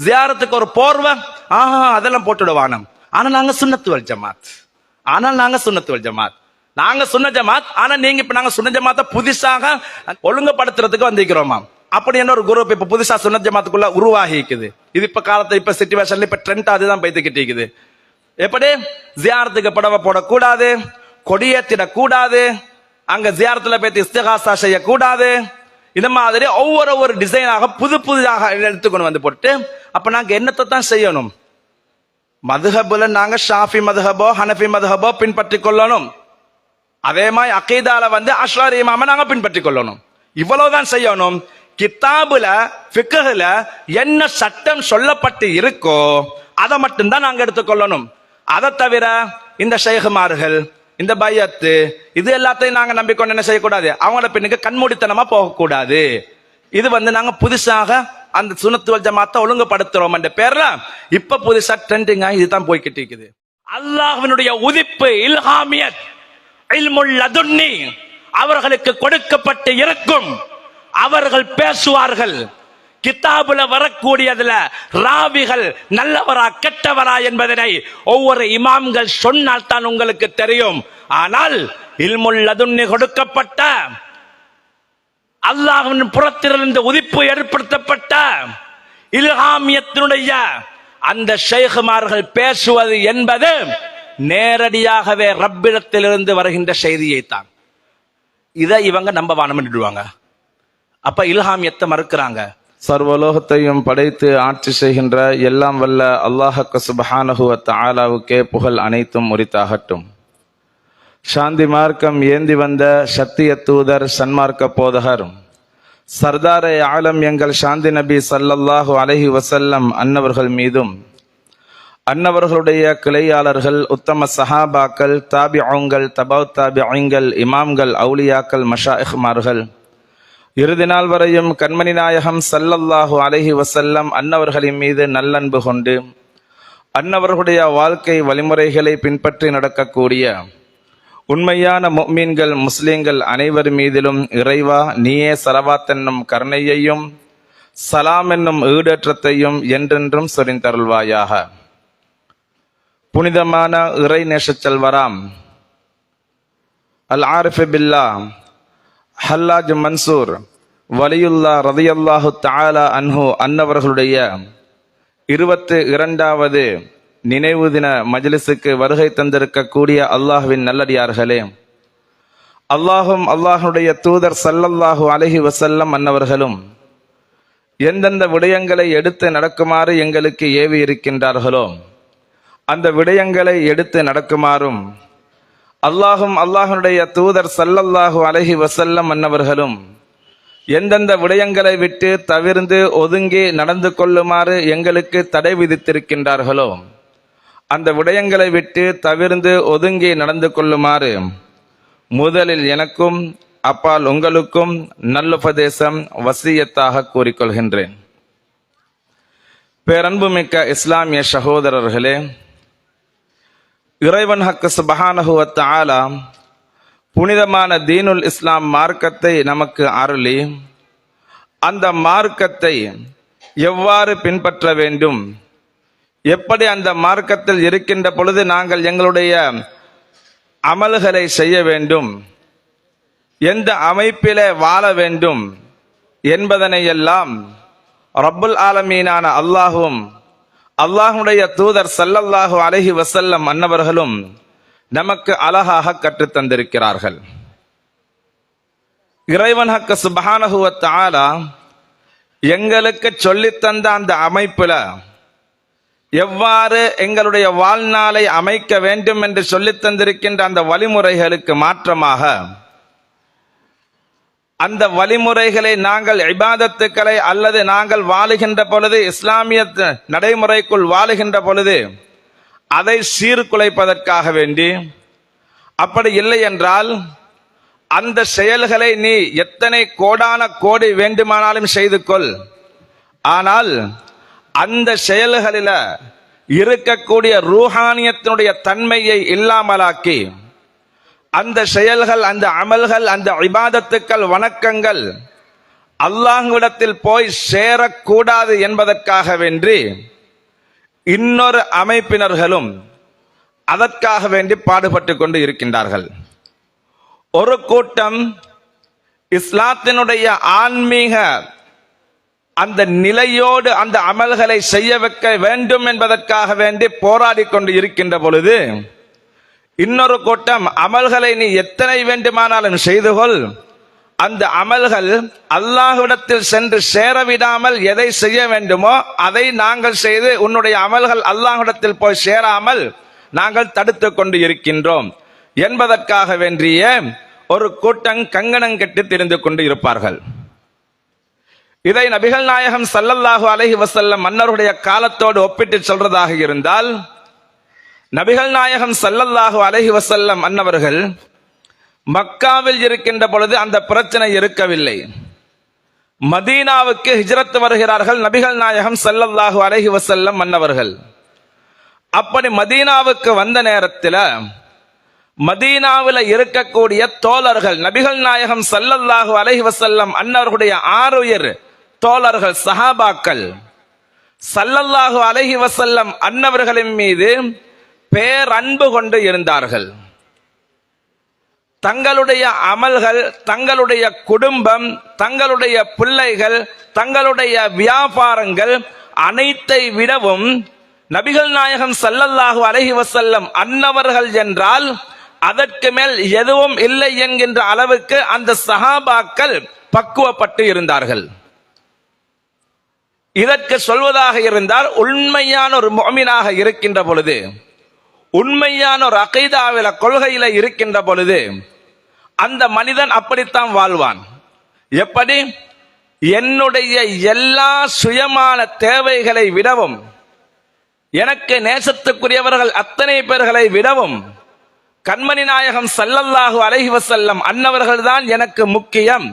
ஜியாரத்துக்கு ஒரு போர்வை அதெல்லாம் போட்டுடுவானம். ஆனா நாங்க சுன்னத்து வல் ஜமாத். நாங்க சுன்ன ஜமாத். ஆனா நீங்க இப்ப நாங்க சுன்ன ஜமாத்தை புதுசாக ஒழுங்குபடுத்துறதுக்கு வந்திருக்கிறோமா? அப்படி என்ன ஒரு குரூப் இப்ப புதுசா சுன்ன ஜமாத்துக்குள்ள உருவாகி இருக்குது. இது இப்ப காலத்தை இப்ப சிச்சுவேஷன்ல இப்ப ட்ரெண்ட் அதுதான் போய்த்துக்கிட்டு இருக்குது. எப்படி ஜியாரத்துக்கு புடவை போடக்கூடாது, கொடியேற்றிடக்கூடாது, அங்க ஜியாரத்துல போய் இஸ்திகாசா செய்யக்கூடாது. இந்த மாதிரி ஒவ்வொரு டிசைனாக புதுதாக எடுத்துக்கொண்டு வந்து போட்டு அப்ப நாங்க என்னத்தை தான் செய்யணும்? மதுஹபுல நாங்க ஷாஃபி மதுஹபோ ஹனஃபி மதுஹபோ பின்பற்றி கொள்ளணும். அதே மாதிரி அகீதால அஷ்அரி இமாம நாங்க பின்பற்றி கொள்ளணும். இவ்வளவுதான் செய்யணும். கிதாபுல ஃபிக்ஹ்ல என்ன சட்டம் சொல்லப்பட்டு இருக்கோ அதை மட்டும்தான் நாங்க எடுத்துக்கொள்ளணும். அதை தவிர இந்த ஷைஹ்மார்கள், இந்த பையத்து, இது எல்லாத்தையும் நாங்க நம்பிக்கொண்டு என்ன செய்யக்கூடாது? அவங்கள பின்னுக்கு கண்மூடித்தனமா போகக்கூடாது. இது நாங்க புதுசாக அந்த சுன்னத்து வல் ஜமாத்தை ஒழுங்குபடுத்துறோம் என்ற பேர்ல இப்ப புதுசா ட்ரெண்டிங்கா இதுதான் போய்கிட்டு இருக்குது. அல்லாஹ்வினுடைய உதிப்பு இல்ஹாமியத் இல்முல் லதுன்னி அவர்களுக்கு கொடுக்கப்பட்டு இருக்கும். அவர்கள் பேசுவார்கள். கிதாபுல வரக்கூடியதுல ராவிகள் நல்லவரா கெட்டவரா என்பதனை ஒவ்வொரு இமாம்கள் சொன்னால் தான் உங்களுக்கு தெரியும். ஆனால் இல்முல் லதுன்னி கொடுக்கப்பட்ட அல்லாஹ்வின் புறத்திலிருந்து உதிப்பு ஏற்படுத்தப்பட்ட இல்ஹாமியத்தினுடைய அந்த ஷைஹ்மார்கள் பேசுவது என்பது நேரடியாகவே ரப்பிடத்திலிருந்து வருகின்ற செய்தியை தான். இதை இவங்க நம்ப வானமிடுவாங்க. அப்ப இல்ஹாமியத்தை மறுக்கிறாங்க. சர்வலோகத்தையும் படைத்து ஆட்சி செய்கின்ற எல்லாம் வல்ல அல்லாஹ்வுக்கு சுப்ஹானஹு வ தஆலாவுக்கே புகழ் அனைத்தும் உரித்தாகட்டும். சாந்தி மார்க்கம் ஏந்தி வந்த சத்திய தூதர், சன்மார்க்க போதகர், சர்தாரே ஆலம் எங்கள் சாந்தி நபி ஸல்லல்லாஹு அலைஹி வஸல்லம் அன்னவர்கள் மீதும், அன்னவர்களுடைய கிளையாளர்கள், உத்தம சஹாபாக்கள், தாபிஊங்கள், தபௌ தாபிஈன்கள், இமாம்கள், அவுலியாக்கள், மஷாயிஹ்மார்கள், இறுதி நாள் வரையும் கண்மணி நாயகம் ஸல்லல்லாஹு அலைஹி வஸல்லம் அன்னவர்களின் மீது நல்லன்பு கொண்டு அன்னவர்களுடைய வாழ்க்கை வழிமுறைகளை பின்பற்றி நடக்கக்கூடிய உண்மையான முஃமின்கள், முஸ்லிம்கள் அனைவர் மீதிலும் இறைவா நீயே ஸலவாத் என்னும் கருணையையும் சலாம் என்னும் ஈடேற்றத்தையும் என்றென்றும் சொரிந்தருள்வாயாக. புனிதமான இறை நேசச் செல்வராம் அல் ஆரிஃப் பில்லாஹ் ஹல்லாஜ் மன்சூர் வலியுல்லா ரலியல்லாஹு தஆலா அன்ஹு அன்னவர்களுடைய 22வது நினைவு தின மஜ்லிஸுக்கு வருகை தந்திருக்கக்கூடிய அல்லாஹ்வின் நல்லடியார்களே, அல்லாஹும் அல்லாஹ்வுடைய தூதர் ஸல்லல்லாஹு அலைஹி வஸல்லம் அன்னவர்களும் எந்தெந்த விடயங்களை எடுத்து நடக்குமாறு எங்களுக்கு ஏவி இருக்கின்றார்களோ அந்த விடயங்களை எடுத்து நடக்குமாறும், அல்லாஹும் அல்லாஹ்வுடைய தூதர் ஸல்லல்லாஹு அலைஹி வஸல்லம் அன்னவர்களும் எந்தெந்த விடயங்களை விட்டு தவிர்ந்து ஒதுங்கி நடந்து கொள்ளுமாறு எங்களுக்கு தடை விதித்திருக்கின்றார்களோ அந்த விடயங்களை விட்டு தவிர்ந்து ஒதுங்கி நடந்து கொள்ளுமாறு முதலில் எனக்கும் அப்பால் உங்களுக்கும் நல்லுபதேசம் வசியத்தாக கூறிக்கொள்கின்றேன். பேரன்புமிக்க இஸ்லாமிய சகோதரர்களே, இறைவன் ஹக்கு சுப்ஹானஹு வ தஆலா புனிதமான தீனுல் இஸ்லாம் மார்க்கத்தை நமக்கு அருளி அந்த மார்க்கத்தை எவ்வாறு பின்பற்ற வேண்டும், எப்படி அந்த மார்க்கத்தில் இருக்கின்ற பொழுது நாங்கள் எங்களுடைய அமல்களை செய்ய வேண்டும், எந்த அமைப்பிலே வாழ வேண்டும் என்பதனை எல்லாம் ரப்புல் ஆலமீனான அல்லாஹும் அல்லாஹ்வுடைய தூதர் ஸல்லல்லாஹு அலைஹி வஸல்லம் அன்னவர்களும் நமக்கு அழகாக கற்றுத் தந்திருக்கிறார்கள். இறைவன் ஹக்கு சுப்ஹானஹு வ தஆலா எங்களுக்கு சொல்லித்தந்த அந்த அமைப்புல எவ்வாறு எங்களுடைய வாழ்நாளை அமைக்க வேண்டும் என்று சொல்லித் தந்திருக்கின்ற அந்த வழிமுறைகளுக்கு மாற்றமாக அந்த வழிமுறைகளை நாங்கள் இபாதத்துக்களை அல்லது நாங்கள் வாழுகின்ற பொழுது இஸ்லாமிய நடைமுறைக்குள் வாழுகின்ற பொழுது அதை சீர்குலைப்பதற்காக வேண்டி, அப்படி இல்லை என்றால் அந்த செயல்களை நீ எத்தனை கோடான கோடி வேண்டுமானாலும் செய்து கொள், ஆனால் அந்த செயல்களில இருக்கக்கூடிய ரூஹானியத்தினுடைய தன்மையை இல்லாமலாக்கி அந்த செயல்கள், அந்த அமல்கள், அந்த இபாதத்துக்கள், வணக்கங்கள் அல்லாஹ்விடத்தில் போய் சேரக்கூடாது என்பதற்காக வேண்டி இன்னொரு அமைப்பினர்களும் அதற்காக வேண்டி பாடுபட்டு கொண்டு இருக்கின்றார்கள். ஒரு கூட்டம் இஸ்லாத்தினுடைய ஆன்மீக அந்த நிலையோடு அந்த அமல்களை செய்ய வைக்க வேண்டும் என்பதற்காக வேண்டி போராடி கொண்டு இருக்கின்ற பொழுது, இன்னொரு கூட்டம் அமல்களை நீ எத்தனை வேண்டுமானாலும் செய்து கொள், அந்த அமல்கள் அல்லாஹ்விடத்தில் சென்று சேரவிடாமல் எதை செய்ய வேண்டுமோ அதை நாங்கள் செய்து உன்னுடைய அமல்கள் அல்லாஹ்விடத்தில் போய் சேராமல் நாங்கள் தடுத்து கொண்டு இருக்கின்றோம் என்பதற்காக வேண்டிய ஒரு கூட்டம் கங்கணம் கட்டி திரிந்து கொண்டு இருப்பார்கள். இதை நபிகள் நாயகம் ஸல்லல்லாஹு அலைஹி வஸல்லம் மன்னருடைய காலத்தோடு ஒப்பிட்டு சொல்றதாக இருந்தால், நபிகள் நாயகம் ஸல்லல்லாஹு அலைஹி வஸல்லம் அன்னவர்கள் மக்காவில் இருக்கின்ற பொழுது அந்த பிரச்சனை இருக்கவில்லை. மதீனாவுக்கு ஹிஜ்ரத் வருகிறார்கள் நபிகள் நாயகம் ஸல்லல்லாஹு அலைஹி வஸல்லம் மன்னவர்கள். அப்படி மதீனாவுக்கு வந்த நேரத்தில் மதீனாவில் இருக்கக்கூடிய தோழர்கள் நபிகள் நாயகம் ஸல்லல்லாஹு அலைஹி வஸல்லம் அன்னவர்களுடைய ஆருயிர் தோழர்கள் சஹாபாக்கள் ஸல்லல்லாஹு அலைஹி வஸல்லம் அன்னவர்களின் மீது பேரன்பு கொண்டு இருந்தார்கள். தங்களுடைய அமல்கள், தங்களுடைய குடும்பம், தங்களுடைய பிள்ளைகள், தங்களுடைய வியாபாரங்கள் அனைத்தை விடவும் நபிகள் நாயகம் ஸல்லல்லாஹு அலைஹி வஸல்லம் அன்னவர்கள் என்றால் அதற்கு மேல் எதுவும் இல்லை என்கின்ற அளவுக்கு அந்த சஹாபாக்கள் பக்குவப்பட்டு இருந்தார்கள். இதற்கு சொல்வதாக இருந்தால், உண்மையான ஒரு முஃமினாக இருக்கின்ற பொழுது, உண்மையான ஒரு அகீதாவில கொள்கையில இருக்கின்ற பொழுது அந்த மனிதன் அப்படித்தான் வாழ்வான். எப்படி? என்னுடைய எல்லா சுயமான தேவைகளை விடவும், எனக்கு நேசத்துக்குரியவர்கள் அத்தனை பேர்களை விடவும் கண்மணி நாயகம் ஸல்லல்லாஹு அலைஹி வஸல்லம் அன்னவர்கள் தான் எனக்கு முக்கியம்.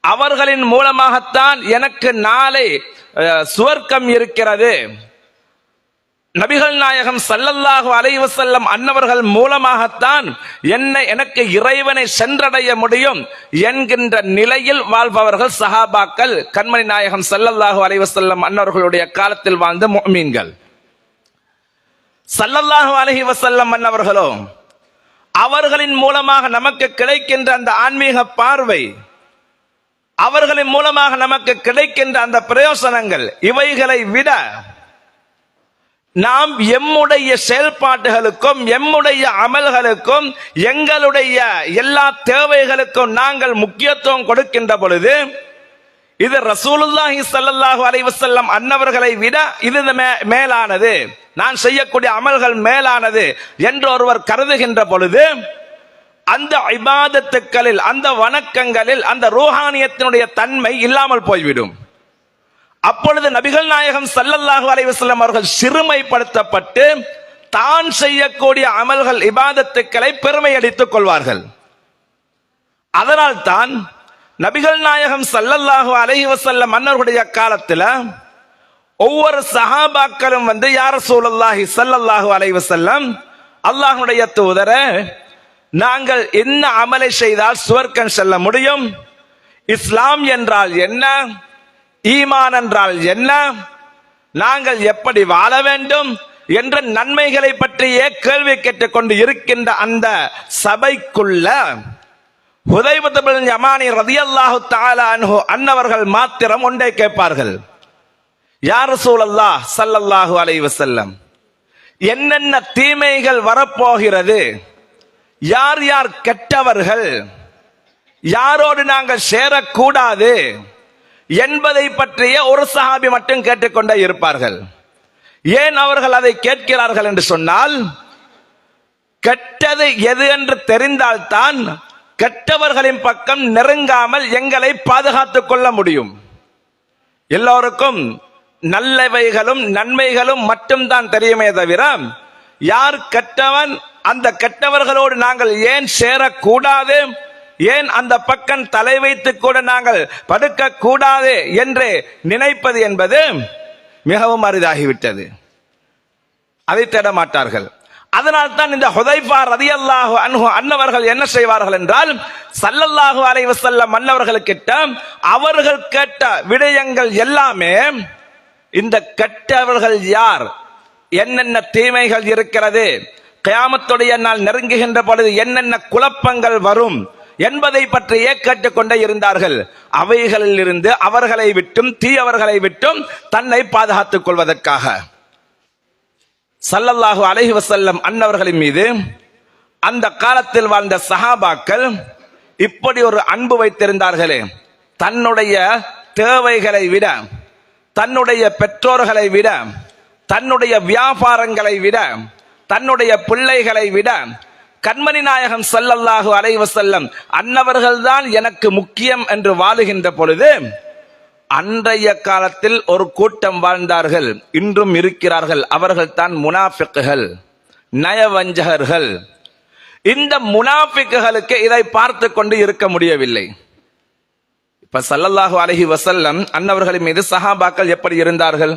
அவர்களின் மூலமாகத்தான் எனக்கு நாளை சுவர்க்கம் இருக்கிறது. நபிகள் நாயகம் ஸல்லல்லாஹு அலைஹி வஸல்லம் அன்னவர்கள் மூலமாகத்தான் எனக்கு இறைவனை சென்றடைய முடியும் என்கின்ற நிலையில் வாழ்பவர்கள் சஹாபாக்கள், கண்மணி நாயகம் ஸல்லல்லாஹு அலைஹி வஸல்லம் அன்னவர்களுடைய காலத்தில் வாழ்ந்த முஃமின்கள். ஸல்லல்லாஹு அலைஹி வஸல்லம் அன்னவர்களோ அவர்களின் மூலமாக நமக்கு கிடைக்கின்ற அந்த ஆன்மீக பார்வை, அவர்களின் மூலமாக நமக்கு கிடைக்கின்ற அந்த பிரயோசனங்கள், இவைகளை விட நாம் எம்முடைய செயல்பாடுகளுக்கும் எம்முடைய அமல்களுக்கும் எங்களுடைய எல்லா தேவைகளுக்கும் நாங்கள் முக்கியத்துவம் கொடுக்கின்ற பொழுது, இது ரசூலுல்லாஹி ஸல்லல்லாஹு அலைஹி வஸல்லம் அன்னவர்களை விட இது மேலானது, நான் செய்யக்கூடிய அமல்கள் மேலானது என்று ஒருவர் கருதுகின்ற பொழுது, அந்த இபாதத்துக்களில், அந்த வணக்கங்களில் அந்த ரூஹானியத்தினுடைய தன்மை இல்லாமல் போய்விடும். அப்பொழுது நபிகள் நாயகம் ஸல்லல்லாஹு அலைஹி வஸல்லம் அவர்கள் சிறுமைப்படுத்தப்பட்டு தான் செய்யக்கூடிய அமல்கள், இபாதத்துக்களை பெருமை அடித்துக் கொள்வார்கள். அதனால் தான் நபிகள் நாயகம் ஸல்லல்லாஹு அலைஹி வஸல்லம் மன்னர்களுடைய காலத்தில் ஒவ்வொரு சஹாபாக்களும் வந்து, யா ரசூலுல்லாஹி ஸல்லல்லாஹு அலைஹி வஸல்லம், அல்லாஹ்வுடைய தூதரே, நாங்கள் என்ன அமலை செய்தால் சுவர்க்கம் செல்ல முடியும்? இஸ்லாம் என்றால் என்ன? ஈமான் என்றால் என்ன? நாங்கள் எப்படி வாழ வேண்டும் என்ற நன்மைகளை பற்றியே கேள்வி கேட்டுக் கொண்டு இருக்கின்ற அந்த சபைக்குள்ள ஹுதைபத் பின் யமானி ரலியல்லாஹு தஆலா அன்ஹு அன்னவர்கள் மாத்திரம் ஒன்றை கேட்பார்கள், யா ரசூலல்லாஹ் ஸல்லல்லாஹு அலைஹி வஸல்லம், என்னென்ன தீமைகள் வரப்போகிறது, யார் யார் கெட்டவர்கள், யாரோடு நாங்கள் சேரக்கூடாது என்பதை பற்றிய ஒரு சஹாபி மட்டும் கேட்டுக்கொண்டே இருப்பார்கள். ஏன் அவர்கள் அதை கேட்கிறார்கள் என்று சொன்னால், கெட்டது எது என்று தெரிந்தால்தான் கெட்டவர்களின் பக்கம் நெருங்காமல் எங்களை பாதுகாத்துக் கொள்ள முடியும். எல்லோருக்கும் நல்லவைகளும் நன்மைகளும் மட்டும்தான் தெரியுமே தவிர, யார் கெட்டவன், அந்த கெட்டவர்களோடு நாங்கள் ஏன் சேரக்கூடாது, ஏன் அந்த பக்கம் தலை வைத்து கூட நாங்கள் படுக்க கூடாது என்று நினைப்பது என்பது மிகவும் அரிதாகிவிட்டது. அதை தேட மாட்டார்கள். அதனால் தான் இந்த ஹுதைஃபா ரலியல்லாஹு அன்ஹு அன்னவர்கள் என்ன செய்வார்கள் என்றால், ஸல்லல்லாஹு அலைஹி வஸல்லம் அன்னவர்களுக்கிட்ட அவர்கள் கேட்ட விடயங்கள் எல்லாமே, இந்த கெட்டவர்கள் யார், என்னென்ன தீமைகள் இருக்கிறது, கியாமத்துடைய நாள் நெருங்குகின்ற பொழுது என்னென்ன குழப்பங்கள் வரும் என்பதை பற்றியே கேட்டுக்கொண்டே இருந்தார்கள். அவைகளில் இருந்து அவர்களை விட்டும் தீயவர்களை விட்டும் தன்னை பாதுகாத்துக் கொள்வதற்காக ஸல்லல்லாஹு அலைஹி வஸல்லம் அன்னவர்களின் மீது அந்த காலத்தில் வாழ்ந்த சஹாபாக்கள் இப்படி ஒரு அன்பு வைத்திருந்தார்களே, தன்னுடைய தேவைகளை விட, தன்னுடைய பெற்றோர்களை விட, தன்னுடைய வியாபாரங்களை விட, தன்னுடைய பிள்ளைகளை விட கண்மணி நாயகம் ஸல்லல்லாஹு அலைஹி வஸல்லம் அன்னவர்கள்தான் எனக்கு முக்கியம் என்று வாழுகின்ற பொழுது, அன்றைய காலத்தில் ஒரு கூட்டம் வாழ்ந்தார்கள், இன்றும் இருக்கிறார்கள். அவர்கள் தான் முனாஃபிக்குகள், நயவஞ்சகர்கள். இந்த முனாஃபிக்குகளுக்கு இதை பார்த்து கொண்டு இருக்க முடியவில்லை. இப்ப ஸல்லல்லாஹு அலைஹி வஸல்லம் அன்னவர்களின் மீது சஹாபாக்கள் எப்படி இருந்தார்கள்?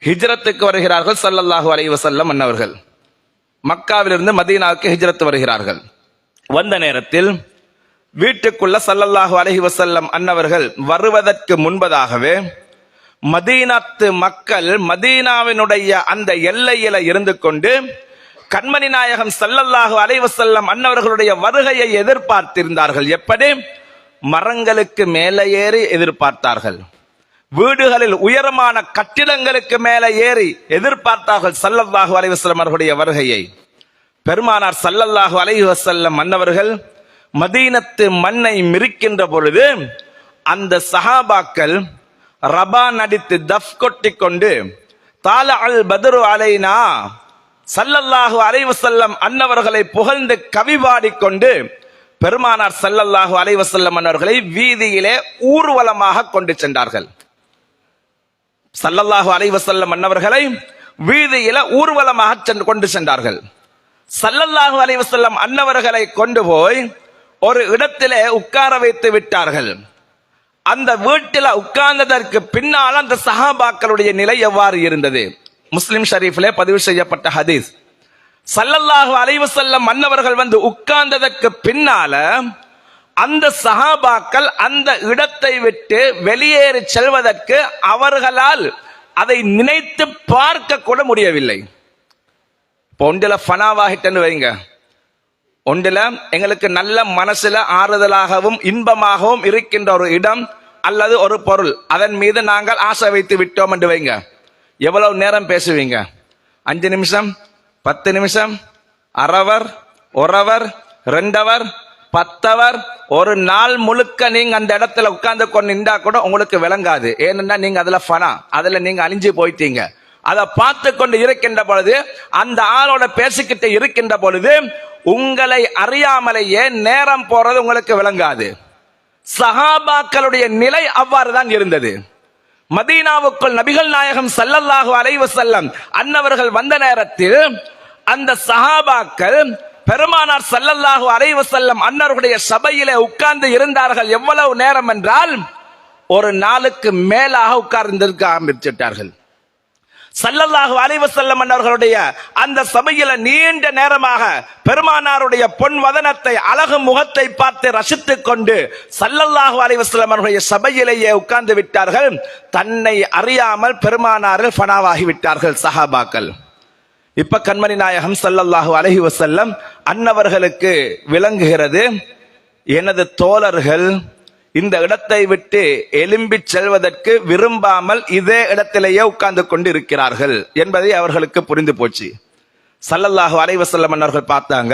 ஹிஜ்ரத்துக்கு வருகிறார்கள் ஸல்லல்லாஹு அலைஹி வஸல்லம் அன்னவர்கள். மக்காவிலிருந்து மதீனாவுக்கு ஹிஜ்ரத் வருகிறார்கள். வந்த நேரத்தில் வீட்டுக்குள்ள ஸல்லல்லாஹு அலைஹி வஸல்லம் அன்னவர்கள் வருவதற்கு முன்பதாகவே மதீனத்து மக்கள் மதீனாவினுடைய அந்த எல்லையில இருந்து கொண்டு கண்மணி நாயகம் ஸல்லல்லாஹு அலைஹி வஸல்லம் அன்னவர்களுடைய வருகையை எதிர்பார்த்திருந்தார்கள். எப்படி? மரங்களுக்கு மேலே ஏறி எதிர்பார்த்தார்கள். வீடுகளில் உயரமான கட்டிடங்களுக்கு மேலே ஏறி எதிர்பார்த்தார்கள் ஸல்லல்லாஹு அலைஹி வஸல்லம் அவர்களுடைய வருகையை. பெருமானார் ஸல்லல்லாஹு அலைஹி வஸல்லம் அன்னவர்கள் மதீனத்து மண்ணை மிரிக்கின்ற பொழுது அந்த சஹாபாக்கள் ரபான் அடித்து தஃப் கொட்டி கொண்டு தால அல் பத்ரு அலைனா ஸல்லல்லாஹு அலைஹி வஸல்லம் அன்னவர்களை புகழ்ந்து கவி பாடிக்கொண்டு பெருமானார் ஸல்லல்லாஹு அலைஹி வஸல்லம் அன்னவர்களை வீதியிலே ஊர்வலமாக கொண்டு சென்றார்கள். ஸல்லல்லாஹு அலைஹி வஸல்லம் அன்னவர்களை வீதியில ஊர்வலமாக கொண்டு சென்றார்கள். ஸல்லல்லாஹு அலைஹி வஸல்லம் அன்னவர்களை கொண்டு போய் ஒரு இடத்திலே உட்கார வைத்து விட்டார்கள். அந்த வீட்டில உட்கார்ந்ததற்கு பின்னால் அந்த சஹாபாக்களுடைய நிலை எவ்வாறு இருந்தது? முஸ்லிம் ஷரீஃபிலே பதிவு செய்யப்பட்ட ஹதீஸ். ஸல்லல்லாஹு அலைஹி வஸல்லம் அன்னவர்கள் வந்து உட்கார்ந்ததற்கு பின்னால அந்த சஹாபாக்கள் அந்த இடத்தை விட்டு வெளியேறி செல்வதற்கு அவர்களால் அதை நினைத்து பார்க்க கூட முடியவில்லை. ஒன்றில ஃபனாவாகிட்டன்னு வைங்க, ஒன்றில எங்களுக்கு நல்ல மனசுல ஆறுதலாகவும் இன்பமாகவும் இருக்கின்ற ஒரு இடம் அல்லது ஒரு பொருள், அதன் மீது நாங்கள் ஆசை வைத்து விட்டோம் என்று வைங்க. எவ்வளவு நேரம் பேசுவீங்க? 5 நிமிஷம், 10 நிமிஷம், அரவர், ஒரவர், 2 அவர், 10 அவர், ஒரு நாள் முழுக்க நீங்க அந்த இடத்துல உட்கார்ந்து கொண்டு நின்றா கூட உங்களுக்கு விளங்காது. ஏனென்னா நீங்க அதுல ஃபனா, அதுல நீங்க அழிஞ்சு போயிட்டீங்க. அதை பார்த்து கொண்டு இருக்கின்ற பொழுது, அந்த ஆளோட பேசிக்கிட்டு இருக்கின்ற பொழுது உங்களை அறியாமலேயே நேரம் போறது உங்களுக்கு விளங்காது. சஹாபாக்களுடைய நிலை அவ்வாறு தான் இருந்தது. மதீனாவுக்குள் நபிகள் நாயகம் ஸல்லல்லாஹு அலைஹி வஸல்லம் அன்னவர்கள் வந்த நேரத்தில் அந்த சஹாபாக்கள் பெருமானார் ஸல்லல்லாஹு அலைஹி வஸல்லம் அன்னவர்களுடைய சபையிலே உட்கார்ந்து இருந்தார்கள். எவ்வளவு நேரம் என்றால் ஒரு நாளுக்கு மேலாக உட்கார்ந்திருக்க ஆரம்பிச்சிட்டார்கள். ஸல்லல்லாஹு அலைஹி வஸல்லம் அன்னவர்களுடைய அந்த சபையில நீண்ட நேரமாக பெருமானாருடைய பொன் வதனத்தை, அழகு முகத்தை பார்த்து ரசித்துக் கொண்டு ஸல்லல்லாஹு அலைஹி வஸல்லம் அவர்களுடைய சபையிலேயே உட்கார்ந்து விட்டார்கள். தன்னை அறியாமல் பெருமானாரில் ஃபனாவாகி விட்டார்கள் சஹாபாக்கள். இப்ப கண்மணி நாயகம் ஸல்லல்லாஹு அலைஹி வஸல்லம் அன்னவர்களுக்கு விளங்குகிறது, எனது தோழர்கள் இந்த இடத்தை விட்டு எழும்பி செல்வதற்கு விரும்பாமல் இதே இடத்திலேயே உட்கார்ந்து கொண்டு இருக்கிறார்கள் என்பதை அவர்களுக்கு புரிந்து போச்சு. ஸல்லல்லாஹு அலைஹி வஸல்லம் அவர்கள் பார்த்தாங்க,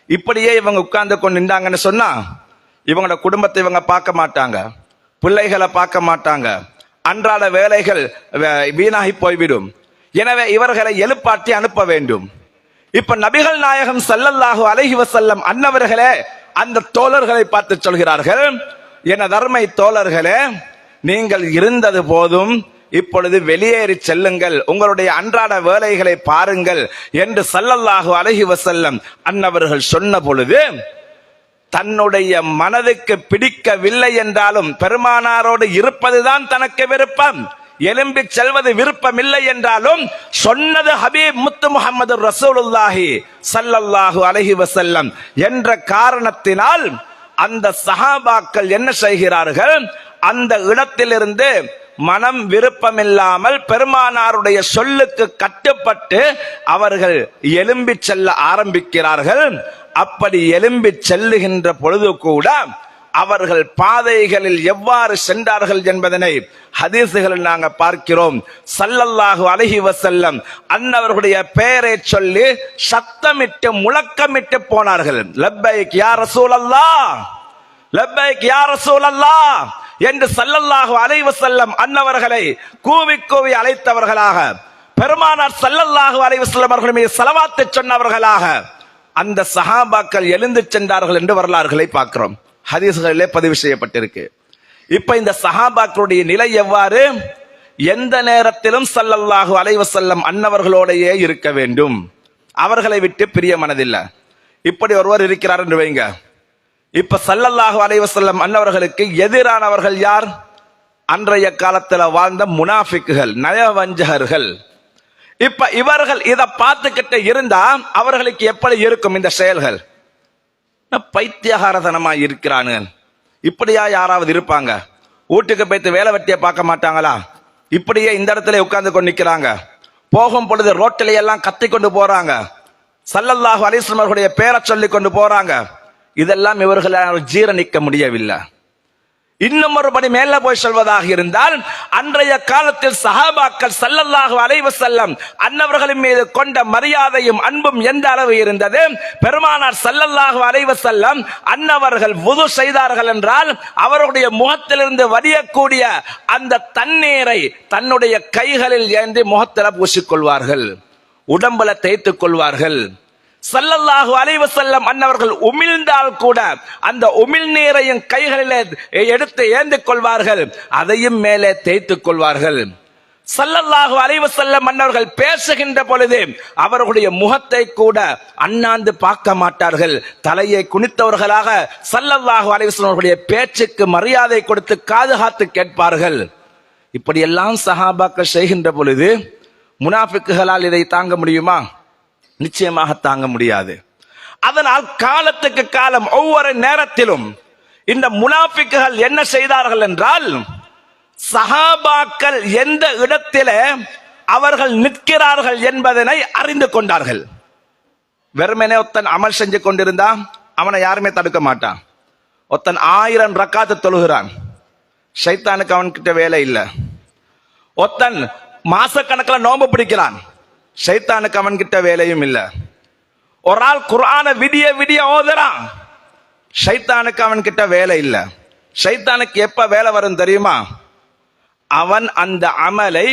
இப்படியே இவங்க உட்கார்ந்து கொண்டு நின்றாங்கன்னு சொன்னா இவங்களோட குடும்பத்தை இவங்க பார்க்க மாட்டாங்க, பிள்ளைகளை பார்க்க மாட்டாங்க, அன்றாட வேலைகள் வீணாகி போய்விடும். எனவே இவர்களை எழுப்பாட்டி அனுப்ப வேண்டும். இப்ப நபிகள் நாயகம் ஸல்லல்லாஹு அலைஹி வஸல்லம் அன்னவர்களே அந்த தோழர்களை பார்த்து சொல்கிறார்கள், என தர்மை தோழர்களே, நீங்கள் இருந்தது போதும், இப்பொழுது வெளியேறி செல்லுங்கள், உங்களுடைய அன்றாட வேலைகளை பாருங்கள் என்று ஸல்லல்லாஹு அலைஹி வஸல்லம் அன்னவர்கள் சொன்ன பொழுது தன்னுடைய மனதுக்கு பிடிக்கவில்லை என்றாலும் பெருமானாரோடு இருப்பதுதான் தனக்கு விருப்பம். எலும்பி செல்வது விருப்பம் இல்லை என்றாலும் சொன்னது ஹபீப் முத்து முஹம்மது ரசூலுல்லாஹி ஸல்லல்லாஹு அலைஹி வஸல்லம் என்ற காரணத்தினால் அந்த சஹாபாக்கள் என்ன செய்கிறார்கள், அந்த இடத்திலிருந்து மனம் விருப்பமில்லாமல் பெருமானாருடைய சொல்லுக்கு கட்டுப்பட்டு அவர்கள் எலும்பி செல்ல ஆரம்பிக்கிறார்கள். அப்படி எலும்பி செல்லுகின்ற பொழுது கூட அவர்கள் பாதைகளில் எவ்வாறு சென்றார்கள் என்பதனை ஹதீசுகளில் நாங்கள் பார்க்கிறோம். ஸல்லல்லாஹு அலைஹி வஸல்லம் அன்னவர்களுடைய பெயரை சொல்லி சத்தமிட்டு முழக்கமிட்டு போனார்கள். லப்பைக் யா ரசூலல்லாஹ், லப்பைக் யா ரசூலல்லாஹ் என்று ஸல்லல்லாஹு அலைஹி வஸல்லம் அன்னவர்களை கூவி கூவி அழைத்தவர்களாக, பெருமானார் ஸல்லல்லாஹு அலைஹி வஸல்லம் அவர்கள் மீது ஸலவாத்து சொன்னவர்களாக அந்த சஹாபாக்கள் எழுந்து சென்றார்கள் என்று வரலாறுகளை பார்க்கிறோம், ஹதீஸ்களிலே பதிவு செய்யப்பட்டிருக்கு. இப்ப இந்த சஹாபாக்களுடைய நிலை எவ்வாறு? எந்த நேரத்திலும் ஸல்லல்லாஹு அலைஹி வஸல்லம் அன்னவர்களோடையே இருக்க வேண்டும், அவர்களை விட்டு பிரிய மனதில்லை. இப்படி ஒருவர் இருக்கிறார் என்று வைங்க. இப்ப ஸல்லல்லாஹு அலைஹி வஸல்லம் அன்னவர்களுக்கு எதிரானவர்கள் யார்? அன்றைய காலத்தில் வாழ்ந்த முனாஃபிக்குகள், நயவஞ்சகர்கள். இப்ப இவர்கள் இதை பார்த்துக்கிட்டு இருந்தா அவர்களுக்கு எப்படி இருக்கும் இந்த செயல்கள்? பைத்தியகாரதனமா இருக்கிறானு, இப்படியா யாராவது இருப்பாங்க? வீட்டுக்கு போய்த்து வேலை வெட்டிய பார்க்க மாட்டாங்களா? இப்படியே இந்த இடத்துல உட்கார்ந்து கொண்டு நிற்கிறாங்க. போகும் பொழுது ரோட்டில எல்லாம் கத்தி கொண்டு போறாங்க, ஸல்லல்லாஹு அலைஹி வஸல்லம் அவர்களுடைய பேரை சொல்லி கொண்டு போறாங்க. இதெல்லாம் இவர்களால் ஜீரணிக்க முடியவில்லை. இன்னும் ஒருபடி மேல போய் சொல்வதாக இருந்தால், அன்றைய காலத்தில் சஹாபாக்கள் ஸல்லல்லாஹு அலைஹி வஸல்லம் அன்னவர்களின் மீது கொண்ட மரியாதையும் அன்பும் எந்த அளவு இருந்தது? பெருமானார் ஸல்லல்லாஹு அலைஹி வஸல்லம் அன்னவர்கள் வுது செய்தார்கள் என்றால் அவருடைய முகத்திலிருந்து வடியக்கூடிய அந்த தண்ணீரை தன்னுடைய கைகளில் ஏந்தி முகத்தில் பூசிக்கொள்வார்கள், உடம்புல தேய்த்துக் கொள்வார்கள். ஸல்லல்லாஹு அலைஹி வஸல்லம் அன்னவர்கள் உமிழ்ந்தால் கூட அந்த உமிழ் நீரையும் கைகளிலே எடுத்து ஏந்திக் கொள்வார்கள், அதையும் மேலே தேய்த்துக் கொள்வார்கள். ஸல்லல்லாஹு அலைஹி வஸல்லம் அன்னவர்கள் பேசுகின்ற பொழுது அவர்களுடைய முகத்தை கூட அண்ணாந்து பார்க்க மாட்டார்கள், தலையை குனித்தவர்களாக ஸல்லல்லாஹு அலைஹி வஸல்லம் அவர்களுடைய பேச்சுக்கு மரியாதை கொடுத்து காதுகாத்து கேட்பார்கள். இப்படியெல்லாம் சஹாபாக்கள் செய்கின்ற பொழுது முனாஃபிக்குகளால் இதை தாங்க முடியுமா? நிச்சயமாக தாங்க முடியாது. அதனால் காலத்துக்கு காலம் ஒவ்வொரு நேரத்திலும் இந்த முனாஃபிக்குகள் என்ன செய்தார்கள் என்றால், சஹாபாக்கள் எந்த இடத்திலே அவர்கள் நிற்கிறார்கள் என்பதனை அறிந்து கொண்டார்கள். வெறுமனே ஒருத்தன் அமல் செஞ்சு கொண்டிருந்தா அவனை யாருமே தடுக்க மாட்டான். ஒருத்தன் 1000 ரக்காத்து தொழுகிறான், ஷைத்தானுக்கு அவன்கிட்ட வேலை இல்லை. ஒருத்தன் மாசக்கணக்கில் நோன்பு பிடிக்கிறான், ஷைத்தானுக்கு அவன் கிட்ட வேலையும் இல்ல. ஒரு ஆள் குர்ஆனை விடிய விடிய ஓதுறான், ஷைத்தானுக்கு அவன் கிட்ட வேலை இல்ல. ஷைத்தானுக்கு எப்ப வேலை வரும் தெரியுமா? அவன் அந்த அமலை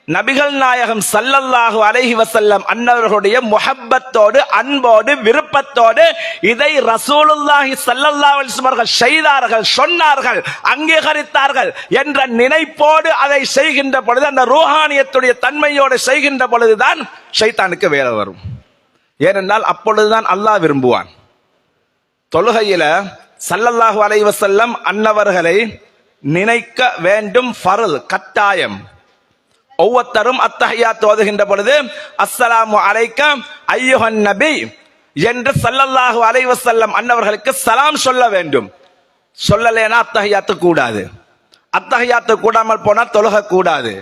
நபிகள் நாயகம் ஸல்லல்லாஹு அலைஹி வஸல்லம் அன்னவர்களுடைய முஹப்பத்தோடு, அன்போடு, விருப்பத்தோடு இதை ரசூலுல்லாஹி ஸல்லல்லாஹு அலைஹி வஸல்லம் அவர்கள் செய்தார்கள், சொன்னார்கள், அங்கீகரித்தார்கள் என்ற நினைப்போடு அதை செய்கின்ற பொழுது, அந்த ரூஹானியத்துடைய தன்மையோடு செய்கின்ற பொழுதுதான் ஷைத்தானுக்கு வேலை வரும். ஏனென்றால் அப்பொழுதுதான் அல்லாஹ் விரும்புவான். தொழுகையில ஸல்லல்லாஹு அலைஹி வஸல்லம் அன்னவர்களை நினைக்க வேண்டும், ஃபர்ல், கட்டாயம். ஒவ்வொருத்தரும் அத்தஹியாத் ஓதுகின்ற பொழுது அஸ்ஸலாமு அலைக்க அய்யுஹன் நபி என்று ஸல்லல்லாஹு அலைஹி வஸல்லம் அன்னவர்களுக்கு சலாம் சொல்ல வேண்டும். சொல்லலைனா அத்தஹியாத்து கூடாது. அத்தஹியாத்து கூடாமல் போனால் தொழுகை கூடாது.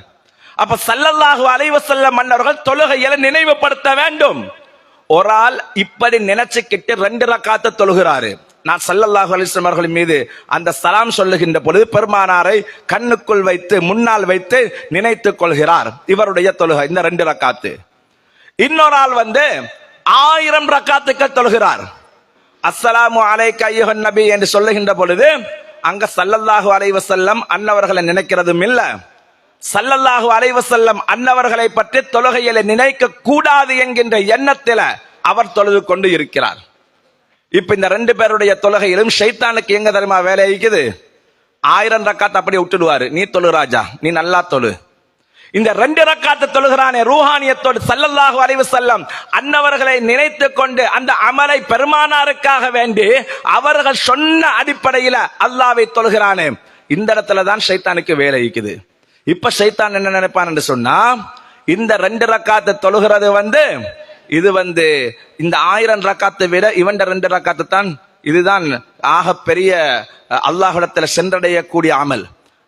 அப்ப ஸல்லல்லாஹு அலைஹி வஸல்லம் அன்னவர்கள் தொழுகையில நினைவுபடுத்த வேண்டும். ஒரு ஆள் இப்படி நினைச்சுக்கிட்டு 2 ரக்காத்து தொழுகிறாரு. நான் ஸல்லல்லாஹு அலைஹி வஸல்லம் அவர்கள் மீது அந்த சலாம் சொல்லுகின்ற பொழுது பெருமானாரை கண்ணுக்குள் வைத்து முன்னால் வைத்து நினைத்துக் கொள்கிறார். இவருடைய தொழுகை இந்த 2 ரக்காத்து. இன்னொரு ஆள் 1000 ரக்காத்துக்கள் தொழுகிறார். அஸ்ஸலாமு அலைக்க அய்யுஹன் நபி என்று சொல்லுகின்ற பொழுது அங்க ஸல்லல்லாஹு அலைஹி வஸல்லம் அன்னவர்களை நினைக்கிறதும் இல்ல, ஸல்லல்லாஹு அலைஹி வஸல்லம் அன்னவர்களை பற்றி தொழுகையில நினைக்க கூடாது என்கின்ற எண்ணத்தில் அவர் தொழுது கொண்டு இருக்கிறார். இப்ப இந்த 2 பேருடைய தொழுகையிலும் ஷைத்தானுக்கு எங்க தெரியுமா வேலை இருக்குது? 1000 ரக்காத் அப்படி விட்டுடுவாரு. நீ தொழு ராஜா, நீ நல்லா தொழு. இந்த 2 ரக்காத்து தொழுகிறானே ரூஹானியத்தோடு ஸல்லல்லாஹு அலைஹி வஸல்லம் அன்னவர்களை நினைத்து கொண்டு அந்த அமலை பெருமானாருக்காக வேண்டி அவர்கள் சொன்ன அடிப்படையில் அல்லாஹ்வை தொழுகிறானே, இந்த இடத்துல தான் ஷைத்தானுக்கு வேலை இருக்குது. இப்ப ஷைத்தான் என்ன நினைப்பான் என்று சொன்னா, இந்த 2 ரக்காத்து தொழுகிறது இது இந்த 1000 ரக்காத்தை விட இவன் 2 ரக்காத்து தான், இதுதான் ஆக பெரிய அல்லாஹ்விடத்துல சென்றடையக்கூடிய அமல்.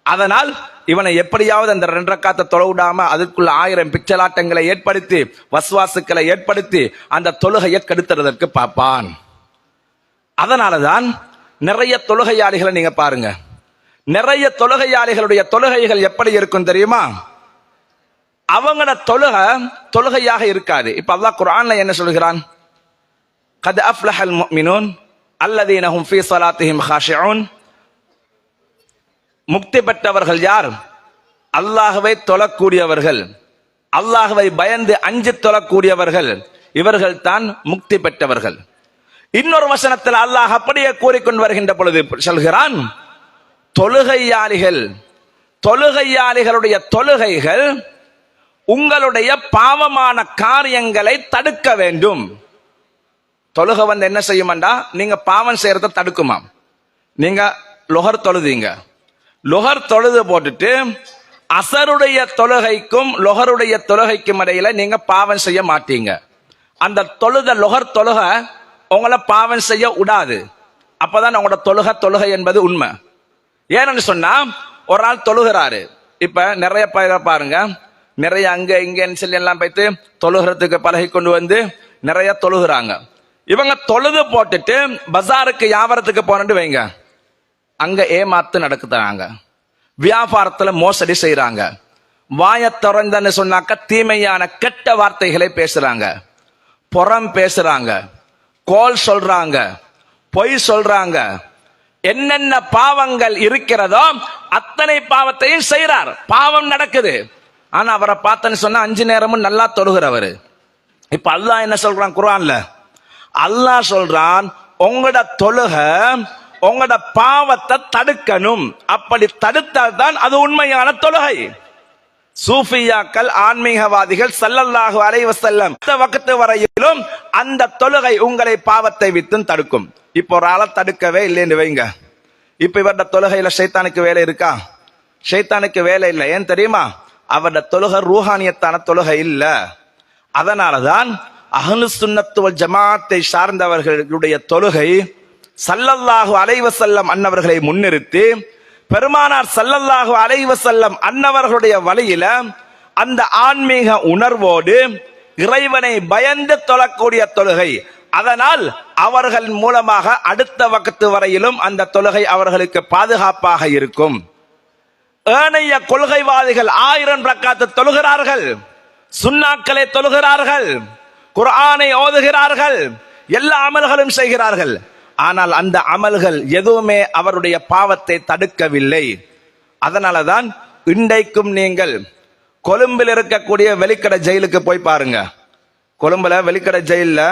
அதனால் இவனை எப்படியாவது அந்த 2 ரக்காத்தை தொழ விடாம அதுக்குள்ள 1000 பிச்சலாட்டங்களை ஏற்படுத்தி வஸ்வாசுக்களை ஏற்படுத்தி அந்த தொழுகையை கெடுத்துறதற்கு பார்ப்பான். அதனாலதான் நிறைய தொழுகையாளிகளை நீங்க பாருங்க, நிறைய தொழுகையாளிகளுடைய தொழுகைகள் எப்படி இருக்கும் தெரியுமா? அவங்களோட தொழுகையாக இருக்காது. இப்ப அல்லாஹ் குர்ஆன்ல என்ன சொல்கிறான்? கத் அஃப்லஹல் முஃமினூன் அல்லதீன ஹும் ஃபீ ஸலாத்திஹிம் காஷிஊன். முக்தி பெற்றவர்கள் யார்? அல்லாஹ்வை தொழக்கூடியவர்கள், அல்லாஹ்வை பயந்து அஞ்சி தொழக்கூடியவர்கள், இவர்கள் தான் முக்தி பெற்றவர்கள். இன்னொரு வசனத்தில் அல்லாஹ் அப்படியே கூறிக்கொண்டு வருகின்ற பொழுது சொல்கிறான், தொழுகையாளிகளுடைய தொழுகைகள் உங்களுடைய பாவமான காரியங்களை தடுக்க வேண்டும். தொழுகை என்ன செய்யுமாண்டா, நீங்க பாவம் செய்யறத தடுக்குமா. நீங்க லொஹர் தொழுதீங்க, லொஹர் தொழுது போட்டுட்டு அசருடைய தொழுகைக்கும் லொஹருடைய தொழுகைக்கும் இடையில நீங்க பாவம் செய்ய மாட்டீங்க. அந்த லொஹர் தொழுகை உங்களை பாவம் செய்ய விடாது. அப்பதான் உங்களோட தொழுகை என்பது உண்மை. ஏன்னு சொன்னா, ஒரு ஆள் தொழுகிறாரு. இப்ப நிறைய பேர் பாருங்க, நிறைய அங்க இங்கன்னு சொல்லி எல்லாம் போயிட்டு தொழுகிறதுக்கு பழகி கொண்டு நிறைய தொழுகிறாங்க. இவங்க தொழுது போட்டுட்டு பஜாருக்கு வியாபாரத்துக்கு போனட்டு வைங்க, அங்க ஏமாத்து நடக்குறாங்க, வியாபாரத்துல மோசடி செய்யறாங்க, வாய திறந்தன்னு சொன்னாக்க தீமையான கெட்ட வார்த்தைகளை பேசுறாங்க, புறம் பேசுறாங்க, கோல் சொல்றாங்க, பொய் சொல்றாங்க, என்னென்ன பாவங்கள் இருக்கிறதோ அத்தனை பாவத்தையும் செய்யறார். பாவம் நடக்குது. ஆனா அவரை பார்த்தன்னு சொன்னா 5 நேரமும் நல்லா தொழுகிறவர். இப்ப அல்லாஹ் என்ன சொல்றான் குர்ஆன்ல? அல்லாஹ் சொல்றான், உங்களோட தொழுகை உங்களோட பாவத்தை தடுக்கணும். அப்படி தடுத்தால் தான் அது உண்மையான தொழுகை. சூஃபியாக்கள், ஆன்மீகவாதிகள் ஸல்லல்லாஹு அலைஹி வஸல்லம் வக்த் வரையிலும் அந்த தொழுகை உங்களை பாவத்தை விட்டு தடுக்கும். இப்போ ஒரு ஆளை தடுக்கவே இல்லைன்னு வைங்க, இப்ப இவரோட தொழுகையில ஷைத்தானுக்கு வேலை இருக்கா? ஷைத்தானுக்கு வேலை இல்லை. ஏன் தெரியுமா? அவரோட தொழுகை ரூஹானியத்தான தொழுகை இல்ல. அதனாலதான் அஹ்லு சுன்னத் வல் ஜமாத்தை சார்ந்தவர்களுடைய தொழுகை ஸல்லல்லாஹு அலைஹி வஸல்லம் அன்னவர்களை முன்னிறுத்தி பெருமானார் ஸல்லல்லாஹு அலைஹி வஸல்லம் அன்னவர்களுடைய வழியில அந்த ஆன்மீக உணர்வோடு இறைவனை பயந்து தொழக்கூடிய தொழுகை. அதனால் அவர்கள் மூலமாக அடுத்த வக்த் வரையிலும் அந்த தொழுகை அவர்களுக்கு பாதுகாப்பாக இருக்கும். ஏனைய கொள்கைவாதிகள் 1000 ரக்காத்து தொழுகிறார்கள், சுன்னாக்களை தொழுகிறார்கள், குர்ஆனை ஓதுகிறார்கள், எல்லா அமல்களும் செய்கிறார்கள். ஆனால் அந்த அமல்கள் எதுவுமே அவருடைய பாவத்தை தடுக்கவில்லை. அதனாலதான் இன்றைக்கும் நீங்கள் கொழும்பில் இருக்கக்கூடிய வெளிக்கடை ஜெயிலுக்கு போய் பாருங்க. கொழும்புல வெளிக்கடை ஜெயில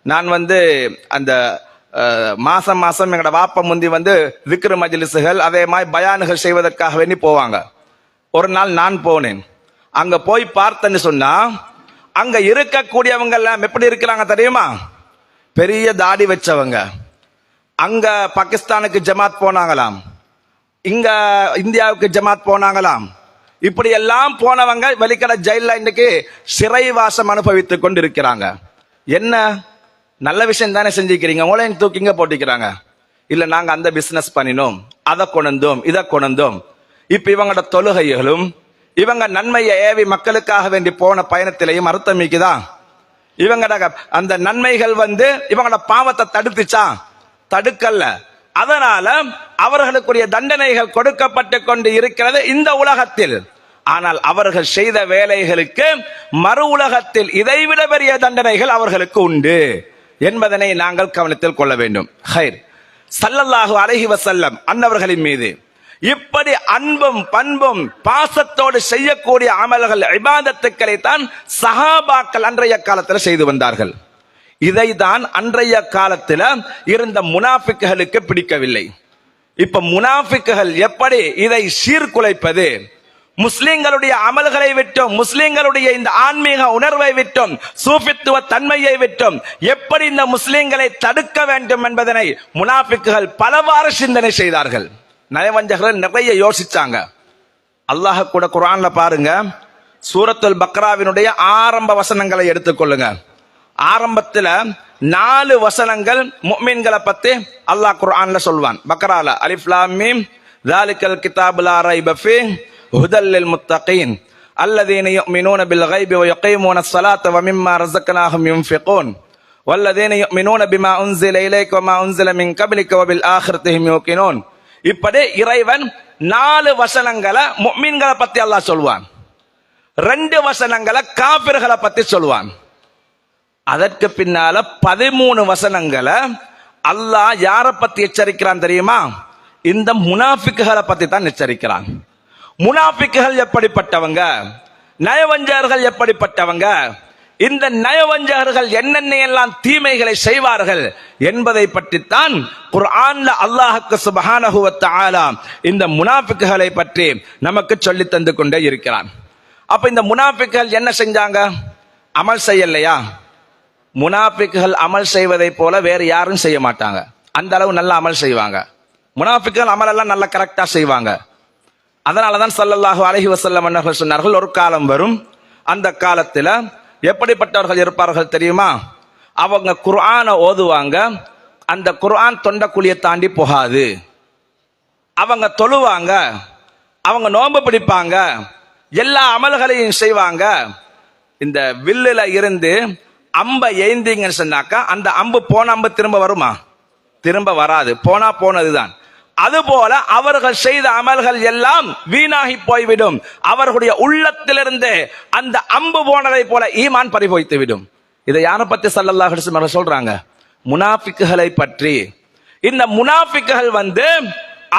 நான் அந்த மாசம் எங்களோட வாப்ப முந்தி விக்ரு மஜ்லிஸுகள் அதே மாதிரி பயானுகள் செய்வதற்காக வேண்டி போவாங்க. ஒரு நாள் நான் போனேன். அங்க போய் பார்த்தேன்னு சொன்னா, அங்க இருக்கக்கூடியவங்க எல்லாம் எப்படி இருக்கிறாங்க தெரியுமா? பெரிய தாடி வச்சவங்க. அங்க பாகிஸ்தானுக்கு ஜமாத் போனாங்களாம், இங்க இந்தியாவுக்கு ஜமாத் போனாங்களாம். இப்படி எல்லாம் போனவங்க வெளிக்கடை ஜெயில இன்னைக்கு சிறைவாசம் அனுபவித்துக் கொண்டு இருக்கிறாங்க. என்ன நல்ல விஷயம் தானே செஞ்சுக்கிறீங்க, உங்களையும் தூக்கிங்க போட்டிக்கிறாங்க. இல்ல நாங்க அந்த பிசினஸ் பண்ணினோம், அதை கொண்டோம், இதை கொண்டோம். இப்ப இவங்களோட தொழுகைகளும் இவங்க நன்மையை ஏவி மக்களுக்காக வேண்டி போன பயணத்திலையும் அர்த்தமிக்குதா? இவங்களோட அந்த நன்மைகள் இவங்களோட பாவத்தை தடுத்துச்சா? தடுக்கல்ல. அதனால அவர்களுக்குரிய தண்டனைகள் கொடுக்கப்பட்டு கொண்டு இருக்கிறது இந்த உலகத்தில். ஆனால் அவர்கள் செய்த வேலைகளுக்கு மறு உலகத்தில் இதைவிட பெரிய தண்டனைகள் அவர்களுக்கு உண்டு என்பதனை நாங்கள் கவனத்தில் கொள்ள வேண்டும். ஹைர், ஸல்லல்லாஹு அலைஹி வஸல்லம் அன்னவர்களின் மீது இப்படி அன்பும் பண்பும் பாசத்தோடு செய்யக்கூடிய அமல்கள், இபாதத்துக்களை தான் சஹாபாக்கள் அன்றைய காலத்தில் செய்து வந்தார்கள். இதைதான் அன்றைய காலத்தில் இருந்த முனாஃபிக்குகளுக்கு பிடிக்கவில்லை. இப்ப முனாஃபிக்குகள் எப்படி இதை சீர்குலைப்பது, முஸ்லிம்களுடைய அமல்களை விட்டும், முஸ்லிம்களுடைய இந்த ஆன்மீக உணர்வை விட்டும், சூஃபித்துவ தன்மையை விட்டும் எப்படி இந்த முஸ்லிம்களை தடுக்க வேண்டும் என்பதனை முனாஃபிக்குகள் பலவாறு சிந்தனை செய்தார்கள். நயவஞ்சகர்கள் நிறைய யோசிச்சாங்க. அல்லாஹ் கூட குர்ஆன்ல பாருங்க, சூரத்துல் பக்ராவினுடைய ஆரம்ப வசனங்களை எடுத்துக்கொள்ளுங்க. ஆரம்பத்துல 4 வசனங்கள் முஃமின்களை பத்தி அல்லாஹ் குர்ஆன்ல சொல்வான். பக்ரால அலிஃப் லாம் மீம் ஸாலிகல் கிதாபு லா ரைப ஃபீஹ் ஹுதல் லில் முத்தகீன் அல்லதீன யுமினூன பில் கைபி வ யகீமூனஸ் ஸலாத்த வ மிம்மா ரஸக்னாஹும் யுன்ஃபிகூன் வல்லதீன யுமினூன பிமா உன்ஸில இலைக வ மா உன்ஸில மின் கப்லிக வ பில் ஆখিরাতি ஹும் யூகினூன். இப்படி இறைவன் 4 வசனங்களை முஃமின்களை பத்தி அல்லாஹ் சொல்வான். 2 வசனங்களை காபிர்களை பத்தி சொல்வான். அதற்கு பின்னால 13 வசனங்களை அல்லாஹ் யாரை பத்தி எச்சரிக்கிறான் தெரியுமா? இந்த முனாஃபிக்குகளை பத்தி தான் எச்சரிக்கிறான். முனாஃபிக்குகள் எப்படிப்பட்டவங்க, நயவஞ்சகர்கள் எப்படிப்பட்டவங்க, இந்த நயவஞ்சகர்கள் என்னென்ன எல்லாம் தீமைகளை செய்வார்கள் என்பதை பற்றித்தான் குர்ஆன்ல அல்லாஹ்வுக்கு சுப்ஹானஹு வ தஆலா இந்த முனாஃபிக்குகளை பற்றி நமக்கு சொல்லி தந்து கொண்டே இருக்கிறான். அப்ப இந்த முனாஃபிக்குகள் என்ன செஞ்சாங்க? அமல் செய்யலையா? முனாஃபிக்குகள் அமல் செய்வதை போல வேறு யாரும் செய்ய மாட்டாங்க. அந்த அளவு நல்ல அமல் செய்வாங்க. முனாஃபிக்குகள் அமல் எல்லாம் நல்ல கரெக்டா செய்வாங்க. அதனாலதான் ஸல்லல்லாஹு அலைஹி வஸல்லம் அவர்கள் சொன்னார்கள், ஒரு காலம் வரும், அந்த காலத்துல எப்படிப்பட்டவர்கள் இருப்பார்கள் தெரியுமா? அவங்க குர்ஆனை ஓதுவாங்க, அந்த குர்ஆன் தொண்டக்குழியை தாண்டி போகாது. அவங்க தொழுவாங்க, அவங்க நோன்பு பிடிப்பாங்க, எல்லா அமல்களையும் செய்வாங்க. இந்த வில்லுல இருந்து அம்பை எய்ந்தீங்கன்னு சொன்னாக்கா அந்த அம்பு போன அம்பு திரும்ப வருமா? திரும்ப வராது. போனா போனதுதான். அதுபோல அவர்கள் செய்த அமல்கள் எல்லாம் வீணாகி போய்விடும். அவர்களுடைய உள்ளத்திலிருந்து அந்த அம்பு போனதை போல ஈமான் பறிபோய்த்து விடும். இதை யாரை பத்தி ஸல்லல்லாஹு அலைஹி வஸல்லம் சொல்றாங்க? முனாஃபிக்குகளை பற்றி. இந்த முனாஃபிக்குகள்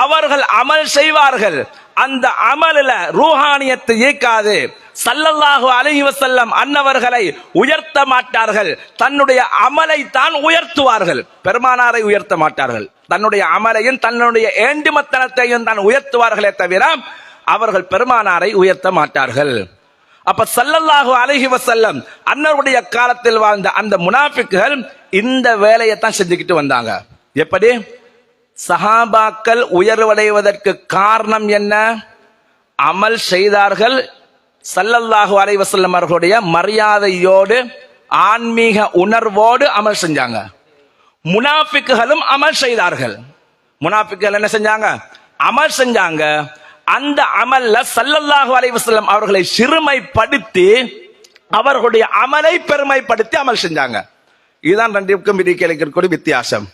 அவர்கள் அமல் செய்வார்கள், அந்த அமலில ரூஹானியத்தை இயக்காது. ஸல்லல்லாஹு அலைஹி வஸல்லம் அன்னவர்களை உயர்த்த மாட்டார்கள், தன்னுடைய அமலை தான் உயர்த்துவார்கள். பெருமானாரை உயர்த்த மாட்டார்கள், தன்னுடைய அமலையும் தன்னுடைய ஏண்டுமத்தனத்தையும் தான் உயர்த்துவார்களே தவிர அவர்கள் பெருமானாரை உயர்த்த மாட்டார்கள். அப்ப ஸல்லல்லாஹு அலைஹி வஸல்லம் அன்னருடைய காலத்தில் வாழ்ந்த அந்த முனாஃபிக்குகள் இந்த வேலையை தான் செஞ்சுக்கிட்டு வந்தாங்க. எப்படி? சஹாபாக்கள் உயர்வடைவதற்கு காரணம் என்ன? அமல் செய்தார்கள். ஸல்லல்லாஹு அலைஹி வஸல்லம் அவர்களுடைய மரியாதையோடு ஆன்மீக உணர்வோடு அமல் செஞ்சாங்க. முனாஃபிக்குகளும் அமல் செய்தார்கள். முனாஃபிக்குகள் என்ன செஞ்சாங்க? அமல் செஞ்சாங்க. அந்த அமல்ல ஸல்லல்லாஹு அலைஹி வஸல்லம் அவர்களை சிறுமைப்படுத்தி அவர்களுடைய அமலை பெருமைப்படுத்தி அமல் செஞ்சாங்க. இதுதான் ரெண்டுக்கும் இருக்கக்கூடிய வித்தியாசம்.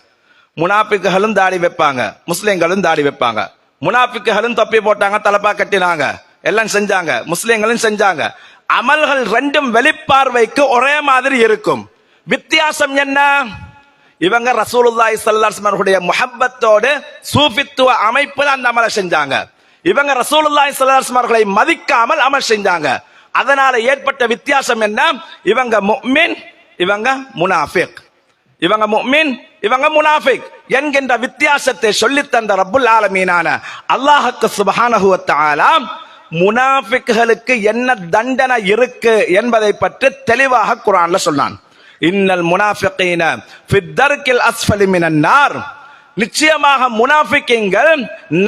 முனாஃபிக்குகளும் தாடி வைப்பாங்க, முஸ்லிம்களும் தாடி வைப்பாங்க. முனாஃபிக்குகளும் தொப்பி போட்டாங்க, தலப்பா கட்டினாங்க, எல்லாம் செஞ்சாங்க. முஸ்லிம்களும் செஞ்சாங்க. அமல்கள் ரெண்டும் வெளிப்பார்வைக்கு ஒரே மாதிரி இருக்கும். வித்தியாசம் என்ன? இவங்க ரசூலுல்லாஹி ஸல்லல்லாஹு அலைஹி வஸல்லம் அவர்களுடைய முஹப்பத்தோடு சூஃபித்துவ அமைப்பில் அந்த அமலை செஞ்சாங்க. இவங்க ரசூலுல்லாஹி ஸல்லல்லாஹு அலைஹி வஸல்லம் அவர்களை மதிக்காமல் அமல் செஞ்சாங்க. அதனால ஏற்பட்ட வித்தியாசம் என்ன? இவங்க முஃமின், இவங்க முனாஃபிக். இவங்க முஃமின், இவங்க முனாஃபிக் என்கின்ற வித்தியாசத்தை சொல்லித் தந்த ரப்புல் ஆலமீனான அல்லாஹ்வுக்கு சுப்ஹானஹு வ தஆலா முனாஃபிக்குகளுக்கு என்ன தண்டனை இருக்கு என்பதை பற்றி தெளிவாக குர்ஆன்ல சொன்னான். இன்னல் முனாஃபிகீன ஃபித் தர்கில் அஸ்ஃபலி மினன் நார். நிச்சயமாக முனாஃபிக்கீன்கள்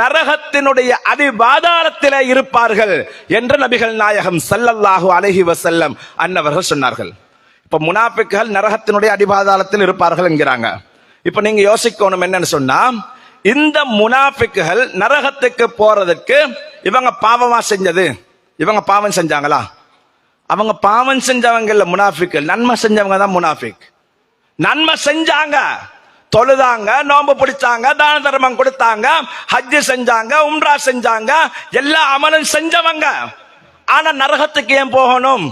நரகத்தினுடைய அடிபாதாளத்திலே இருப்பார்கள் என்று நபிகள் நாயகம் ஸல்லல்லாஹு அலைஹி வஸல்லம் அன்னவர்கள் சொன்னார்கள். இப்ப முனாஃபிக்குகள் நரகத்தினுடைய அடிபாதாளத்தில் இருப்பார்கள் என்கிறாங்க. இப்ப நீங்க யோசிக்கணும் என்னன்னு சொன்னா, இந்த முனாஃபிக்குகள் நரகத்துக்கு போறதுக்கு இவங்க பாவமா செஞ்சது, இவங்க பாவம் செஞ்சாங்களா? அவங்க பாவம் செஞ்சவங்க இல்ல முனாஃபிக்குகள், நன்மை செஞ்சவங்க தான் முனாஃபிக். நன்மை செஞ்சாங்க, தொழுதாங்க, நோன்பு பிடிச்சாங்க, தான தர்மம் கொடுத்தாங்க, ஹஜ் செஞ்சாங்க, உம்ரா செஞ்சாங்க, எல்லா அமலும் செஞ்சவங்க. ஆனா நரகத்துக்கு ஏன் போகணும்?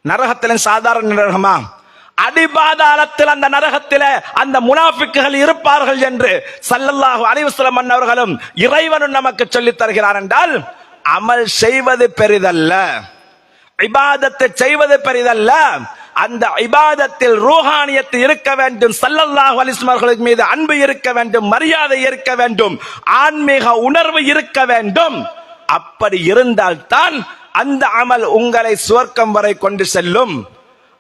நரகத்தில சாதாரண நரகமா? அடிபாதாளத்தில் அந்த நரகத்தில அந்த முனாஃபிக்குகள் இருப்பார்கள் என்று ஸல்லல்லாஹு அலைஹி வஸல்லம் அவர்களும் இறைவனும் நமக்கு சொல்லித் தருகிறார். என்றால் அமல் செய்வது பெரிதல்ல, இபாதத்தை செய்வது பெரிதல்ல, அந்த இபாதத்தில் ரூஹானியத்து இருக்க வேண்டும், ஸல்லல்லாஹு அலைஹி வஸல்லம் அவர்கள் மீது அன்பு இருக்க வேண்டும், மரியாதை இருக்க வேண்டும், ஆன்மீக உணர்வு இருக்க வேண்டும். அப்படி இருந்தால்தான் அந்த அமல் உங்களை சுவர்க்கம் வரை கொண்டு செல்லும்.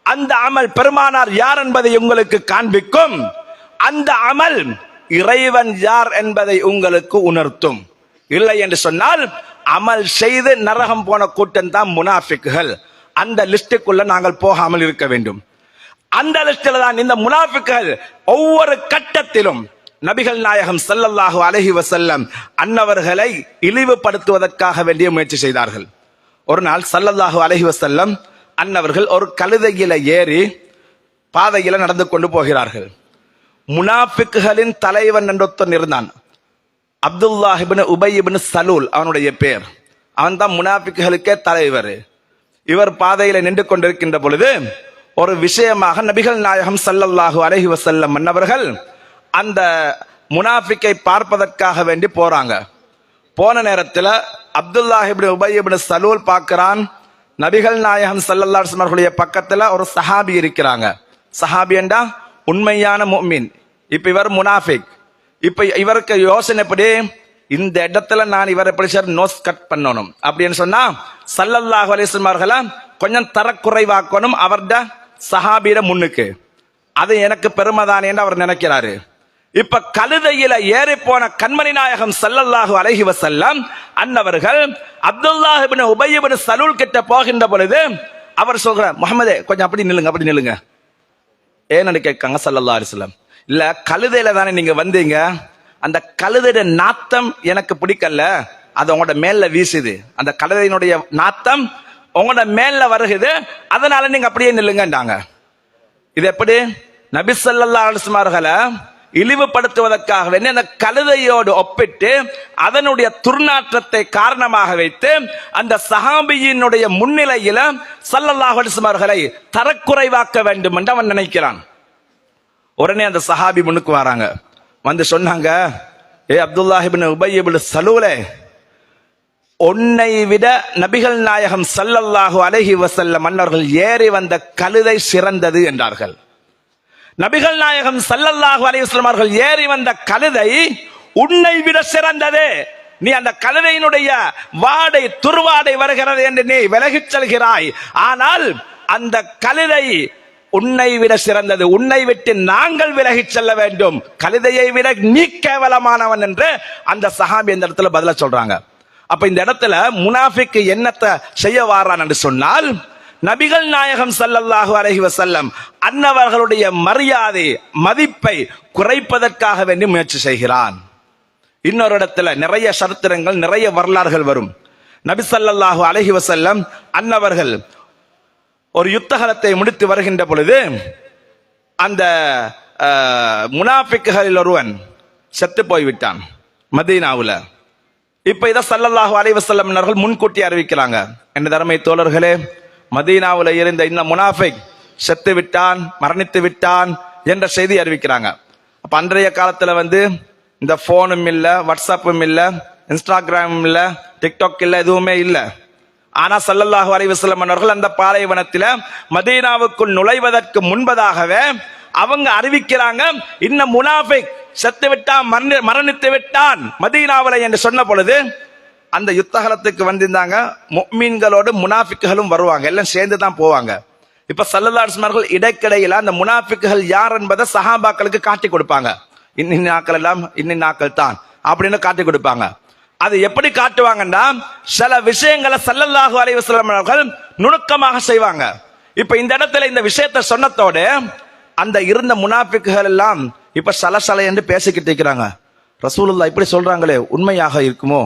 அந்த அமல் பெருமானார் யார் என்பதை உங்களுக்கு காண்பிக்கும். அந்த அமல் இறைவன் யார் என்பதை உங்களுக்கு உணர்த்தும். இல்லை என்று சொன்னால் அமல் செய்து நரகம் போன கூட்டம் தான் முனாஃபிக்குகள். அந்த லிஸ்டுக்குள்ள நாங்கள் போகாமல் இருக்க வேண்டும். அந்த லிஸ்டில் தான் இந்த முனாஃபிக்குகள் ஒவ்வொரு கட்டத்திலும் நபிகள் நாயகம் ஸல்லல்லாஹு அலைஹி வஸல்லம் அன்னவர்களை இழிவுபடுத்துவதற்காக வேண்டிய முயற்சி செய்தார்கள். ஒரு நாள் ஸல்லல்லாஹு அலைஹி வஸல்லம் அன்னவர்கள் ஒரு கழுதையில ஏறி பாதையில நடந்து கொண்டு போகிறார்கள். முனாஃபிக்குகளின் தலைவன் என்றொருத்தன் இருந்தான். அப்துல்லாஹ் இப்னு உபை இப்னு சலூல் அவனுடைய பேர். அவன் தான் முனாஃபிக்குகளுக்கே தலைவர். இவர் பாதையில நின்று கொண்டிருக்கின்ற பொழுது ஒரு விஷயமாக நபிகள் நாயகம் ஸல்லல்லாஹு அலைஹி வஸல்லம் அன்னவர்கள் அந்த முனாஃபிக்கை பார்ப்பதற்காக வேண்டி போறாங்க. போன நேரத்தில் அப்துல்லாஹ் இப்னு உபை இப்னு சலூல் பார்க்கிறான், நபிகள் நாயகம் ஸல்லல்லாஹு அலைஹி வஸல்லம் பக்கத்துல ஒரு சஹாபி இருக்கிறாங்க. சஹாபி என்றா உண்மையான முஃமின். இப்ப இவர் முனாஃபிக். இப்ப இவருக்கு யோசனை எப்படி, இந்த இடத்துல நான் இவரை எப்படி சார் நோஸ் கட் பண்ணணும் அப்படின்னு சொன்னா ஸல்லல்லாஹு அலைஹி வஸல்லம் அவர்களை கொஞ்சம் தரக்குறைவாக்கணும் அவர்ட சஹாபியிட முன்னுக்கு. அது எனக்கு பெருமைதான் என்று அவர் நினைக்கிறாரு. இப்ப கழுதையில ஏறி போன கண்மணி நாயகம் ஸல்லல்லாஹு அலைஹி வஸல்லம் அன்னவர்கள் அப்துல்லாஹ் இப்னு உபை இப்னு சலூல் கிட்ட போகின்ற பொழுது அவர் சொல்றார், முஹம்மதே கொஞ்சம் அப்படி நில்லுங்க. ஏன்னு கேட்காங்க ஸல்லல்லாஹு அலைஹி வஸல்லம். இல்ல, கழுதையில தானே நீங்க வந்தீங்க, அந்த கழுதைய நாத்தம் எனக்கு பிடிக்கல, அது உங்களோட மேல வீசுது, அந்த கழுதையினுடைய நாத்தம் உங்களோட மேல வருகுது, அதனால நீங்க அப்படியே நில்லுங்கன்றாங்க. இது எப்படி? நபி ஸல்லல்லாஹு அலைஹி வஸல்லம் அவர்களை இழிவுபடுத்துவதற்காக வேண்டி அந்த கழுதையோடு ஒப்பிட்டு அதனுடைய துர்நாற்றத்தை காரணமாக வைத்து அந்த சஹாபியினுடைய முன்னிலையில ஸல்லல்லாஹு அலைஹி வஸல்லம் அவர்களை தரக்குறைவாக்க வேண்டும் என்று அவன் நினைக்கிறான். உடனே அந்த சஹாபி முன்னுக்கு வராங்க, வந்து சொன்னாங்க, ஏ அப்துல்லாஹ் இப்னு உபை இப்னு சலூலே, உன்னை விட நபிகள் நாயகம் ஸல்லல்லாஹு அலைஹி வஸல்லம் அன்னவர்கள் ஏறி வந்த கழுதை சிறந்தது என்றார்கள். நபிகள் நாயகம் ஸல்லல்லாஹு அலைஹி வஸல்லம் அவர்கள் ஏறி வந்த கழுதை உன்னை விட சிறந்தது. நீ அந்த கழுதையினுடைய வாடை துர்வாடை வருகிறது என்று நீ விலகிச் செல்கிறாய். ஆனால் அந்த கழுதை உன்னை விட சிறந்தது. உன்னை விட்டு நாங்கள் விலகிச் செல்ல வேண்டும். கழுதையை விட நீ கேவலமானவன் என்று அந்த சஹாபி இந்த இடத்துல பதில சொல்றாங்க. அப்ப இந்த இடத்துல முனாஃபிக் என்னத்தை செய்ய வாரான் என்று சொன்னால், நபிகள் நாயகம் ஸல்லல்லாஹு அலைஹி வஸல்லம் அன்னவர்களுடைய மரியாதை மதிப்பை குறைப்பதற்காக வேண்டி முயற்சி செய்கிறான். இன்னொரு இடத்துல நிறைய சரித்திரங்கள், நிறைய வரலாறுகள் வரும். நபி ஸல்லல்லாஹு அலைஹி வஸல்லம் அன்னவர்கள் ஒரு யுத்தகலத்தை முடித்து வருகின்ற பொழுது அந்த முனாஃபிக்குகளில் ஒருவன் செத்து போய்விட்டான் மதீனாவுல. இப்ப இத ஸல்லல்லாஹு அலைஹி வஸல்லம் அவர்கள் முன்கூட்டி அறிவிக்கிறாங்க, என் தரமை தோழர்களே, மதீனாவுல இருந்த இந்த முனாஃபிக் செத்து விட்டான், மரணித்து விட்டான் என்ற செய்தி அறிவிக்கிறாங்க. அப்ப அன்றைய காலத்துல இந்த போனும் இல்ல, வாட்ஸ்அப்பும் இல்ல, இன்ஸ்டாகிராமும் இல்ல, டிக்டாக் இல்ல, எதுவுமே இல்ல. ஆனா ஸல்லல்லாஹு அலைஹி வஸல்லம் அவர்கள் அந்த பாலைவனத்தில மதீனாவுக்குள் நுழைவதற்கு முன்பதாகவே அவங்க அறிவிக்கிறாங்க, இன்ன முனாஃபிக் செத்து விட்டான், மரணித்து விட்டான் மதீனாவுல என்று சொன்ன பொழுது அந்த யுத்தகலத்துக்கு வந்திருந்தாங்க. முஃமின்களோடு முனாஃபிக்குகளும் வருவாங்க, எல்லாம் சேர்ந்து தான் போவாங்க. இப்ப ஸல்லல்லாஹு அலைஹி வஸல்லம் அவர்கள் இடைக்கிடையில அந்த முனாஃபிக்குகள் யார் என்பதை சஹாபாக்களுக்கு காட்டி கொடுப்பாங்க. இன்னின் நாட்கள் எல்லாம் இன்னின் நாட்கள் தான் அப்படின்னு காட்டி கொடுப்பாங்க. அது எப்படி காட்டுவாங்கன்னா, சில விஷயங்களை ஸல்லல்லாஹு அலைஹி வஸல்லம் அவர்கள் நுணுக்கமாக செய்வாங்க. இப்ப இந்த இடத்துல இந்த விஷயத்தை சொன்னதோடு அந்த இருந்த முனாஃபிக்குகள் எல்லாம் இப்ப சலசலை என்று பேசிக்கிட்டு இருக்கிறாங்க. ரசூலுல்லாஹ் இப்படி சொல்றாங்களே, உண்மையாக இருக்குமோ,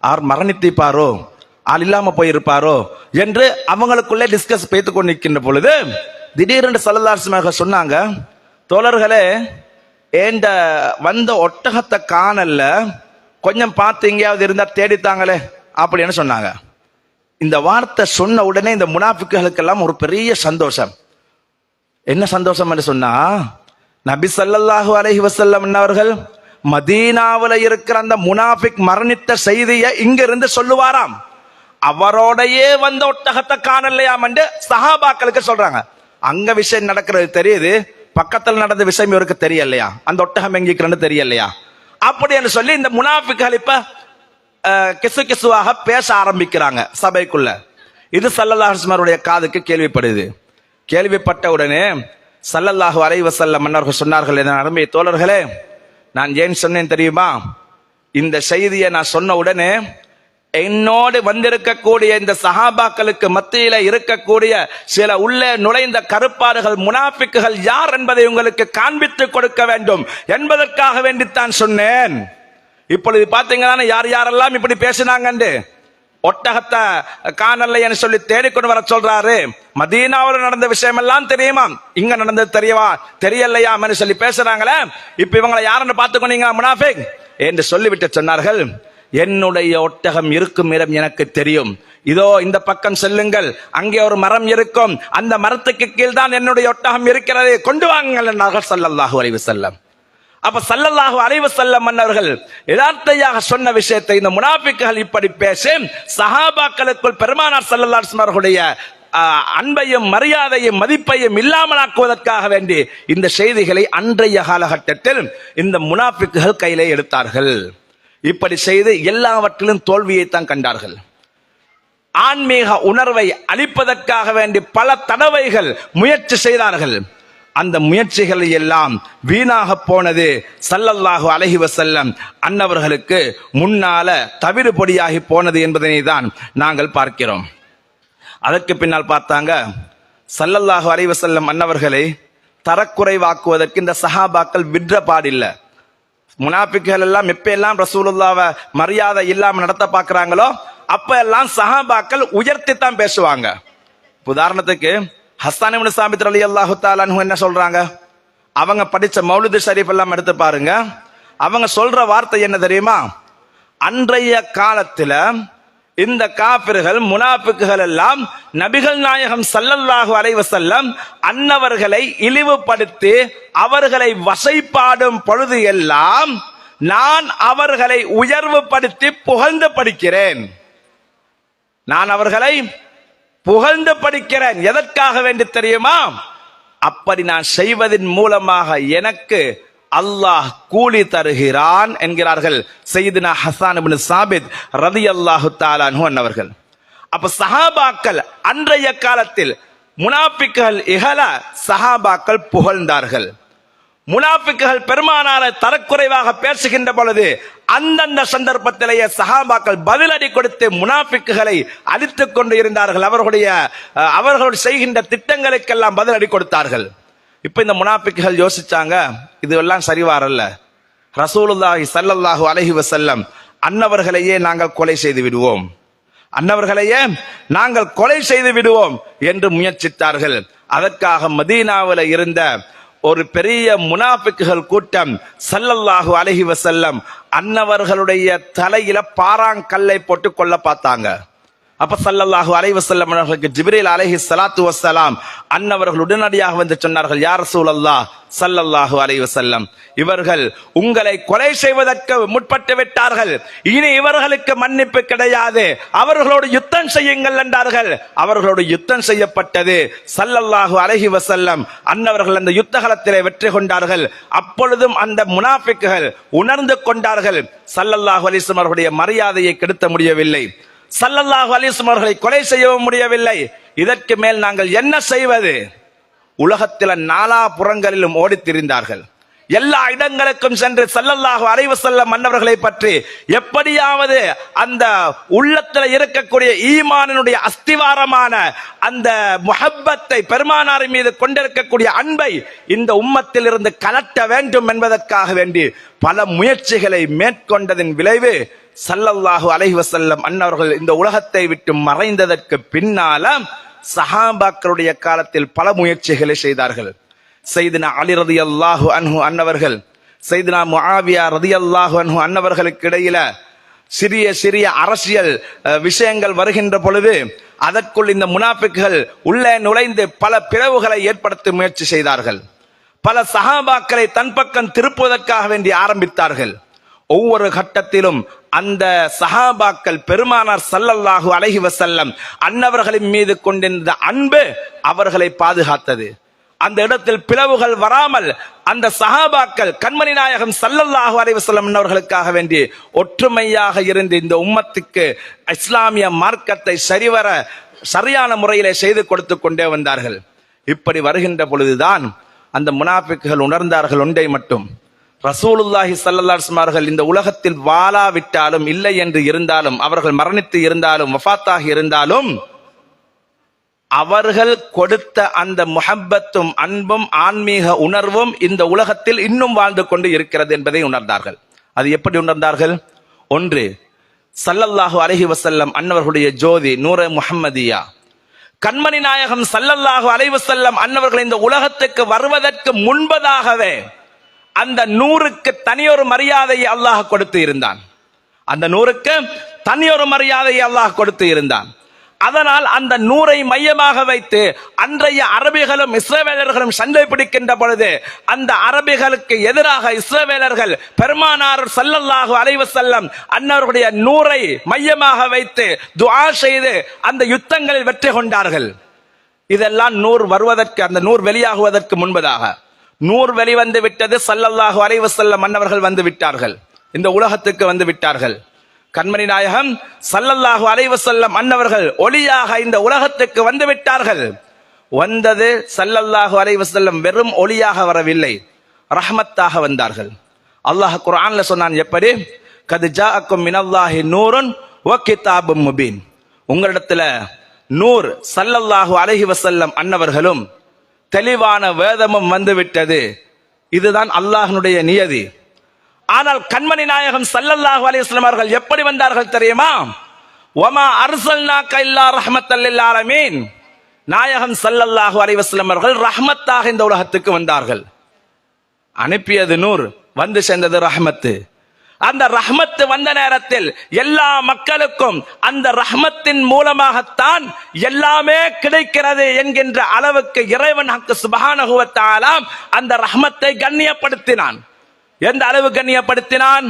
ஆர் மரணித்திருப்பாரோ, ஆள் இல்லாம போயிருப்பாரோ என்று அவங்களுக்குள்ளே டிஸ்கஸ் பேத்து கொண்டு நிற்கின்ற பொழுது திடீரென்று ஸல்லல்லாஹு அலைஹி வஸல்லம் சொன்னாங்க, தோழர்களே, ஏண்ட வந்த ஒட்டகத்தை காணல, கொஞ்சம் பார்த்து எங்கேயாவது இருந்தா தேடித்தாங்களே அப்படின்னு சொன்னாங்க. இந்த வார்த்தை சொன்ன உடனே இந்த முனாஃபிக்குகளுக்கெல்லாம் ஒரு பெரிய சந்தோஷம். என்ன சந்தோஷம் என்று சொன்னா, நபி ஸல்லல்லாஹு அலைஹி வஸல்லம் அவர்கள் மதீனாவுல இருக்கிற அந்த முனாஃபிக் மரணித்த செய்தியை இங்கிருந்து சொல்லுவாராம். அவரோடையே வந்த ஒட்டகத்தை காணலையாம் என்று சஹாபாக்களுக்கு சொல்றாங்க. அங்க விஷயம் நடக்கிறது தெரியுது, பக்கத்தில் நடந்த விஷயம் இவருக்கு தெரியலையா, அந்த ஒட்டகம் எங்கிக்கிறன்னு தெரியலையா, அப்படி என்று சொல்லி இந்த முனாஃபிக்குகள் இப்ப கிசு கிசுவாக பேச ஆரம்பிக்கிறாங்க சபைக்குள்ள. இது ஸல்லல்லாஹு அலைஹி வஸல்லம் காதுக்கு கேள்விப்படுது. கேள்விப்பட்ட உடனே ஸல்லல்லாஹு அலைஹி வஸல்லம் அவர்கள் சொன்னார்கள், என் அருமை தோழர்களே, நான் ஏன் சொன்னேன் தெரியுமா, இந்த செய்தியை நான் சொன்ன உடனே என்னோடு வந்திருக்கக்கூடிய இந்த சஹாபாக்களுக்கு மத்தியில இருக்கக்கூடிய சில உள்ளே நுழைந்த கருப்பாடுகள் முனாஃபிக்குகள் யார் என்பதை உங்களுக்கு காண்பித்து கொடுக்க வேண்டும் என்பதற்காக வேண்டித்தான் சொன்னேன். இப்பொழுது பாத்தீங்கன்னா யார் யாரெல்லாம் இப்படி பேசினாங்க. ஒட்டகத்தை காணலைன்னு சொல்லி தேடிக்கொண்டு வர சொல்றாரு. மதீனாவில் நடந்த விஷயம் எல்லாம் தெரியுமா, இங்க நடந்தது தெரியலையான்னு சொல்லி பேசுறாங்களே. இப்ப இவங்களை யாருன்னு பார்த்துக்கொண்டீங்க முனாஃபிக் என்று சொல்லிவிட்டு சொன்னார்கள், என்னுடைய ஒட்டகம் இருக்கும் இடம் எனக்கு தெரியும். இதோ இந்த பக்கம் செல்லுங்கள், அங்கே ஒரு மரம் இருக்கும், அந்த மரத்துக்கு கீழ் தான் என்னுடைய ஒட்டகம் இருக்கிறது, கொண்டு வாங்குங்கள் என்றார்கள் ஸல்லல்லாஹு அலைஹி வஸல்லம். அப்ப ஸல்லல்லாஹு அலைஹி வஸல்லம் அவர்கள் யதார்த்தமாக சொன்ன விஷயத்தை இந்த முனாஃபிக்குகள் இப்படி பேசி சஹாபாக்களுக்குள் பெருமானார் ஸல்லல்லாஹு அலைஹி வஸல்லம் அவர்களுடைய அன்பையும் மரியாதையும் மதிப்பையும் இல்லாமலாக்குவதற்காக வேண்டி இந்த செய்திகளை அன்றைய காலகட்டத்தில் இந்த முனாஃபிக்குகள் கையிலே எடுத்தார்கள். இப்படி செய்து எல்லாவற்றிலும் தோல்வியைத்தான் கண்டார்கள். ஆன்மீக உணர்வை அளிப்பதற்காக வேண்டி பல தடவைகள் முயற்சி செய்தார்கள். அந்த முயற்சிகள் எல்லாம் வீணாக போனது. ஸல்லல்லாஹு அலைஹி வஸல்லம் அன்னவர்களுக்கு முன்னால தவிடு பொடியாகி போனது என்பதனை தான் நாங்கள் பார்க்கிறோம். அதற்கு பின்னால் பார்த்தாங்க, ஸல்லல்லாஹு அலைஹி வஸல்லம் அன்னவர்களை தரக்குறைவாக்குவதற்கு இந்த சஹாபாக்கள் விட்ற பாடில்லை. முனாஃபிக்குகள் எல்லாம் எப்ப எல்லாம் ரசூலுல்லாவை மரியாதை இல்லாம நடத்த பாக்குறாங்களோ அப்ப எல்லாம் சஹாபாக்கள் உயர்த்தி தான் பேசுவாங்க. உதாரணத்துக்கு ஹஸ்ஸான் இப்னு சாபித் ரலியல்லாஹு தஆலா அன்ஹு என்ன சொல்றாங்க, அவங்க படிச்ச மௌலிது ஷரீஃப் எல்லாம் எடுத்து பாருங்க. அவங்க சொல்ற வார்த்தை என்ன தெரியுமா, அன்றைய காலத்துல இந்த காபிர்கள் முனாஃபிக்குகள் எல்லாம் நபிகள் நாயகம் ஸல்லல்லாஹு அலைஹி வஸல்லம் அன்னவர்களை இழிவுபடுத்தி அவர்களை வசைப்பாடும் பொழுது எல்லாம் நான் அவர்களை உயர்வுபடுத்தி புகழ்ந்து படிக்கிறேன். நான் அவர்களை புகழ்ந்து படிக்கிறேன். எதற்காக வேண்டி தெரியுமா, அப்படி நான் செய்வதன் மூலமாக எனக்கு அல்லாஹ் கூலி தருகிறான் என்கிறார்கள் சையதுனா ஹஸ்ஸான் இப்னு சாபித் ரலியல்லாஹு தஆலா அன்ஹு அவர்கள். அப்ப சஹாபாக்கள் அன்றைய காலத்தில் முனாஃபிக்குகள் இகழ சஹாபாக்கள் புகழ்ந்தார்கள். முனாஃபிக்குகள் பெருமானாரை தரக்குறைவாக பேசுகின்ற பொழுது அந்தந்த சந்தர்ப்பத்திலேயே சஹாபாக்கள் பதிலடி கொடுத்து முனாஃபிக்குகளை அழித்துக் கொண்டு இருந்தார்கள். அவர்களுடைய செய்கின்ற திட்டங்களுக்கெல்லாம் பதிலடி கொடுத்தார்கள். இப்ப இந்த முனாஃபிக்குகள் யோசிச்சாங்க, இதெல்லாம் சரிவாரல்ல, ரசூலுல்லாஹி ஸல்லல்லாஹு அலைஹி வஸல்லம் அன்னவர்களையே நாங்கள் கொலை செய்து விடுவோம், அன்னவர்களையே நாங்கள் கொலை செய்து விடுவோம் என்று முயற்சித்தார்கள். அதற்காக மதீனாவில் இருந்த ஒரு பெரிய முனாஃபிக்குகள் கூட்டம் ஸல்லல்லாஹு அலைஹி வஸல்லம் அன்னவர்களுடைய தலையில பாறாங்கல்லை போட்டு கொல்ல பார்த்தாங்க. அப்ப ஸல்லல்லாஹு அலைஹி வஸல்லம் அவர்களுக்கு ஜிப்ரீல் அலைஹி ஸலாத்து வஸ்ஸலாம் அன்னவர்கள் உடனடியாக வந்து சொன்னார்கள், யா ரசூலல்லாஹ் ஸல்லல்லாஹு அலைஹி வஸல்லம், இவர்கள் உங்களை கொலை செய்வதற்கு முற்பட்டு விட்டார்கள், இனி இவர்களுக்கு மன்னிப்பு கிடையாது, அவர்களோடு யுத்தம் செய்யுங்கள் என்றார்கள். அவர்களோடு யுத்தம் செய்யப்பட்டது. ஸல்லல்லாஹு அலைஹி வஸல்லம் அன்னவர்கள் அந்த யுத்தகலத்திலே வெற்றி கொண்டார்கள். அப்பொழுதும் அந்த முனாஃபிக்குகள் உணர்ந்து கொண்டார்கள், ஸல்லல்லாஹு அலைஹி வஸல்லம் அவர்களுடைய மரியாதையை கெடுத்த முடியவில்லை, ஸல்லல்லாஹு அலைஹி வஸல்லம் அவர்களை கொலை செய்யவும் முடியவில்லை, இதற்கு மேல் நாங்கள் என்ன செய்வது? உலகத்தில நாலாபுறங்களிலும் ஓடித் திரிந்தார்கள். எல்லா இடங்களுக்கும் சென்று ஸல்லல்லாஹு அலைஹி வஸல்லம் மன்னவர்களை பற்றி எப்படியாவது அந்த உள்ளத்தில் இருக்கக்கூடிய ஈமானினுடைய அஸ்திவாரமான அந்த முஹப்பத்தை, பெருமானார் மீது கொண்டிருக்கக்கூடிய அன்பை இந்த உம்மத்தில் இருந்து கலட்ட வேண்டும் என்பதற்காக வேண்டி பல முயற்சிகளை மேற்கொண்டதின் விளைவு ஸல்லல்லாஹு அலைஹி வஸல்லம் அன்னவர்கள் இந்த உலகத்தை விட்டு மறைந்ததற்கு பின்னால சஹாபாக்களுடைய காலத்தில் பல முயற்சிகளை செய்தார்கள். சையதுனா அலி ரலியல்லாஹு அன்ஹு அன்னவர்கள், சையதுனா முஆவியா ரலியல்லாஹு அன்ஹு அன்னவர்களுக்கு இடையில சிறிய சிறிய அரசியல் விஷயங்கள் வருகின்ற பொழுது அதற்குள் இந்த முனாஃபிக்குகள் உள்ளே நுழைந்து பல பிளவுகளை ஏற்படுத்த முயற்சி செய்தார்கள். பல சஹாபாக்களை தன் பக்கம் திருப்புவதற்காக வேண்டி ஆரம்பித்தார்கள். ஒவ்வொரு கட்டத்திலும் அந்த சஹாபாக்கள் பெருமானார் ஸல்லல்லாஹு அலைஹி வஸல்லம் அன்னவர்களின் மீது கொண்டிருந்த அன்பு அவர்களை பாதுகாத்தது. அந்த இடத்தில் பிளவுகள் வராமல் அந்த சஹாபாக்கள் கண்மணி நாயகம் ஸல்லல்லாஹு அலைஹி வஸல்லம் அவர்களுக்காக வேண்டி ஒற்றுமையாக இருந்து இந்த உம்மத்துக்கு இஸ்லாமிய மார்க்கத்தை சரியான முறையிலே செய்து கொடுத்து கொண்டே வந்தார்கள். இப்படி வருகின்ற பொழுதுதான் அந்த முனாஃபிக்குகள் உணர்ந்தார்கள் ஒன்றை மட்டும், ரசூலுல்லாஹி ஸல்லல்லாஹு அலைஹி வஸல்லம் அவர்கள் இந்த உலகத்தில் வாழாவிட்டாலும், இல்லை என்று இருந்தாலும், அவர்கள் மரணித்து இருந்தாலும், வஃபாத்தாகி இருந்தாலும், அவர்கள் கொடுத்த அந்த முஹப்பத்தும் அன்பும் ஆன்மீக உணர்வும் இந்த உலகத்தில் இன்னும் வாழ்ந்து கொண்டு இருக்கிறது என்பதை உணர்ந்தார்கள். அது எப்படி உணர்ந்தார்கள்? ஒன்று, ஸல்லல்லாஹு அலைஹி வஸல்லம் அன்னவர்களுடைய ஜோதி நூர முஹம்மதியா, கண்மணி நாயகம் ஸல்லல்லாஹு அலைஹி வஸல்லம் அன்னவர்கள் இந்த உலகத்துக்கு வருவதற்கு முன்பதாகவே அந்த நூறுக்கு தனியொரு மரியாதையை அல்லாஹ் கொடுத்து இருந்தான். அந்த நூறுக்கு தனியொரு மரியாதையை அல்லாஹ் கொடுத்து இருந்தான். அதனால் அந்த நூரை மையமாக வைத்து அன்றைய அரபிகளும் இஸ்ரவேலர்களும் சண்டை பிடிக்கின்ற பொழுது அந்த அரபிகளுக்கு எதிராக இஸ்ரவேலர்கள் பெருமானார் ஸல்லல்லாஹு அலைஹி வஸல்லம் அன்னவர்களுடைய நூரை மையமாக வைத்து துஆ செய்து அந்த யுத்தங்களில் வெற்றி கொண்டார்கள். இதெல்லாம் நூர் வருவதற்கு, அந்த நூர் வெளியாகுவதற்கு முன்பதாக. நூர் வெளிவந்து விட்டது, ஸல்லல்லாஹு அலைஹி வஸல்லம் அன்னவர்கள் வந்து விட்டார்கள், இந்த உலகத்துக்கு வந்து விட்டார்கள். கண்மணி நாயகம் ஸல்லல்லாஹு அலைஹி வஸல்லம் அன்னவர்கள் ஒளியாக இந்த உலகத்துக்கு வந்து விட்டார்கள். வந்தது ஸல்லல்லாஹு அலைஹி வஸல்லம் வெறும் ஒளியாக வரவில்லை, ரஹ்மத்தாக வந்தார்கள். அல்லாஹ் குர்ஆன்ல சொன்னான், எப்படி? கத் ஜாஅக்கும் மினல்லாஹி நூருன் வ கிதாபும் முபீன். உங்களிடத்துல நூர் ஸல்லல்லாஹு அலைஹி வஸல்லம் அன்னவர்களும் தெளிவான வேதமும் வந்து விட்டது. இதுதான் அல்லாஹ்னுடைய நியதி. ஆனால் கண்மணி நாயகம் ஸல்லல்லாஹு அலைஹி வஸல்லம் அவர்கள் எப்படி வந்தார்கள் தெரியுமா? வமா அர்ஸல்னாக இல்லா ரஹ்மத்தல் லில் ஆலமீன். நாயகம் ஸல்லல்லாஹு அலைஹி வஸல்லம் அவர்கள் ரஹ்மத்தாக இந்த உலகத்துக்கு வந்தார்கள். அனுப்பியது நூர், வந்து சேர்ந்தது ரஹ்மத்து. அந்த ரஹ்மத்து வந்த நேரத்தில் எல்லா மக்களுக்கும் அந்த ரஹ்மத்தின் மூலமாகத்தான் எல்லாமே கிடைக்கிறது என்கின்ற அளவுக்கு இறைவன் சுப்ஹானஹு வ தஆலா அந்த ரஹ்மத்தை கண்ணியப்படுத்தினான். எந்த அளவு கண்ணியப்படுத்தினான்?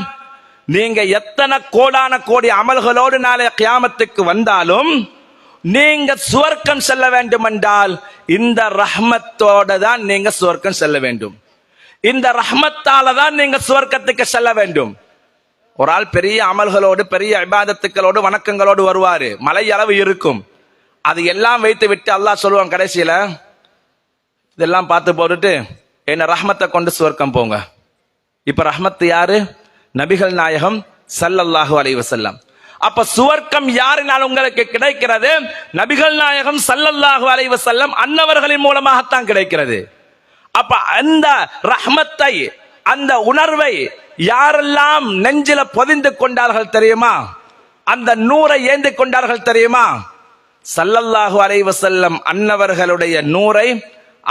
நீங்க எத்தனை கோடான கோடி அமல்களோடு நாளை கியாமத்துக்கு வந்தாலும் நீங்க சுவர்க்கம் செல்ல வேண்டும் என்றால் இந்த ரஹ்மத்தோட தான் நீங்க சுவர்க்கம் செல்ல வேண்டும். இந்த ரஹ்மத்தால தான் நீங்க சுவர்க்கத்துக்கு செல்ல வேண்டும். ஒரு ஆள் பெரிய அமல்களோடு, பெரிய இபாதத்துக்களோடு, வணக்கங்களோடு வருவாரு, மலை அளவு இருக்கும். அது எல்லாம் வைத்து விட்டு அல்லாஹ் சொல்லுவான் கடைசியில, இதெல்லாம் பார்த்து போட்டுட்டு என்ன ரஹ்மத்தை கொண்டு சுவர்க்கம் போங்க. இப்ப ரஹ்மத் யாரு? நபிகள் நாயகம் ஸல்லல்லாஹு அலைஹி வஸல்லம். அப்ப சுவர்க்கம் யாரினால் உங்களுக்கு கிடைக்கிறது? நபிகள் நாயகம் ஸல்லல்லாஹு அலைஹி வஸல்லம் அன்னவர்களின் மூலமாகத்தான் கிடைக்கிறது. அப்ப அந்த ரஹ்மத்தை, அந்த உணர்வை யாரெல்லாம் நெஞ்சில பொதிந்து கொண்டார்கள் தெரியுமா? அந்த நூரை ஏந்தி கொண்டார்கள் தெரியுமா? ஸல்லல்லாஹு அலைஹி வஸல்லம் அன்னவர்களுடைய நூரை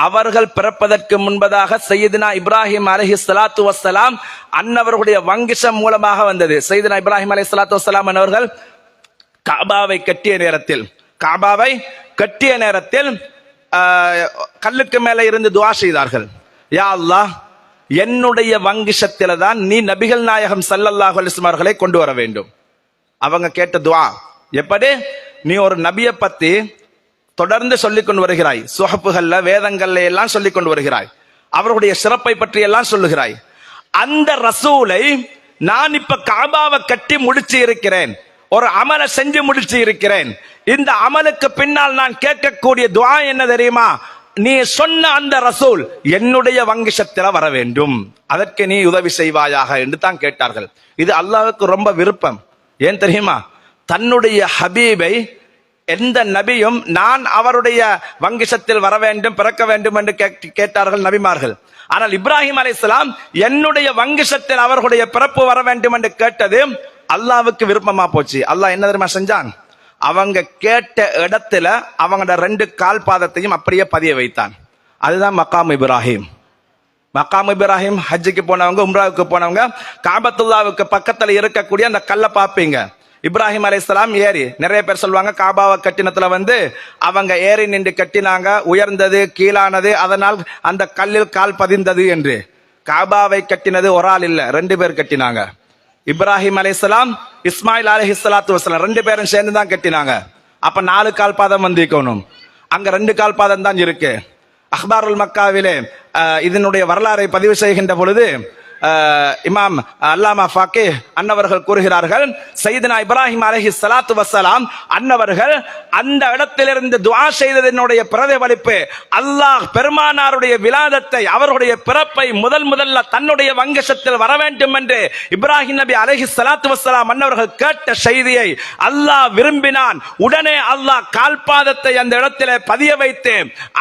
அவர்கள் பிறப்பதற்கு முன்பதாக சையதுனா இப்ராஹிம் அலைஹிஸ்ஸலாத்து வஸ்ஸலாம் அன்னவர்களுடைய வங்கிஷம் மூலமாக வந்தது. சையதுனா இப்ராஹிம் அலைஹிஸ்ஸலாத்து வஸ்ஸலாம் அவர்கள் காபாவை கட்டிய நேரத்தில் கல்லுக்கு மேல இருந்து துஆ செய்தார்கள். யா அல்லாஹ், என்னுடைய வங்கிஷத்தில தான் நீ நபிகள் நாயகம் ஸல்லல்லாஹு அலைஹி வஸல்லம் அவர்களை கொண்டு வர வேண்டும். அவங்க கேட்ட துஆ எப்படி? நீ ஒரு நபியை பத்தி தொடர்ந்து சொல்லிக் கொண்டு வருகிறாய், சுஹப்புகள்ல வேதங்கள்ல எல்லாம் சொல்லிக் கொண்டு வருகிறாய், அவர்களுடைய சிறப்பை பற்றி எல்லாம் சொல்லுகிறாய். அந்த ரசூலை நான் இப்ப காபாவை கட்டி முடிச்சு இருக்கிறேன், ஒரு அமலை செஞ்சு முடிச்சு இருக்கிறேன். இந்த அமலுக்கு பின்னால் நான் கேட்கக்கூடிய துஆ என்ன தெரியுமா? நீ சொன்ன அந்த ரசூல் என்னுடைய வங்கிஷத்தில வர வேண்டும், அதற்கு நீ உதவி செய்வாயாக என்று தான் கேட்டார்கள். இது அல்லாஹ்வுக்கு ரொம்ப விருப்பம். ஏன் தெரியுமா? தன்னுடைய ஹபீபை எந்த நபியும் நான் அவருடைய வங்கிஷத்தில் வர வேண்டும், பிறக்க வேண்டும் என்று கேட்டார்கள் நபிமார்கள். ஆனால் இப்ராஹிம் அலைஹிஸ்ஸலாம் என்னுடைய வங்கிஷத்தில் அவர்களுடைய பிறப்பு வர வேண்டும் என்று கேட்டது அல்லாஹ்வுக்கு விருப்பமா போச்சு. அல்லாஹ் என்ன தெரியுமா செஞ்சான்? அவங்க கேட்ட இடத்துல அவங்களோட 2 கால் பாதத்தையும் அப்படியே பதிய வைத்தான். அதுதான் மக்காம் இப்ராஹிம். மக்காம் இப்ராஹிம் ஹஜ்ஜுக்கு போனவங்க, உம்ராவுக்கு போனவங்க காபத்துல்லாவுக்கு பக்கத்துல இருக்கக்கூடிய அந்த கல்லை பார்ப்பீங்க. இப்ராஹிம் அலைஹிஸ்ஸலாம் ஏறி, நிறைய பேர் சொல்லுவாங்க காபாவை கட்டினத்துல அவங்க ஏறி நின்று கட்டினாங்க, உயர்ந்தது கீழானது, அதனால் அந்த கல்லில் கால் பதிந்தது என்று. காபாவை கட்டினது ஒரு ஆள் இல்ல, 2 பேர் கட்டினாங்க. இப்ராஹிம் அலைஹிஸ்ஸலாம், இஸ்மாயில் அலைஹிஸ்ஸலாத்து வஸ்ஸலாம் 2 பேரும் சேர்ந்து தான் கட்டினாங்க. அப்ப 4 கால் பாதம் வந்திருக்கணும், அங்க 2 கால் பாதம் தான் இருக்கு. அஹ்பாருல் மக்காவிலே இதனுடைய வரலாறை பதிவு செய்கின்ற பொழுது இமாம் அல்லாமா ஃபாக்கி அன்னவர்கள் கூறுகிறார்கள், சையதுனா இப்ராஹிம் அலைஹிஸ்ஸலாத்து வஸ்ஸலாம் அன்னவர்கள் அந்த இடத்திலிருந்து துஆ செய்ததனுடைய பிரதிபலிப்பு அல்லாஹ் பெருமானாருடைய விலாதத்தை, அவருடைய பிறப்பை முதல்ல தன்னுடைய வங்கசத்தில் வர வேண்டும் என்று இப்ராஹிம் நபி அலைஹிஸ்ஸலாத்து வஸ்ஸலாம் அன்னவர்கள் கேட்ட செய்தியை அல்லாஹ் விரும்பினான். உடனே அல்லாஹ் கால்பாதத்தை அந்த இடத்திலே பதிய வைத்து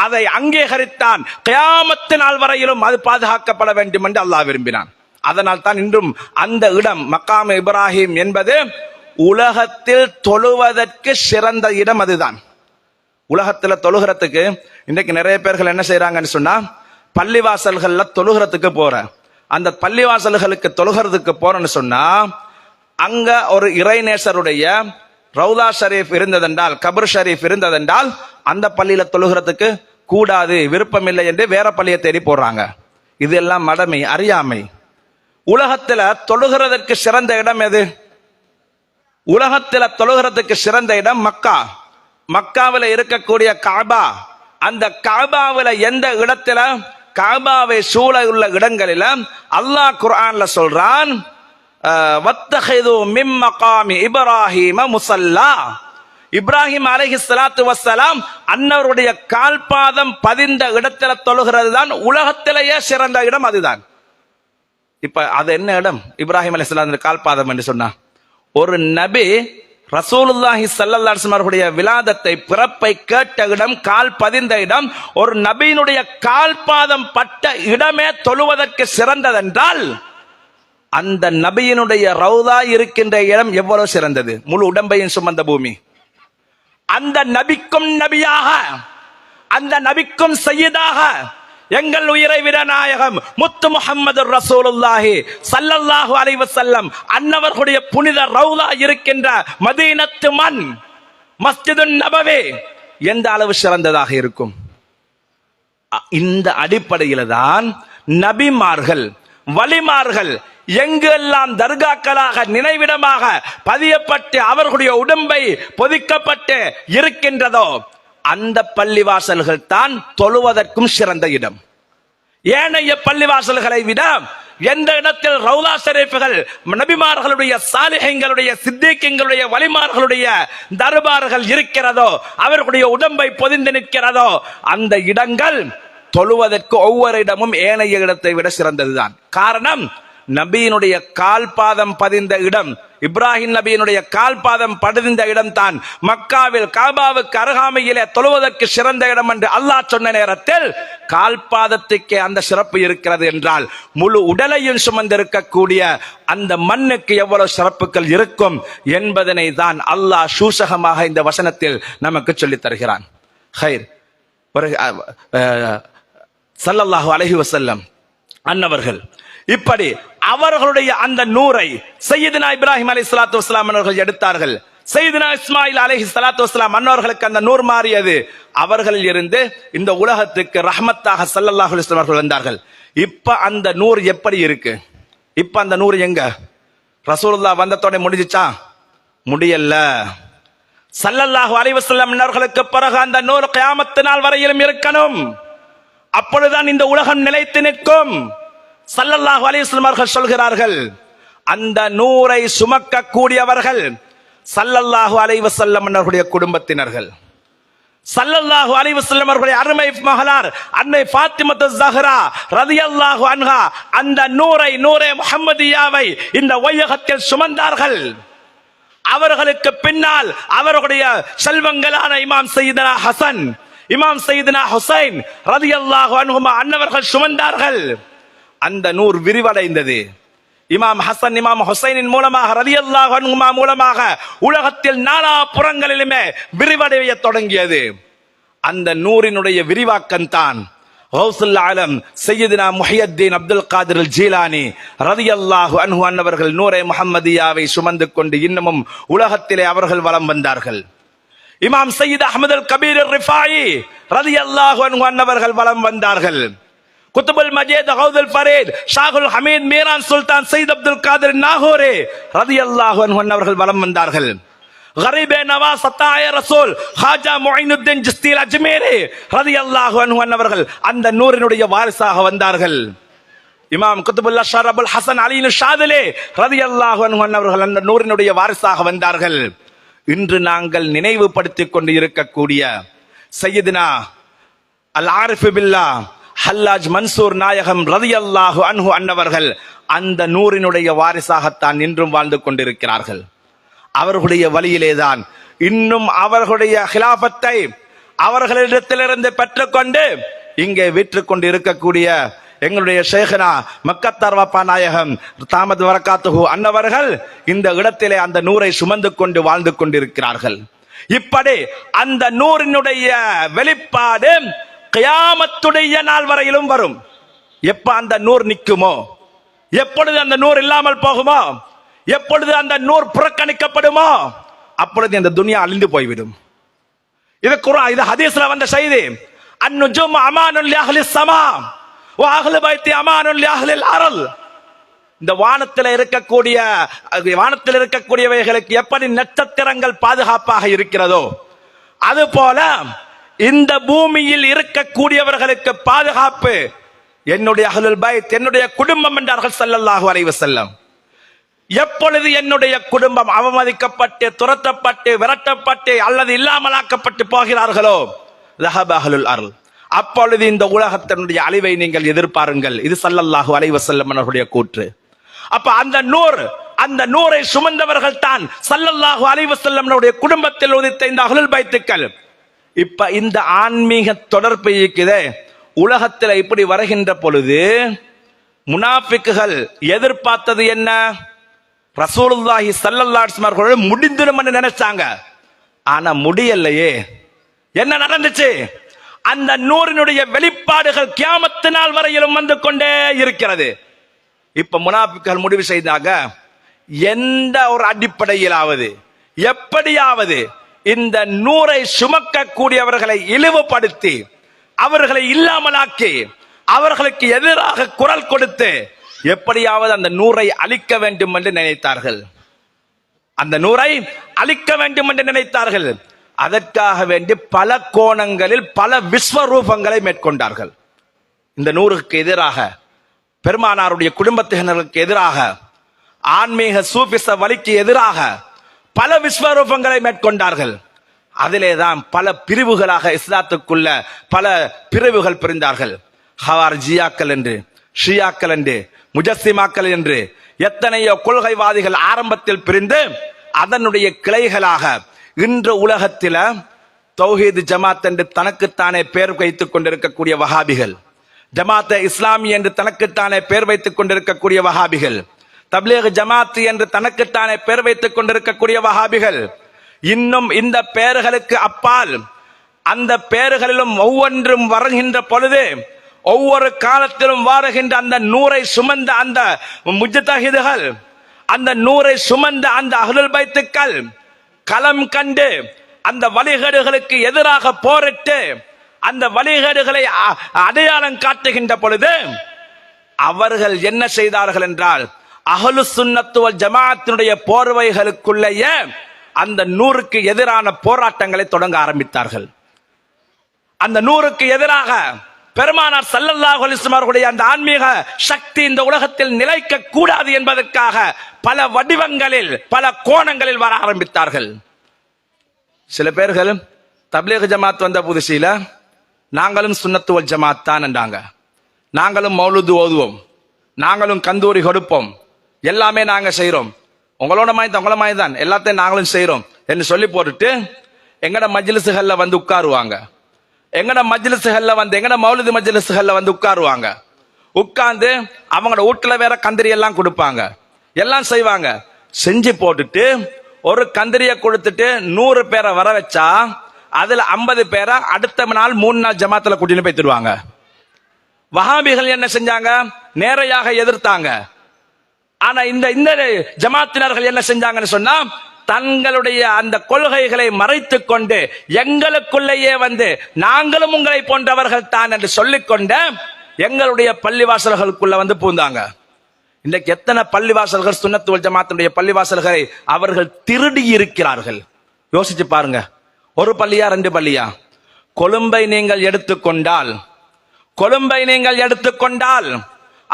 அதை அங்கீகரித்தான். கியாமத்து நாள் வரையிலும் அது பாதுகாக்கப்பட வேண்டும் என்று அல்லாஹ் விரும்பினான். அதனால் தான் இன்றும் அந்த இடம் மக்காம் இப்ராஹிம் என்பது உலகத்தில் தொழுவதற்கு சிறந்த இடம். அதுதான் உலகத்துல தொழுகிறதுக்கு இன்னைக்கு நிறைய பேர்கள் என்ன செய்யறாங்கன்னு சொன்னா, பள்ளிவாசல்கள்ல தொழுகிறதுக்கு போற, அந்த பள்ளிவாசல்களுக்கு தொழுகிறதுக்கு போறேன்னு சொன்னா, அங்க ஒரு இறைநேசருடைய ரவுதா ஷரீஃப் இருந்ததென்றால், கபர் ஷரீஃப் இருந்ததென்றால் அந்த பள்ளியில தொழுகிறதுக்கு கூடாது, விருப்பம் இல்லை என்று வேற பள்ளியை தேடி போடுறாங்க. இதெல்லாம் மடமை, அறியாமை. உலகத்துல தொழுகிறதற்கு சிறந்த இடம் எது? உலகத்துல தொழுகிறதுக்கு சிறந்த இடம் மக்கா. மக்காவில் இருக்கக்கூடிய காபா. அந்த காபாவில எந்த இடத்துல, காபாவை சூழ உள்ள இடங்களில அல்லாஹ் குர்ஆன்ல சொல்றான், வத்தஹிது மின் மகாமி இப்ராஹீம முஸல்லா. இப்ராஹிம் அலைஹிஸ்ஸலாத்து வஸ்ஸலாம் அன்னவருடைய கால்பாதம் பதிந்த இடத்துல தொழுகிறது தான் உலகத்திலேயே சிறந்த இடம். அதுதான். இப்ப அது என்ன இடம்? இப்ராஹிம் அலைஹிஸ்ஸலாம் கால்பாதம் என்று சொன்னா, ஒரு நபி ரசூலுல்லாஹி ஸல்லல்லாஹு அலைஹி வஸல்லம் அவர்களுடைய விலாதத்தை, பிறப்பை கேட்ட இடம், கால் பதிந்த இடம், ஒரு நபியினுடைய கால்பாதம் பட்ட இடமே தொழுவதற்கு சிறந்ததென்றால் அந்த நபியினுடைய ரவுதா இருக்கின்ற இடம் எவ்வளவு சிறந்தது? முழு உடம்பையும் சுமந்த பூமி. அந்த நபிக்கும் நபியாக, அந்த நபிக்கும் சையதாக எங்கள் உயிரை விட நாயகம் முத்து முஹம்மது ரசூலுல்லாஹி ஸல்லல்லாஹு அலைஹி வஸல்லம் அன்னவர்களுடைய புனித ரவுலா இருக்கின்ற மதீனத்து மண், மஸ்ஜிதுன் நபவி எந்த அளவு சிறந்ததாக இருக்கும்? இந்த அடிப்படையில தான் நபிமார்கள், வலிமார்கள் எங்கெல்லாம் தர்காக்களாக, நினைவிடமாக பதியப்பட்டு அவர்களுடைய உடம்பை பொதிக்கப்பட்டு இருக்கின்றதோ அந்த பள்ளிவாசல்கள் தான் தொழுவதற்கும் சிறந்த இடம். ஏனைய பள்ளிவாசல்களை விட எந்த இடத்தில் ரவுலா ஷரீஃப்கள், நபிமார்களுடைய, சாலிஹீன்களுடைய, சித்திகீன்களுடைய, வலிமார்களுடைய தர்பார்கள் இருக்கிறதோ, அவர்களுடைய உடம்பை பொதிந்து நிற்கிறதோ அந்த இடங்கள் தொழுவதற்கு ஒவ்வொரு இடமும் ஏனைய இடத்தை விட சிறந்ததுதான். காரணம், நபியினுடைய கால்பாதம் பதிந்த இடம், இப்ராஹிம் நபியினுடைய கால்பாதம் பதிந்த இடம் தான் மக்காவில் காபாவுக்கு அருகாமையிலே தொழுவதற்கு சிறந்த இடம் என்று அல்லாஹ் சொன்ன நேரத்தில் கால்பாதத்துக்கே அந்த சிறப்பு இருக்கிறது என்றால் முழு உடலையும் சுமந்திருக்கக்கூடிய அந்த மண்ணுக்கு எவ்வளவு சிறப்புகள் இருக்கும் என்பதனை தான் அல்லாஹ் சூசகமாக இந்த வசனத்தில் நமக்கு சொல்லித் தருகிறான். ஹைர், ஒரு ஸல்லல்லாஹு அலைஹி வஸல்லம் அன்னவர்கள் இப்படி அவர்களுடைய அந்த நூரை சையதுனா இப்ராஹிம் அலைஹிஸ்ஸலாத்து வஸ்ஸலாம் அவர்கள் எடுத்தார்கள். சையதுனா இஸ்மாயில் அலைஹிஸ்ஸலாத்து வஸ்ஸலாம் அன்னவர்களுக்கு அந்த நூர் மாறியது. அவர்களில் இருந்து இந்த உலகத்துக்கு ரஹ்மத்தாக ஸல்லல்லாஹு அலைஹி வஸல்லம் அவர்கள் வந்தார்கள். இப்ப அந்த நூர் எப்படி இருக்கு? இப்ப அந்த நூர் எங்க? ரசூலுல்லாஹ் வந்ததோட முடிஞ்சிச்சா? முடியல. ஸல்லல்லாஹு அலைஹி வஸல்லம் அவர்களுக்கு பிறகு அந்த நூர் கியாமத் நாள் வரையிலும் இருக்கணும். அப்பொழுதுதான் இந்த உலகம் நிலைத்து நிற்கும். ஸல்லல்லாஹு அலைஹி வஸல்லம் அவர்கள் சொல்கிறார்கள், அந்த நூரை சுமக்க கூடியவர்கள் ஸல்லல்லாஹு அலைஹி வஸல்லம் அவர்களுடைய குடும்பத்தினர்கள். ஸல்லல்லாஹு அலைஹி வஸல்லம் அவர்களுடைய அருமை மகளார் அன்னை ஃபாத்திமத்து ஸஹ்ரா ரலியல்லாஹு அன்ஹா அந்த நூரே முஹம்மதியாவை இந்த வையகத்தில் சுமந்தார்கள். அவர்களுக்கு பின்னால் அவர்களுடைய செல்வங்களான இமாம் சையதுனா ஹசன், இமாம் சையதுனா ஹுசைன் ரலியல்லாஹு அன்ஹுமா அன்னவர்கள் சுமந்தார்கள். அந்த நூர் விரிவடைந்தது. இமாம் ஹசன், இமாம் ஹுசைனின் மூலமாக ரலியல்லாஹு அன்ஹுமா மூலமாக உலகத்தில் நாலா புறங்களிலுமே விரிவடைய தொடங்கியது. அந்த நூரினுடைய விரிவாக்கம் தான் கௌசுல் ஆலம் சையதுனா முஹியத்தீன் அப்துல் காதிர் அல் ஜீலானி ரலியல்லாஹு அன்ஹு அன்னவர்கள் நூரே முஹம்மதியாவை சுமந்து கொண்டு இன்னமும் உலகத்திலே அவர்கள் வலம் வந்தார்கள். இமாம் சையத் அஹ்மத் அல் கபீர் அல் ரிஃபாயி ரலியல்லாஹு அன்ஹு அன்னவர்கள் வலம் வந்தார்கள். குத்துபுல் மஜீத் கௌதுல் ஃபரீத் ஷாகுல் ஹமீத் மீரான் சுல்தான் சையத் அப்துல் காதிர் நாகூரி ரலியல்லாஹு அன்ஹு அவர்கள் வலம் வந்தார்கள். கரீபே நவாஸ் அத்தாய ரசூல் ஹாஜா முஇனுத்தீன் ஜிஸ்தி அஜ்மீரி ரலியல்லாஹு அன்ஹு அவர்கள் அந்த நூரினுடைய வாரிசாக வந்தார்கள். இமாம் குத்துபுல்லா ஷரபுல் ஹசன் அலி ஷாதிலி ரலியல்லாஹு அன்ஹு அவர்கள் அந்த நூரினுடைய வாரிசாக வந்தார்கள். இன்று நாங்கள் நினைவுபடுத்திக் கொண்டு இருக்கக்கூடிய சையதுனா அல் ஆரிஃப் பில்லா ஹல்லாஜ் மன்சூர் நாயகம் ரலியல்லாஹு அன்ஹு அன்னவர்கள் அந்த நூரினுடைய வாரிசாகத்தான் இன்றும் வாழ்ந்து கொண்டிருக்கிறார்கள். அவர்களுடைய வழியிலேதான் இன்னும் அவர்களுடைய ஹிலாபத்தை அவர்களிடத்திலிருந்து பெற்றுக்கொண்டு இங்கே வீற்றுக் கொண்டு இருக்கக்கூடிய எங்களுடைய ஷேഖனா மக்கத்தார்வாப்பா நாயகம் தாமத் வரகாத்துஹு அன்னவர்கள் இந்த இடத்திலே அந்த நூரை சுமந்து கொண்டு வாழ்ந்து கொண்டிருக்கிறார்கள். இப்படி அந்த நூறினுடைய வெளிப்பாடு கியாமத்துடைய நாள் வரையிலும் வரும். எப்ப அந்த நூர் நிற்குமோ, எப்பொழுது அந்த நூர் இல்லாமல் போகுமோ, எப்பொழுது அந்த நூர் புறக்கணிக்கப்படுமோ, அப்பொழுது இந்த துனியா அழிந்து போய்விடும். இது குர்ஆன், இது ஹதீஸ்ல வந்த செய்தி. அன்னுஜும் அமானுல் லிஅஹ்லிஸ் ஸமா வ அஹ்லு பைத்தி அமானுல் லிஅஹ்லில் அர்ல். இந்த வானத்தில் இருக்கக்கூடியவைகளுக்கு எப்படி நட்சத்திரங்கள் பாதுகாப்பாக இருக்கிறதோ, அதுபோல இந்த பூமியில் இருக்கக்கூடியவர்களுக்கு பாதுகாப்பு என்னுடைய அஹ்லுல் பைத், என்னுடைய குடும்பம் என்றார்கள் ஸல்லல்லாஹு அலைஹி வஸல்லம். எப்பொழுது என்னுடைய குடும்பம் அவமதிக்கப்பட்டு, துரத்தப்பட்டு, விரட்டப்பட்டு அல்லது இல்லாமலாக்கப்பட்டு போகிறார்களோ, ذهب أهل الأرض, அப்பொழுது இந்த உலகத்தினுடைய அழிவை நீங்கள் எதிர்பாருங்கள். இது ஸல்லல்லாஹு அலைஹி வஸல்லம் அவர்களுடைய கூற்று. அப்ப அந்த நூரை சுமந்தவர்கள் தான் ஸல்லல்லாஹு அலைஹி வஸல்லம் அவருடைய குடும்பத்தில் உதித்த இந்த அஹ்லுல் பைத்துக்கள். இப்ப இந்த ஆன்மீக தொடர்பு இருக்குதே, உலகத்தில் இப்படி வருகின்ற பொழுது முனாஃபிக்குகள் எதிர்பார்த்தது என்ன? ரசூலுல்லாஹி ஸல்லல்லாஹு அலைஹி வஸல்லம் அவர்கள் முடிந்துடும் நினைச்சாங்க. ஆனா முடியலையே. என்ன நடந்துச்சு? அந்த நூறினுடைய வெளிப்பாடுகள் கியாமத்து நாள் வரையிலும் வந்து கொண்டே இருக்கிறது. இப்ப முனாஃபிக்குகள் முடிவு செய்தாங்க, எந்த ஒரு அடிப்படையிலாவது எப்படியாவது இந்த நூரை சுமக்கக்கூடியவர்களை இழிவுபடுத்தி, அவர்களை இல்லாமலாக்கி, அவர்களுக்கு எதிராக குரல் கொடுத்து எப்படியாவது அந்த நூரை அழிக்க வேண்டும் என்று நினைத்தார்கள். அந்த நூரை அழிக்க வேண்டும் என்று நினைத்தார்கள். அதற்காக வேண்டி பல கோணங்களில் பல விஸ்வரூபங்களை மேற்கொண்டார்கள். இந்த நூறுக்கு எதிராக, பெருமானாருடைய குடும்பத்தினருக்கு எதிராக, ஆன்மீக சூபிச வழிக்கு எதிராக பல விஸ்வரூபங்களை மேற்கொண்டார்கள். அதிலேதான் பல பிரிவுகளாக இஸ்லாத்துக்குள்ள பல பிரிவுகள் பிரிந்தார்கள். ஹவார்ஜியாக்கள் என்று, ஷியாக்கள் என்று, முஜஸ்ஸிமாக்கள் என்று எத்தனையோ கொள்கைவாதிகள் ஆரம்பத்தில் பிரிந்து அதனுடைய கிளைகளாக இன்று உலகத்தில தௌஹீத் ஜமாத் என்று தனக்குத்தானே பெயர் வைத்துக் கொண்டிருக்கக்கூடிய வஹாபிகள், ஜமாத் இஸ்லாமி என்று தனக்குத்தானே பெயர் வைத்துக் கொண்டிருக்கக்கூடிய வஹாபிகள், தப்லீக் ஜமாத் என்று தனக்குத்தானே பெயர் வைத்துக் கொண்டிருக்கக்கூடிய வஹாபிகள், இன்னும் இந்த பெயர்களுக்கு அப்பால் அந்த பெயர்களிலும் ஒவ்வொன்றும் வருகின்ற பொழுது, ஒவ்வொரு காலத்திலும் வாருகின்ற அந்த நூரை சுமந்த அந்த முஜ்தஹிதுகள், அந்த நூரை சுமந்த அந்த அஹ்லுல் பைத்துக்கள் களம் கண்டு அந்த வழிகேடுகளுக்கு எதிராக போரிட்டு அந்த வழிகேடுகளை அடையாளம் காட்டுகின்ற பொழுது அவர்கள் என்ன செய்தார்கள் என்றால், அஹ்லுஸ் சுன்னத் வல் ஜமாஅத்தினுடைய போர்வைகளுக்குள்ளேயே அந்த நூறுக்கு எதிரான போராட்டங்களை தொடங்க ஆரம்பித்தார்கள். அந்த நூறுக்கு எதிராக பெருமானார் ஸல்லல்லாஹு அலைஹி வஸல்லம் அவர்களுடைய அந்த ஆன்மீக சக்தி இந்த உலகத்தில் நிலைக்க கூடாது என்பதற்காக பல வடிவங்களில் பல கோணங்களில் வர ஆரம்பித்தார்கள். சில பேர்கள் தப்லீக் ஜமாத் வந்த புதுசில நாங்களும் சுன்னத்து வல் ஜமாத் தான் என்றாங்க, நாங்களும் மௌலூது ஓதுவோம், நாங்களும் கந்தூரி கொடுப்போம், எல்லாமே நாங்க செய்யறோம், உங்களோட மாதிரி உங்கள மாதிரி தான் எல்லாத்தையும் நாங்களும் செய்யறோம் என்று சொல்லி போட்டுட்டு எங்கட மஜ்லிஸ்கள்ல வந்து உட்காருவாங்க. எங்கட மஜ்லிஸ்கள்ல வந்து, எங்கட மௌலிது மஜ்லிஸ்கள்ல வந்து உட்காருவாங்க. உட்கார்ந்து அவங்களோட வீட்டுல வேற கந்திரி எல்லாம் கொடுப்பாங்க, எல்லாம் செய்வாங்க. செஞ்சு போட்டுட்டு ஒரு கந்திரியை கொடுத்துட்டு 100 பேரை வர வச்சா அதுல 50 பேரை அடுத்த நாள் 3 நாள் ஜமாத்துல கூட்டிட்டு போய் தருவாங்க. வஹாபிகள் என்ன செஞ்சாங்க? நேரையாக எதிர்த்தாங்க. ஆனா இந்த ஜமாத்தினர்கள் என்ன செஞ்சாங்கன்னு சொன்னா, தங்களுடைய அந்த கொள்கைகளை மறைத்துக் கொண்டு எங்களுக்குள்ளேயே வந்து நாங்களும் உங்களை போன்றவர்கள் தான் என்று சொல்லிக்கொண்டு எங்களுடைய பள்ளிவாசல்களுக்குள்ள வந்து பூந்தாங்க. இன்றைக்கு எத்தனை பள்ளிவாசல்கள் சுன்னத் வல் ஜமாத்துடைய பள்ளிவாசல்களை அவர்கள் திருடி இருக்கிறார்கள். யோசிச்சு பாருங்க, ஒரு பள்ளியா 2 பள்ளியா? கொழும்பை நீங்கள் எடுத்துக்கொண்டால்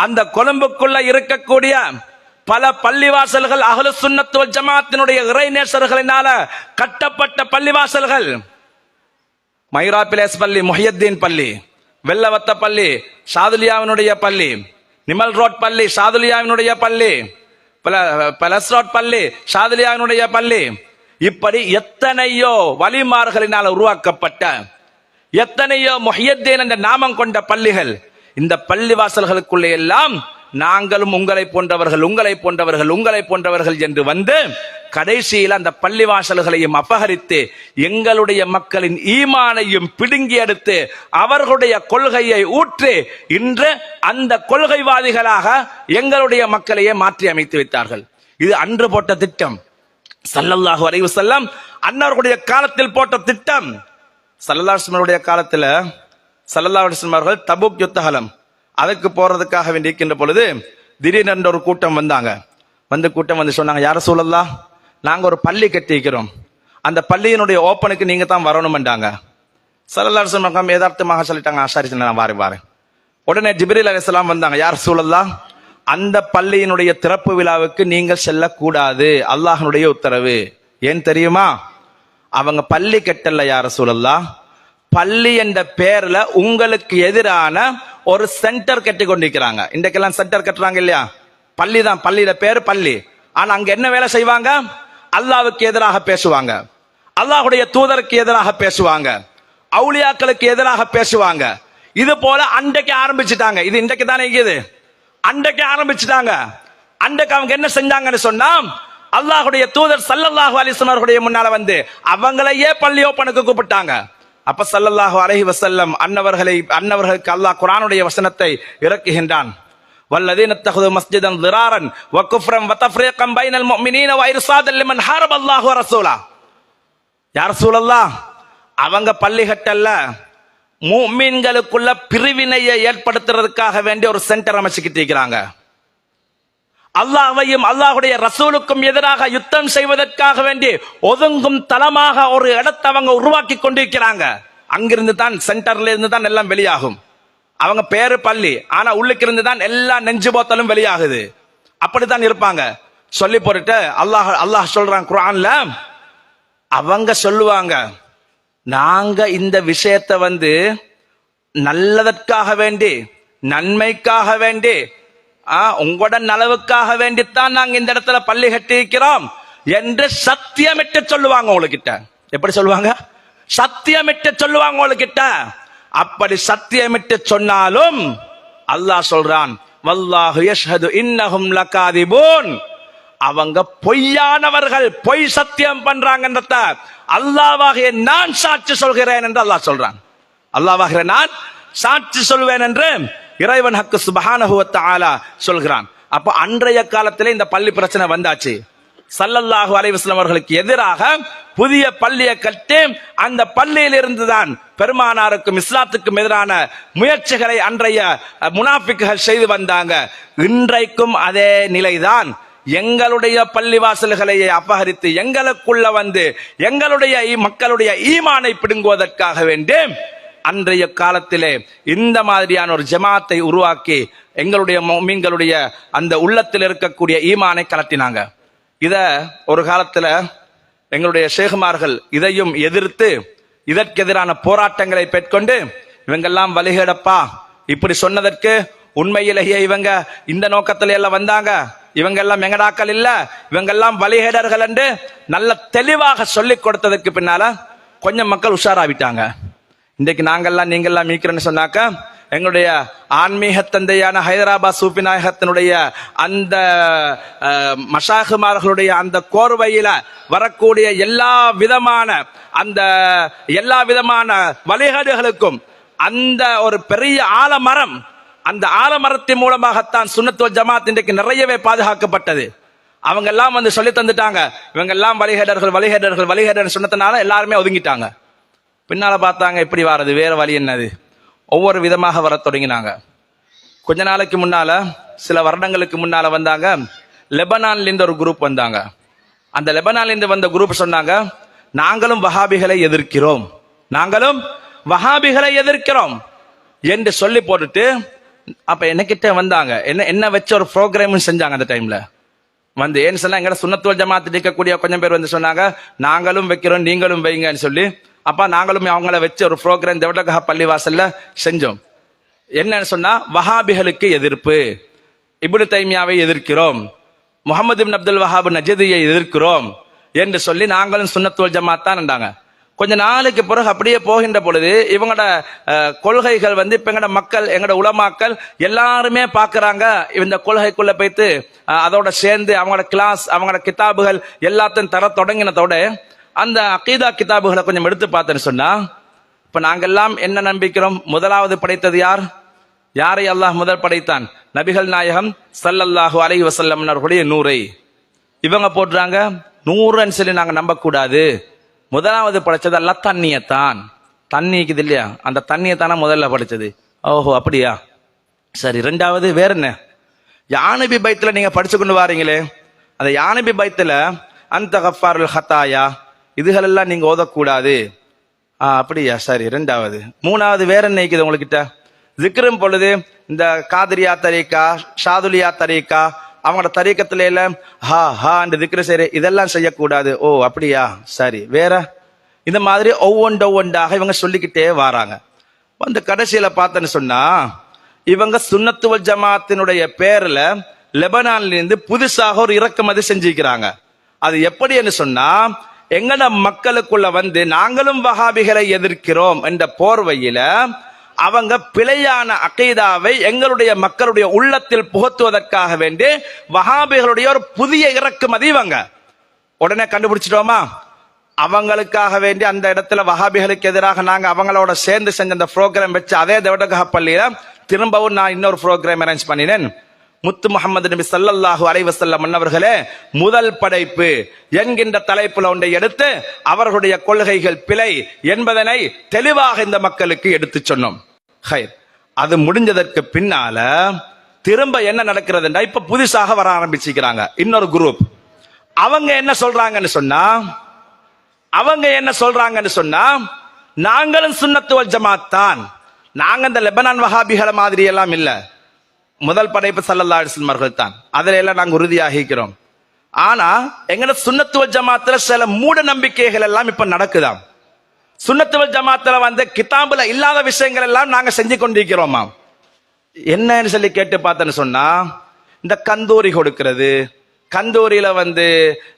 அந்த கொழும்புக்குள்ள இருக்கக்கூடிய பல பள்ளிவாசல்கள் அஹ்லுஸ் சுன்னத் வல் ஜமாஅத்தினுடைய இறைநேசர்களினால கட்டப்பட்ட பள்ளிவாசல்கள். மைரா பிளேஸ் பள்ளி, முஹியத்தீன் பள்ளி, வெள்ளவத்த பள்ளி, ஷாதுலியாவினுடைய பள்ளி, நிமல் ரோட் பள்ளி, ஷாதுலியாவினுடைய பள்ளி, பலஸ் ரோட் பள்ளி, ஷாதுலியாவினுடைய பள்ளி, இப்படி எத்தனையோ வலிமார்களினால் உருவாக்கப்பட்ட எத்தனையோ முஹியத்தீன் என்ற நாமம் கொண்ட பள்ளிகள். இந்த பள்ளிவாசல்களுக்குள்ளே எல்லாம் நாங்களும் உங்களை போன்றவர்கள் உங்களை போன்றவர்கள் உங்களை போன்றவர்கள் என்று வந்து கடைசியில் அந்த பள்ளிவாசல்களையும் அபகரித்து எங்களுடைய மக்களின் ஈமானையும் பிடுங்கி எடுத்து அவர்களுடைய கொள்கையை ஊற்றி இன்று அந்த கொள்கைவாதிகளாக எங்களுடைய மக்களையே மாற்றி அமைத்து வைத்தார்கள். இது அன்று போட்ட திட்டம். ஸல்லல்லாஹு அலைஹி வஸல்லம் அன்னவர்களுடைய காலத்தில் போட்ட திட்டம். ஸல்லல்லாஹு அலைஹி வஸல்லம் காலத்துல ஸல்லல்லாஹு அலைஹி வஸல்லம் அவர்கள் தபூக் யுத்தகலம் அதுக்கு போறதுக்காக வேண்டி இருக்கின்ற பொழுது திடீரென்று ஒரு கூட்டம் வந்தாங்க. கூட்டம் வந்து சொன்னாங்க, யார ரசூலல்லாஹ், நாங்க ஒரு பள்ளி கட்டிக்கிறோம், அந்த பள்ளியினுடைய ஓப்பனுக்கு நீங்க தான் வரணும்ன்றாங்க. ஸல்லல்லாஹு அலைஹி வஸல்லம் யதார்த்தமாக சொல்லிட்டாங்க, சரி நான் வாரேன். உடனே ஜிப்ரீல் அலைஹிஸ்ஸலாம் வந்தாங்க, யார ரசூலல்லாஹ், அந்த பள்ளியினுடைய திறப்பு விழாவுக்கு நீங்கள் செல்லக்கூடாது, அல்லாஹ்னுடைய உத்தரவு. ஏன் தெரியுமா? அவங்க பள்ளி கட்டல யார ரசூலல்லாஹ், பள்ளி என்ற பேர்ல உங்களுக்கு எதிரான ஒரு சென்டர் கட்டி கொண்டிருக்கிறாங்க. இன்றைக்கெல்லாம் சென்டர் கட்டுறாங்க இல்லையா, பள்ளி தான், பள்ளியில பேரு பள்ளி. ஆனா அங்க என்ன வேலை செய்வாங்க? அல்லாஹ்வுக்கு எதிராக பேசுவாங்க, அல்லாஹ்வுடைய தூதருக்கு எதிராக பேசுவாங்க, அவுலியாக்களுக்கு எதிராக பேசுவாங்க. இது போல அன்றைக்கு ஆரம்பிச்சுட்டாங்க. இது இன்றைக்கு தானே இருக்குது, அன்றைக்கு ஆரம்பிச்சுட்டாங்க. அன்றைக்கு அவங்க என்ன செஞ்சாங்கன்னு சொன்னா, அல்லாஹ்வுடைய தூதர் ஸல்லல்லாஹு அலைஹி வஸல்லம் அவர்களுடைய முன்னால வந்து அவங்களையே பள்ளி ஓப்பனுக்கு கூப்பிட்டாங்க. அப்ப ஸல்லல்லாஹு அலைஹி வஸல்லம் அன்னவர்களுக்கு அல்லாஹ் குர்ஆனுடைய வசனத்தை இறக்குகின்றான். வல்லதீன தஹது மஸ்ஜிதன் ஸிராரன் வ குஃப்ரன் வ தஃப்ரீகன் பைனல் முஃமினீன வ இர்சாதன் லிமன் ஹாரப அல்லாஹ் வ ரசூலா. யா ரசூலல்லாஹ், அவங்க பள்ளி கட்டல்ல, முஃமின்களுக்குள்ள பிரிவினையை ஏற்படுத்துறதுக்காக வேண்டிய ஒரு சென்டர் அமைச்சுக்கிட்டு இருக்கிறாங்க. அல்லாஹ்வையும் அல்லாஹ்வுடைய ரசூலுக்கும் எதிராக யுத்தம் செய்வதற்காக வேண்டி ஒதுங்கும் தளமாக ஒரு இடத்தை அவங்க உருவாக்கி கொண்டிருக்கிறாங்க. அங்கிருந்து தான், சென்டர்ல இருந்து தான் எல்லாம் வெளியாகும். அவங்க பேரு பள்ளி, ஆனா உள்ளுக்கு இருந்து தான் எல்லா நெஞ்சு போத்தலும் வெளியாகுது. அப்படித்தான் இருப்பாங்க. சொல்லி போட்டுட்டு அல்லாஹ் சொல்றான் குர்ஆன்ல, அவங்க சொல்லுவாங்க, நாங்க இந்த விஷயத்தை நல்லதற்காக வேண்டி, நன்மைக்காக வேண்டி, உங்களோட நலவுக்காக வேண்டித்தான் நாங்க இந்த இடத்துல பள்ளி கட்டி இருக்கிறோம் என்று சத்தியமிட்டு சொல்லுவாங்க உங்ககிட்ட. எப்படி சொல்லுவாங்க? சத்தியமிட்டு சொல்லுவாங்க உங்ககிட்ட. அப்படி சத்தியமிட்டு சொன்னாலும் அல்லாஹ் சொல்றான், வல்லாஹு யஷ்ஹது இன்னஹும் லகாதிபூன், அவங்க பொய்யானவர்கள், பொய் சத்தியம் பண்றாங்கன்றத அல்லாஹ்வாகிய நான் சாட்சி சொல்கிறேன் என்று அல்லாஹ் சொல்றான். அல்லாஹ்வாகிய நான் சாட்சி சொல்வேன் என்று இறைவன் ஹக்கு சுப்ஹானஹு வ தஆலா சொல்கிறான். அப்ப அன்றைய காலத்திலே இந்த பள்ளி பிரச்சனை வந்தாச்சு. ஸல்லல்லாஹு அலைஹி வஸல்லம் அவர்களுக்கு எதிராக புதிய பள்ளியை கட்டி அந்த பள்ளியில் இருந்துதான் பெருமானாருக்கும் இஸ்லாத்துக்கும் எதிரான முயற்சிகளை அன்றைய முனாஃபிக்குகள் செய்து வந்தாங்க. இன்றைக்கும் அதே நிலைதான். எங்களுடைய பள்ளிவாசல்களை அபகரித்து எங்களுக்குள்ள எங்களுடைய மக்களுடைய ஈமானை பிடுங்குவதற்காக வேண்டி அன்றைய காலத்திலே இந்த மாதிரியான ஒரு ஜமாத்தை உருவாக்கி எங்களுடைய முஃமின்களுடைய அந்த உள்ளத்தில் இருக்கக்கூடிய ஈமானை கலட்டினாங்க. இத ஒரு காலத்துல எங்களுடைய ஷேகுமார்கள் இதையும் எதிர்த்து இதற்கு எதிரான போராட்டங்களை பெற்கொண்டு, இவங்கெல்லாம் வழிகேடப்பா, இப்படி சொன்னதற்கு உண்மையிலேயே இவங்க இந்த நோக்கத்தில எல்லாம் வந்தாங்க, இவங்க எல்லாம் எங்கடாக்கள் இல்ல, இவங்கெல்லாம் வழிகேடர்கள் என்று நல்ல தெளிவாக சொல்லிக் கொடுத்ததுக்கு பின்னால கொஞ்சம் மக்கள் உஷாராவிட்டாங்க. இன்றைக்கு நாங்கெல்லாம் நீங்கெல்லாம் மீக்கிறேன்னு சொன்னாக்க, எங்களுடைய ஆன்மீக தந்தையான ஹைதராபாத் சூஃபி நாயகத்தினுடைய அந்த மஷாயிஹ்மார்களுடைய அந்த கோர்வையில வரக்கூடிய எல்லா விதமான வழிகாடுகளுக்கும் அந்த ஒரு பெரிய ஆலமரம், அந்த ஆலமரத்தின் மூலமாகத்தான் சுன்னத் வல் ஜமாத் இன்றைக்கு நிறையவே பாதுகாக்கப்பட்டது. அவங்க எல்லாம் சொல்லி தந்துட்டாங்க, இவங்க எல்லாம் வழிகேடர்கள் சொன்னதுனால எல்லாருமே ஒதுங்கிட்டாங்க. பின்னால பார்த்தாங்க, இப்படி வாரது வேற வழி என்னது, ஒவ்வொரு விதமாக வர தொடங்கினாங்க. கொஞ்ச நாளைக்கு முன்னால, சில வருடங்களுக்கு முன்னால வந்தாங்க, லெபனான்ல இருந்து ஒரு குரூப் வந்தாங்க. அந்த லெபனான்ல இருந்து வந்த குரூப் சொன்னாங்க, நாங்களும் வஹாபிகளை எதிர்க்கிறோம் என்று சொல்லி போட்டுட்டு அப்ப என்கிட்ட வந்தாங்க, என்ன வச்சு ஒரு ப்ரோக்ராம் செஞ்சாங்க அந்த டைம்ல. வந்து ஏன்னு சொன்னா எங்கட சுன்னத்துவல் ஜமாத் இருக்கக்கூடிய கொஞ்சம் பேர் வந்து சொன்னாங்க, நாங்களும் வைக்கிறோம் நீங்களும் வைங்கன்னு சொல்லி. அப்ப நாங்களும் அவங்கள வச்சு ஒரு ப்ரோக்ராம் தேவடகா பள்ளிவாசல்ல செஞ்சோம். என்னன்னு சொன்னா, வஹாபிகளுக்கு எதிர்ப்பு, இப்னு தைமியாவை எதிர்க்கிறோம், முகமது இப்னு அப்துல் வஹாப் நஜதியை எதிர்க்கிறோம் என்று சொல்லி நாங்களும் சுன்னத்துவல் ஜமாத் தான் இருந்தாங்க. கொஞ்ச நாளைக்கு பிறகு அப்படியே போகின்ற பொழுது இவங்களோட கொள்கைகள் வந்து இப்ப எங்கட மக்கள், எங்கட உலமாக்கள் எல்லாருமே பாக்குறாங்க, இந்த கொள்கைக்குள்ள போயிட்டு அதோட சேர்ந்து அவங்களோட கிளாஸ், அவங்களோட கிதாபுகள் எல்லாத்தையும் தர தொடங்கினதோட அந்த அகீதா கிதாபுகளை கொஞ்சம் எடுத்து பார்த்தேன்னு சொன்னா, இப்ப நாங்கெல்லாம் என்ன நம்பிக்கிறோம்? முதலாவது படைத்தது யார்? யாரை அல்லாஹ் முதல் படைத்தான்? நபிகள் நாயகம் ஸல்லல்லாஹு அலைஹி வஸல்லம் அவர்களுடைய நூரை. இவங்க போடுறாங்க நூறுன்னு சொல்லி நாங்க நம்பக்கூடாது. முதலாவது படைச்சது அல்லாஹ் தண்ணியத்தான். தண்ணிக்குது இல்லையா, அந்த தண்ணியத்தானா முதல்ல படைச்சது. ஓஹோ அப்படியா, சரி. ரெண்டாவது வேற என்ன? யானபி பைத்துல நீங்க படிச்சு கொண்டு வாரீங்களே, அந்த யானபி பைத்துல அந்த கஃபாருல் ஹத்தாயா இதுகளெல்லாம் நீங்க ஓதக்கூடாது. அப்படியா, சரி. ரெண்டாவது. மூணாவது வேற என்ன இருக்குது உங்ககிட்ட? ஜிக்ரும் பொழுது இந்த காதிரியா தரீக்கா, ஷாதுலியா தரீக்கா, அவங்களோட தரீக்கத்துல எல்லாம் ஹா ஹா என்று திக்ரு செய்ய, இதெல்லாம் செய்யக்கூடாது. ஓ அப்படியா, சரி. வேற? இந்த மாதிரி ஒவ்வொன்றாக இவங்க சொல்லிக்கிட்டே வராங்க. வந்து கடைசியில பார்த்தேன்னு சொன்னா, இவங்க சுன்னத்துவல் ஜமாத்தினுடைய பேர்ல லெபனான்ல இருந்து புதுசாக ஒரு இறக்குமதி செஞ்சிருக்கிறாங்க. அது எப்படி என்று சொன்னா, எங்கட மக்களுக்குள்ள வந்து நாங்களும் வஹாபிகளை எதிர்க்கிறோம் என்ற போர்வையில அவங்க பிழையான அகீதாவை எங்களுடைய மக்களுடைய உள்ளத்தில் புகுத்துவதற்காக வேண்டி வஹாபிகளுடைய ஒரு புதிய இறக்குமதி இவங்க உடனே கண்டுபிடிச்சிட்டோமா. அவங்களுக்காக வேண்டி அந்த இடத்துல வஹாபிகளுக்கு எதிராக நாங்க அவங்களோட சேர்ந்து செஞ்ச அந்த ப்ரோக்ராம் வச்சு அதே தேவடகா பள்ளியில திரும்பவும் நான் இன்னொரு ப்ரோக்ராம் அரேஞ்ச் பண்ணினேன். முத்து முகமது நபி ஸல்லல்லாஹு அலைஹி வஸல்லம் அன்னவர்களே முதல் படைப்பு என்கின்ற தலைப்புல ஒன்றை எடுத்து அவர்களுடைய கொள்கைகள் பிழை என்பதனை தெளிவாக இந்த மக்களுக்கு எடுத்து சொன்னோம். அது முடிஞ்சதற்கு பின்னால திரும்ப என்ன நடக்கிறதுன்னா, இப்ப புதுசாக வர ஆரம்பிச்சுக்கிறாங்க இன்னொரு குரூப். அவங்க என்ன சொல்றாங்கன்னு சொன்னா, நாங்களும் சுன்னத்துவல் ஜமாத் தான், நாங்க இந்த லெபனான் வஹாபிகள மாதிரி எல்லாம் இல்ல, முதல் படைப்பு ஸல்லல்லாஹு அலைஹி வஸல்லம் அவர்கள் தான், அதுல எல்லாம் நாங்க உறுதியாகிக்கிறோம். ஆனா எங்கட சுன்னத்துவல் ஜமாத்துல சில மூட நம்பிக்கைகள் எல்லாம் இப்ப நடக்குதாம். சுன்னத்துவல் ஜமாத்துல வந்து கிதாபுல இல்லாத விஷயங்கள் எல்லாம் நாங்க செஞ்சு கொண்டிருக்கிறோமா. என்னன்னு சொல்லி கேட்டு பார்த்தேன்னு சொன்னா, இந்த கந்தூரி கொடுக்கிறது, கந்தூரியில வந்து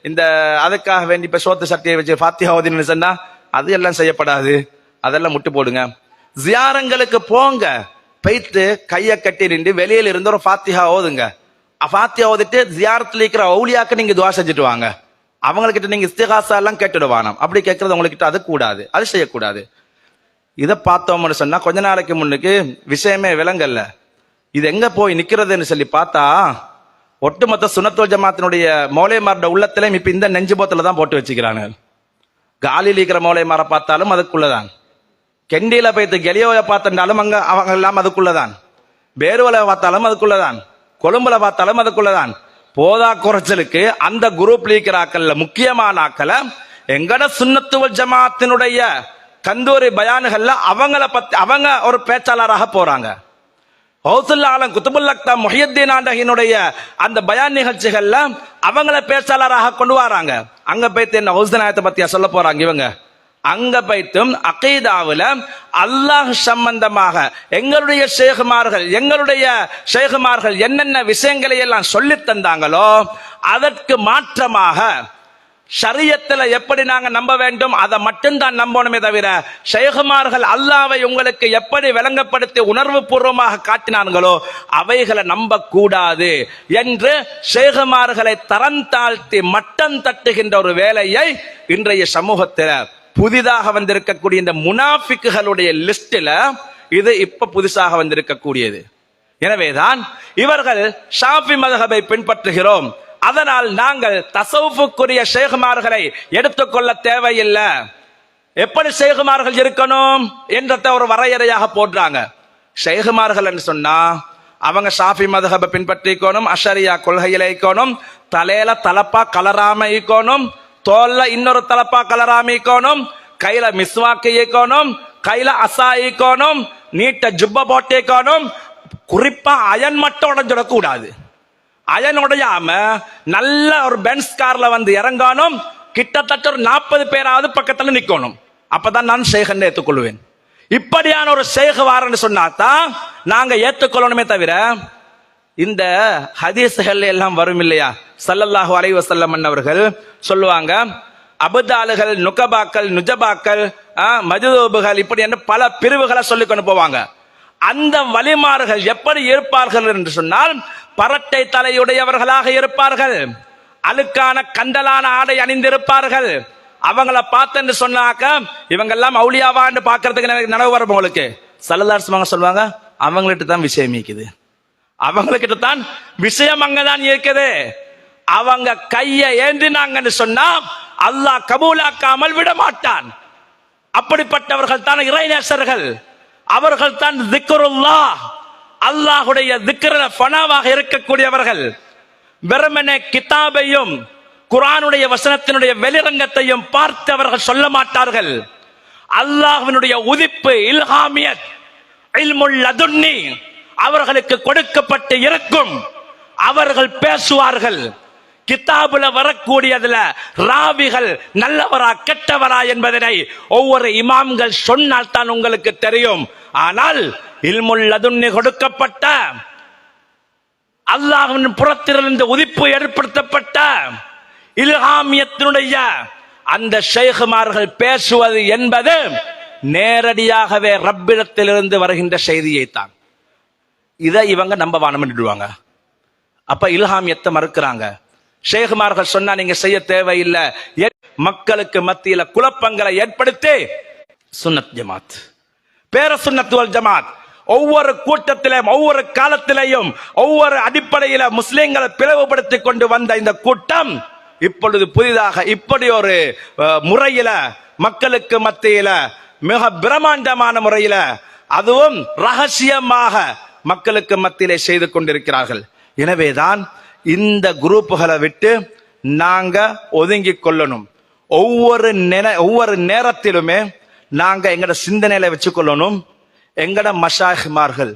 இந்த அதுக்காக வேண்டி இப்ப சோத்து சட்டியை வச்சு ஃபாத்திஹா ஓதின்னு சொன்னா அது எல்லாம் செய்யப்படாது, அதெல்லாம் முட்டு போடுங்க. ஜியாரங்களுக்கு போங்க, பைத்து கைய கட்டி நின்று வெளியில இருந்து ஒரு ஃபாத்திஹா ஓதுங்க. ஃபாத்திஹா ஓதிட்டு ஜியாரத்துல இருக்கிற அவுலியாக்கு நீங்க துவா செஞ்சுட்டு வாங்க. அவங்ககிட்ட நீங்க இஸ்திகாசா எல்லாம் கேட்டுடுவானாம். அப்படி கேட்கறது உங்ககிட்ட அது கூடாது, அது செய்யக்கூடாது. இதை பார்த்தோம்னு சொன்னா கொஞ்ச நாளைக்கு முன்னுக்கு விஷயமே விளங்கல்ல, இது எங்க போய் நிக்கிறதுன்னு சொல்லி பார்த்தா, ஒட்டுமொத்த சுன்னத்துவல் ஜமாத்தினுடைய மௌலைமாரோட உள்ளத்திலையும் இப்ப இந்த நெஞ்சு போத்துல தான் போட்டு வச்சுக்கிறாங்க. காலில் இருக்கிற மௌலைமாரை பார்த்தாலும் அதுக்குள்ளதான், கெண்டியில போய்த்து கெலியோவை பார்த்தாலும் அங்க அவங்க எல்லாம் அதுக்குள்ளதான், பேருவலை பார்த்தாலும் அதுக்குள்ளதான், கொழும்புல பார்த்தாலும் அதுக்குள்ளதான். போதா குறைச்சலுக்கு அந்த குரூப் லீக்கராக்கள்ல முக்கியமான ஆக்களை எங்கட சுன்னத்துவல் ஜமாத்தினுடைய கந்தூரி பயானுகள்ல அவங்கள பத்தி அவங்க ஒரு பேச்சாளராக போறாங்க. ஹவுசுல் ஆலம் குதுபுல் அக்தாம் முஹியுத்தீன் ஆண்டகினுடைய அந்த பயான் நிகழ்ச்சிகள்ல அவங்கள பேச்சாளராக கொண்டு வராங்க. அங்க போய்த்து என்ன ஹவுஸ்தநாயகத்தை பத்தியா சொல்ல போறாங்க இவங்க. அங்க போய்த்தும் அகீதாவுல அல்லாஹ் சம்பந்தமாக எங்களுடைய ஷேகுமார்கள் என்னென்ன விஷயங்களை எல்லாம் சொல்லி தந்தாங்களோ அதற்கு மாற்றமாக ஷரியத்துல எப்படி நாங்க நம்ப வேண்டும் அதை மட்டும்தான் நம்பணுமே தவிர, ஷேகுமார்கள் அல்லாவை உங்களுக்கு எப்படி விளங்கப்படுத்தி உணர்வு பூர்வமாக காட்டினார்களோ அவைகளை நம்ப கூடாது என்று ஷேகுமார்களை தரம் தாழ்த்தி மட்டம் தட்டுகின்ற ஒரு வேலையை இன்றைய சமூகத்தில் புதிதாக வந்திருக்கக்கூடிய இந்த முனாஃபிக்குகளுடைய லிஸ்டில இது இப்ப புதுசாக வந்திருக்கக்கூடியது. எனவேதான் இவர்கள் ஷாஃபி மذஹபை பின்பற்றுகிறோம், அதனால் நாங்கள் தஸவுஃபுக்குரிய ஷேகுமார்களை எடுத்துக்கொள்ள தேவையில்லை. எப்படி ஷேகுமார்கள் இருக்கணும் என்றத ஒரு வரையறையாக போடுறாங்க. ஷேகுமார்கள் என்று சொன்னா அவங்க ஷாஃபி மذஹபை பின்பற்றிக்கணும், அஷரியா கொள்கையில இருக்கணும், தலையில தலப்பா கலராம இருக்கணும், தோல்ல இன்னொரு தலப்பா கலராம இருக்கணும், கையில மிஸ்வாக்கு இருக்கணும், கையில அசா இருக்கணும், நீட்ட ஜுப்ப போட்டு இருக்கணும், குறிப்பா அயன் மட்டும் உடைஞ்சிடக்கூடாது. அயன் உடையாம நல்ல ஒரு பென்ஸ் கார்ல வந்து இறங்கானும், கிட்டத்தட்ட ஒரு 40 பேராவது பக்கத்துல நிக்கணும். அப்பதான் நான் ஷேகன் ஏற்றுக்கொள்வேன். இப்படியான ஒரு ஷேக் வாரன்னு சொன்னாதான் நாங்க ஏற்றுக்கொள்ளணுமே தவிர, இந்த ஹதீஸ்கள் எல்லாம் வரும் இல்லையா, ஸல்லல்லாஹு அலைஹி வஸல்லம் அவர்கள் சொல்லுவாங்க, அபுதாலுகள், நுகபாக்கள், நுஜபாக்கள், மஜ்தூபுகள், இப்படி என்று பல பிரிவுகளை சொல்லி கொண்டு போவாங்க. அந்த வலிமார்கள் எப்படி இருப்பார்கள் என்று சொன்னால், பரட்டை தலையுடையவர்களாக இருப்பார்கள், அழுக்கான கண்டலான ஆடை அணிந்திருப்பார்கள். அவங்கள பார்த்தேன்னு சொன்னாக்க இவங்க எல்லாம் அவுலியாவான்னு பாக்குறதுக்கு எனக்கு நினைவு வரும். உங்களுக்கு ஸல்லல்லாஹு அலைஹி வஸல்லம் சொல்லுவாங்க, அவங்கள்ட்ட தான் விஷயம் இருக்குது, அவங்ககிட்ட தான் விஷயம் அங்கதான் இருக்குது. அவங்க கையை ஏந்தினாங்கன்னு சொன்னா அல்லாஹ் கபூலாக்காமல் விட மாட்டான். அப்படிப்பட்டவர்கள் தான் இறைநேசர்கள், அவர்கள் தான் திக்ருல்லாஹ், அல்லாஹுடைய திக்ர ஃபனாவாக இருக்கக்கூடியவர்கள். வெறுமனே கிதாபையும் குர்ஆனுடைய வசனத்தினுடைய வெளிரங்கத்தையும் பார்த்து அவர்கள் சொல்ல மாட்டார்கள். அல்லாஹ்வினுடைய உதிப்பு, இல்ஹாமியத், இல்முல் லதுன்னி அவர்களுக்கு கொடுக்கப்பட்டு இருக்கும். அவர்கள் பேசுவார்கள். கிதாபுல வரக்கூடியதுல ராவிகள் நல்லவரா கெட்டவரா என்பதனை ஒவ்வொரு இமாம்கள் சொன்னால் தான் உங்களுக்கு தெரியும். ஆனால் இல்முல் லதுன்னி கொடுக்கப்பட்ட, அல்லாஹ்வின் புறத்திலிருந்து உதிப்பு ஏற்படுத்தப்பட்ட இல்ஹாமியத்தினுடைய அந்த ஷேகுமார்கள் பேசுவது என்பது நேரடியாகவே ரப்பிடத்திலிருந்து வருகின்ற செய்தியை தான். இதை இவங்க நம்ப வானமிடுவாங்க. அப்ப இல்ஹாமியத்தை மறுக்கிறாங்க. ஷேகுமார்கள் சொன்னா நீங்க செய்ய தேவையில்லை. மக்களுக்கு மத்தியில குழப்பங்களை ஏற்படுத்தி சுன்னத் ஜமாத், பேர சுன்னத் வல் ஜமாத் ஒவ்வொரு கூட்டத்திலும் ஒவ்வொரு காலத்திலேயும் ஒவ்வொரு அடிப்படையில முஸ்லிம்களை பிளவுபடுத்தி கொண்டு வந்த இந்த கூட்டம் இப்பொழுது புதிதாக இப்படி ஒரு முறையில மக்களுக்கு மத்தியில மிக பிரம்மாண்டமான முறையில, அதுவும் ரகசியமாக மக்களுக்கு மத்தியிலே செய்து கொண்டிருக்கிறார்கள். எனவேதான் இந்த குரூப்புகளை விட்டு நாங்க ஒதுங்கி கொள்ளணும். ஒவ்வொரு நேரத்திலுமே நாங்க எங்கட சிந்தனையில வச்சுக்கொள்ளணும், எங்கட மஷாயிஹ்மார்கள்,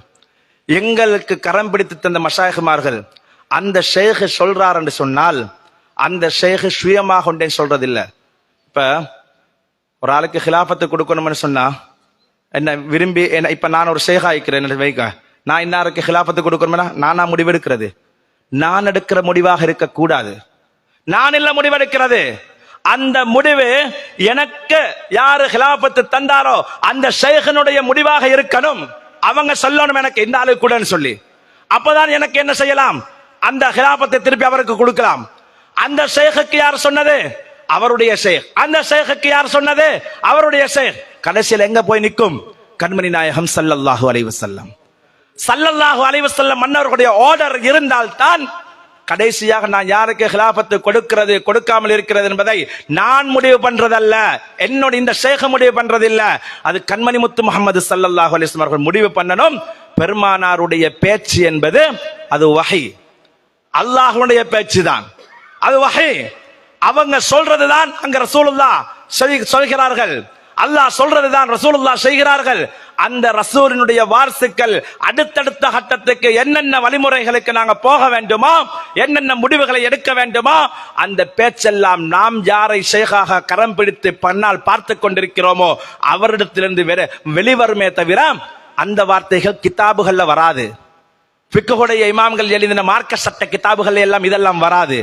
எங்களுக்கு கரம் பிடித்து தந்த மஷாயிஹ்மார்கள், அந்த ஷேக் சொல்றார் என்று சொன்னால் அந்த ஷேக் சுயமாக கொண்டே சொல்றதில்லை. இப்ப ஒரு ஆளுக்கு ஹிலாஃபத்து கொடுக்கணும்னு சொன்னா என்ன விரும்பி, இப்ப நான் ஒரு ஷேக் ஆயிக்கிறேன் வைக்க, நான் இன்னாருக்கு ஹிலாஃபத்து கொடுக்கணும்னா நானா முடிவெடுக்கிறது? நான் எடுக்கிற முடிவாக இருக்கக்கூடாது. நான் இல்ல முடிவெடுக்கிறது. அந்த முடிவு எனக்கு யாரு ஹிலாஃபத்து தந்தாரோ அந்த ஷேഖனுடைய முடிவாக இருக்கணும். அவங்க சொல்லணும் எனக்கு இந்த ஆளு கூடன்னு சொல்லி. அப்பதான் எனக்கு என்ன செய்யலாம், அந்த ஹிலாஃபத்தை திருப்பி அவருக்கு கொடுக்கலாம். அந்த ஷேഖுக்கு யார் சொன்னது? அவருடைய ஷேக். அந்த ஷேഖுக்கு யார் சொன்னது? அவருடைய ஷேக். கடைசியில் எங்க போய் நிற்கும்? கண்மணி நாயகம் ஸல்லல்லாஹு அலைஹி வஸல்லம், ஸல்லல்லாஹு அலைஹி வஸல்லம் மன்னர்களுடைய ஆர்டர் இருந்தால் தான் கடைசியாக நான் யாருக்கு ஹிலாஃபத்து கொடுக்கிறது கொடுக்காமல் இருக்கிறது என்பதை நான் முடிவு பண்றதல்ல, என்னோட இந்த ஷேக் முடிவு பண்றதில்ல. அது கண்மணி முத்து முஹம்மது ஸல்லல்லாஹு அலைஹி வஸல்லம் அவர்கள் முடிவு பண்ணணும். பெருமானாருடைய பேச்சு என்பது அது வஹி, அல்லாஹ்வுடைய பேச்சு தான், அது வஹி. அவங்க சொல்றதுதான் அங்க ரசூலுல்லாஹ் சொல்கிறார்கள், அல்லாஹ் சொல்றதுதான் ரசூலுல்லாஹ் செய்கிறார்கள். அந்த ரசூலினுடைய வாரிசுகள் அடுத்தடுத்த கட்டத்துக்கு என்னென்ன வழிமுறைகளுக்கு நாங்க போக வேண்டுமோ, என்னென்ன முடிவுகளை எடுக்க வேண்டுமோ, அந்த பேச்செல்லாம் நாம் யாரை ஷேகாக கரம் பிடித்து பண்ணால் பார்த்து கொண்டிருக்கிறோமோ அவரிடத்திலிருந்து வெளிவருமே தவிர அந்த வார்த்தைகள் கிதாபுகள்ல வராது. ஃபிக்ஹுடைய இமாம்கள் எழுதின மார்க்க சட்ட கிதாபுகள் எல்லாம் இதெல்லாம் வராது.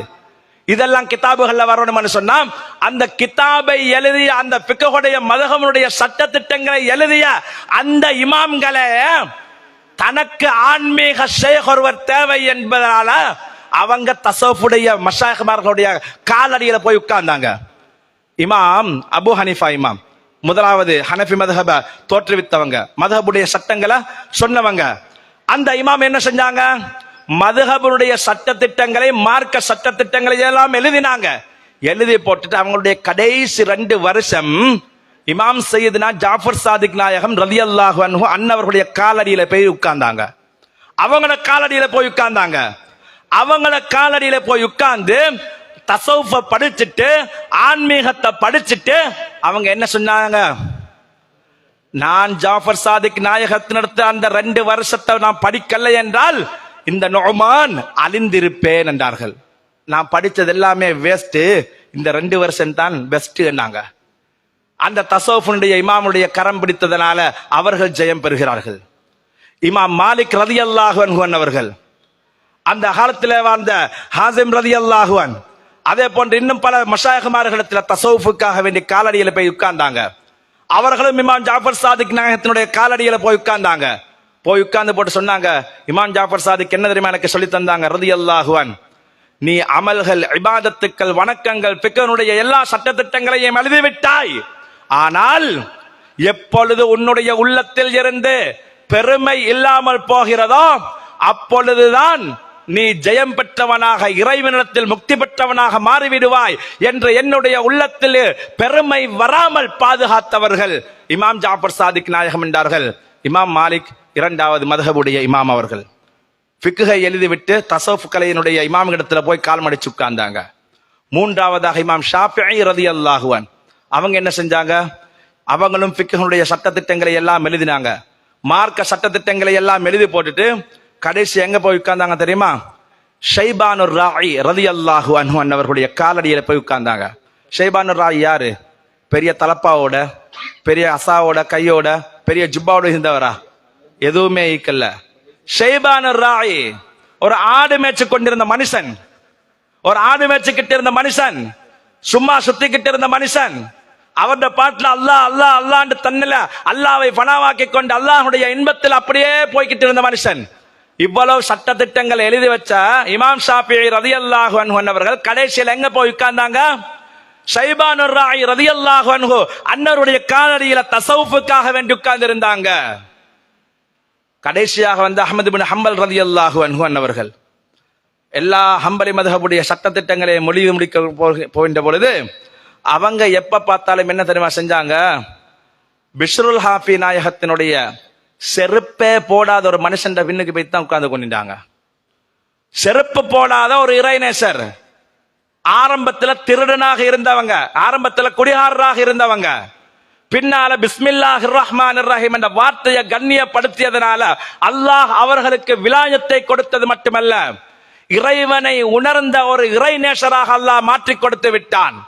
இதெல்லாம் கிதாபுகள்ல வரணும்னு சொன்னா அந்த கிதாபை எழுதிய அந்த ஃபிக்ஹுடைய மذஹபுடைய சட்ட திட்டங்களை எழுதிய அந்த இமாம்களே தனக்கு ஆன்மீக ஷேக் ஒருவர் தேவை என்பதனால அவங்க தஸவுஃபுடைய மஷாயிஹ்மார்களுடைய காலடியில போய் உட்கார்ந்தாங்க. இமாம் அபு ஹனீஃபா இமாம் முதலாவது ஹனஃபி மذஹப தோற்றுவித்தவங்க, மذஹபுடைய சட்டங்களை சொன்னவங்க. அந்த இமாம் என்ன செஞ்சாங்க? மதுஹபுடைய சட்ட திட்டங்களை, மார்க்க சட்ட திட்டங்களை எல்லாம் எழுதினாங்க. எழுதி போட்டுட்டு அவங்களுடைய கடைசி 2 வருஷம் இமாம் சையதுனா ஜாஃபர் சாதிக் நாயகம் ரலியல்லாஹு அன்ஹு அன்னவர்களுடைய காலடியில போய் உட்கார்ந்தாங்க. அவங்களோட காலடியில போய் உட்கார்ந்தாங்க. அவங்களோட காலடியில போய் உட்கார்ந்து தஸவுஃப படிச்சுட்டு, ஆன்மீகத்தை படிச்சுட்டு அவங்க என்ன சொன்னாங்க? நான் ஜாஃபர் சாதிக் நாயகத்தினடுத்த அந்த 2 வருஷத்தை நான் படிக்கல என்றால் இந்த நுஅமான் அழிந்திருப்பேன் என்றார்கள். நான் படிச்சது எல்லாமே வேஸ்ட், இந்த 2 வருஷம் தான் பெஸ்ட் என்னாங்க. அந்த தசவுஃபுடைய இமாமுடைய கரம் பிடித்ததனால அவர்கள் ஜெயம் பெறுகிறார்கள். இமாம் மாலிக் ரலியல்லாஹு அன்ஹு அவர்கள், அந்த காலத்தில் வாழ்ந்த ஹாசிம் ரலியல்லாஹு அன்ஹு, அதே போன்று இன்னும் பல மஷாயிஹ்மார்களிடத்தில் தசவுஃபுக்காக வேண்டி காலடியில போய் உட்கார்ந்தாங்க. அவர்களும் இமாம் ஜாஃபர் சாதிக் நாயகத்தினுடைய காலடியில போய் உட்கார்ந்தாங்க. போய் உட்கார்ந்து போட்டு சொன்னாங்க, இமாம் ஜாஃபர் சாதிக் என்ன தெரியுமா எனக்கு சொல்லி தந்தாங்க, ரலியல்லாஹு அன்ஹு, நீ அமல்கள், இபாதத்துக்கள், வணக்கங்கள், ஃபிக்ஹ்னுடைய எல்லா சட்டதிட்டங்களையும் எழுதிவிட்டாய். ஆனால் எப்பொழுது உன்னுடைய உள்ளத்தில் இருந்து பெருமை இல்லாமல் போகிறதோ அப்பொழுதுதான் நீ ஜெயம் பெற்றவனாக, இறைவனிடத்தில் முக்தி பெற்றவனாக மாறிவிடுவாய் என்று என்னுடைய உள்ளத்தில் பெருமை வராமல் பாதுகாத்தவர்கள் இமாம் ஜாஃபர் சாதிக் நாயகம் என்றார்கள். இமாம் மாலிக் 2வது மத்ஹபுடைய இமாம் அவர்கள் ஃபிக்ஹை எழுதிவிட்டு தஸவுஃப் கலையினுடைய இமாமிடத்துல போய் கால் மடிச்சு உட்கார்ந்தாங்க. 3வதாக இமாம் ஷாஃபிஈ ரலியல்லாஹு அன்ஹு, அவங்க என்ன செஞ்சாங்க, அவங்களும் ஃபிக்ஹுடைய சட்டதிட்டங்களை எல்லாம் எழுதினாங்க. மார்க்க சட்டதிட்டங்களை எல்லாம் எழுதி போட்டுட்டு கடைசி எங்க போய் உட்கார்ந்தாங்க தெரியுமா, ஷைபானுர் ராயி ரலியல்லாஹு அன்ஹு அவர்களுடைய காலடியில போய் உட்கார்ந்தாங்க. ஷைபானுர் ராயி யாரு? பெரிய தலப்பாவோட, பெரிய அசாவோட, கையோட, பெரிய ஜுப்பாவோட இருந்தவரா? எதுவுமே ஈக்கல்ல. ஷைபானுர் ராயி ஒரு ஆடு மேய்ச்சு கொண்டிருந்த மனுஷன், ஒரு ஆடு மேய்ச்சிக்கிட்டு இருந்த மனுஷன், சும்மா சுத்திக்கிட்டு இருந்த மனுஷன். அவருடைய பாட்டுல அல்லாஹ் அல்லாஹ் அல்லாஹ்னு தன்னில அல்லாஹ்வை ஃபனாவாக்கி கொண்டு அல்லாஹ்வுடைய இன்பத்தில் அப்படியே போய்கிட்டு இருந்த மனுஷன். இவ்வளவு சட்டதிட்டங்கள் எழுதி வச்ச இமாம் ஷாஃபிஈ ரலியல்லாஹு அன்ஹு அவர்கள் கடைசியில் எங்க போய் உட்கார்ந்தாங்க, ஷைபானுர் ராயி ரலியல்லாஹு அன்ஹு அன்னருடைய காலடியில தஸவுஃபுக்காக வேண்டி உட்கார்ந்து இருந்தாங்க. கடைசியாக வந்து அஹ்மது பின் ஹம்பல் ரலியல்லாஹு அன்ஹு அவர்கள் எல்லா ஹம்பலி மத்ஹபுடைய சட்டதிட்டங்களை முடிக்க போகின்ற பொழுது அவங்க எப்ப பார்த்தாலும் என்ன தெரியுமா செஞ்சாங்க, பிஷ்ருல் ஹாஃபி நாயகத்தினுடைய செருப்பே போடாத ஒரு மனுஷன் பின்னுக்கு போய் தான் உட்கார்ந்து கொண்டாங்க. செருப்பு போடாத ஒரு இறைநேசர், ஆரம்பத்துல திருடனாக இருந்தவங்க, ஆரம்பத்துல குடிகாரராக இருந்தவங்க, பின்னால பிஸ்மில்லாஹிர் ரஹ்மானிர் ரஹீம் என்ற வார்த்தையை கண்ணியப்படுத்தியதனால அல்லாஹ் அவர்களுக்கு விலாயத்தை கொடுத்தது மட்டுமல்ல, இறைவனை உணர்ந்த ஒரு இறைநேசராக அல்லாஹ் மாற்றி கொடுத்து விட்டான்.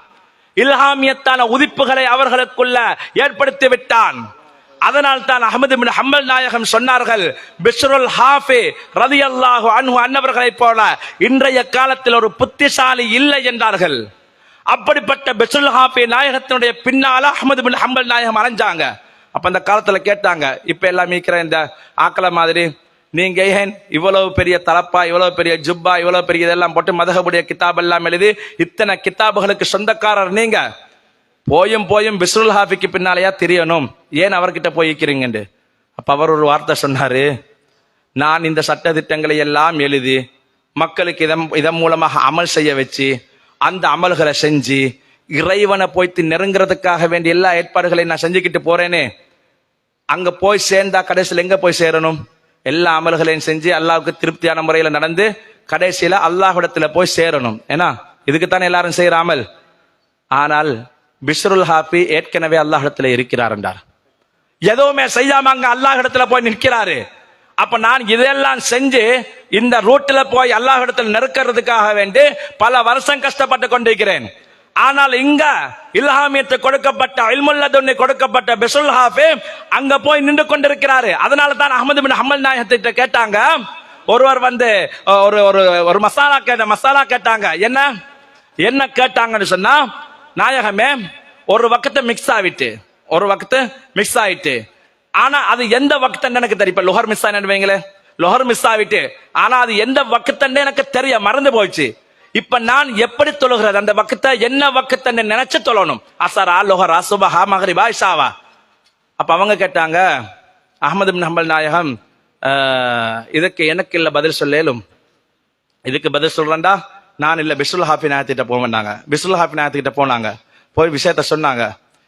இல்ஹாமியத்தான உதிப்புகளை அவர்களுக்குள்ள ஏற்படுத்தி விட்டான். அதனால் தான் அஹ்மது பின் ஹம்பல் நாயகம் சொன்னார்கள், பிஷ்ருல் ஹாஃபி ரலியல்லாஹு அன்ஹு அன்னவர்களை போல இன்றைய காலத்தில் ஒரு புத்திசாலி இல்லை என்றார்கள். அப்படிப்பட்ட பிஷ்ருல் ஹாஃபி நாயகத்தினுடைய பின்னால அஹ்மது பின் ஹம்பல் நாயகம் அலைஞ்சாங்க. அப்ப அந்த காலத்துல கேட்டாங்க, இப்ப எல்லாம் மீக்கிற இந்த ஆக்கள மாதிரி நீங்க ஏன் இவ்வளவு பெரிய தலப்பா, இவ்வளவு பெரிய ஜுப்பா, இவ்வளவு பெரிய இதெல்லாம் போட்டு மதஹபுடைய கிதாப் எல்லாம் எழுதி இத்தனை கிதாபுகளுக்கு சொந்தக்காரர் நீங்க, போயும் போயும் பிஷ்ருல் ஹாஃபிக்கு பின்னாலேயா தெரியணும், ஏன் அவர்கிட்ட போய்க்கிறீங்க? அப்ப அவர் ஒரு வார்த்தை சொன்னாரு, நான் இந்த சட்ட திட்டங்களை எல்லாம் எழுதி மக்களுக்கு இதன் மூலமாக அமல் செய்ய வச்சு அந்த அமல்களை செஞ்சு இறைவனை போய்த்து நெருங்கிறதுக்காக வேண்டிய எல்லா ஏற்பாடுகளையும் நான் செஞ்சுக்கிட்டு போறேனே, அங்க போய் சேர்ந்தா கடைசியில் எங்க போய் சேரணும், எல்லா அமல்களையும் செஞ்சு அல்லாஹ்வுக்கு திருப்தியான முறையில நடந்து கடைசியில அல்லாஹ்விடத்துல போய் சேரணும். ஏன்னா இதுக்குத்தானே எல்லாரும் செய்யற அமல். ஆனால் பிஷ்ருல் ஹாஃபி ஏற்கனவே அல்லாஹ்விடத்துல இருக்கிறார் என்றார். எதுவுமே செய்யாம அங்க அல்லாஹ்விடத்துல போய் நிற்கிறாரு. அப்ப நான் இதெல்லாம் செஞ்சு இந்த ரூட்ல போய் அல்லாஹ்விடத்துல நெருக்கிறதுக்காக வேண்டி பல வருஷம் கஷ்டப்பட்டு கொண்டிருக்கிறேன். ஆனால் இங்க இல்ஹாமியத்து கொடுக்கப்பட்ட இல்முல்லதுன்னி கொடுக்கப்பட்ட பிஷ்ருல் ஹாஃபி அங்க போய் நின்று கொண்டிருக்கிறாரு. அதனால தான் அஹ்மது பின் ஹம்பல் நாயகத்திட்ட கேட்டாங்க, ஒருவர் வந்து ஒரு மசாலா கேட்டாங்க. என்ன கேட்டாங்கன்னு சொன்னா, நாயகமே ஒரு வக்கத்தை மிக்ஸ் ஆயிட்டு, ஆனா அது எந்த வக்தன்னு எனக்கு தெரியும். இப்ப லொஹர் மிஸ் ஆனீங்களே, லொஹர் மிஸ் ஆகிட்டு, ஆனா அது எந்த வக்தன்னு எனக்கு தெரிய மறந்து போயிடுச்சு. இப்ப நான் எப்படி தொழுகிறது, அந்த வக்த என்ன வக்தன்னு நினைச்சு தொழணும், அசரா, லொஹரா, சுபஹா, மக்ரிபா, இஷாவா? அப்ப அவங்க கேட்டாங்க, அஹ்மது பின் ஹம்பல் நாயகம் இதுக்கு எனக்கு இல்ல பதில் சொல்லும், இதுக்கு பதில் சொல்றேன்டா நான் இல்ல பிஷ்ருல் ஹாஃபி நாயகத்திட்ட போவேன்னாங்க. பிஷ்ருல் ஹாஃபி நாயகத்திட்ட போனாங்க, போய் விஷயத்த சொன்னாங்க.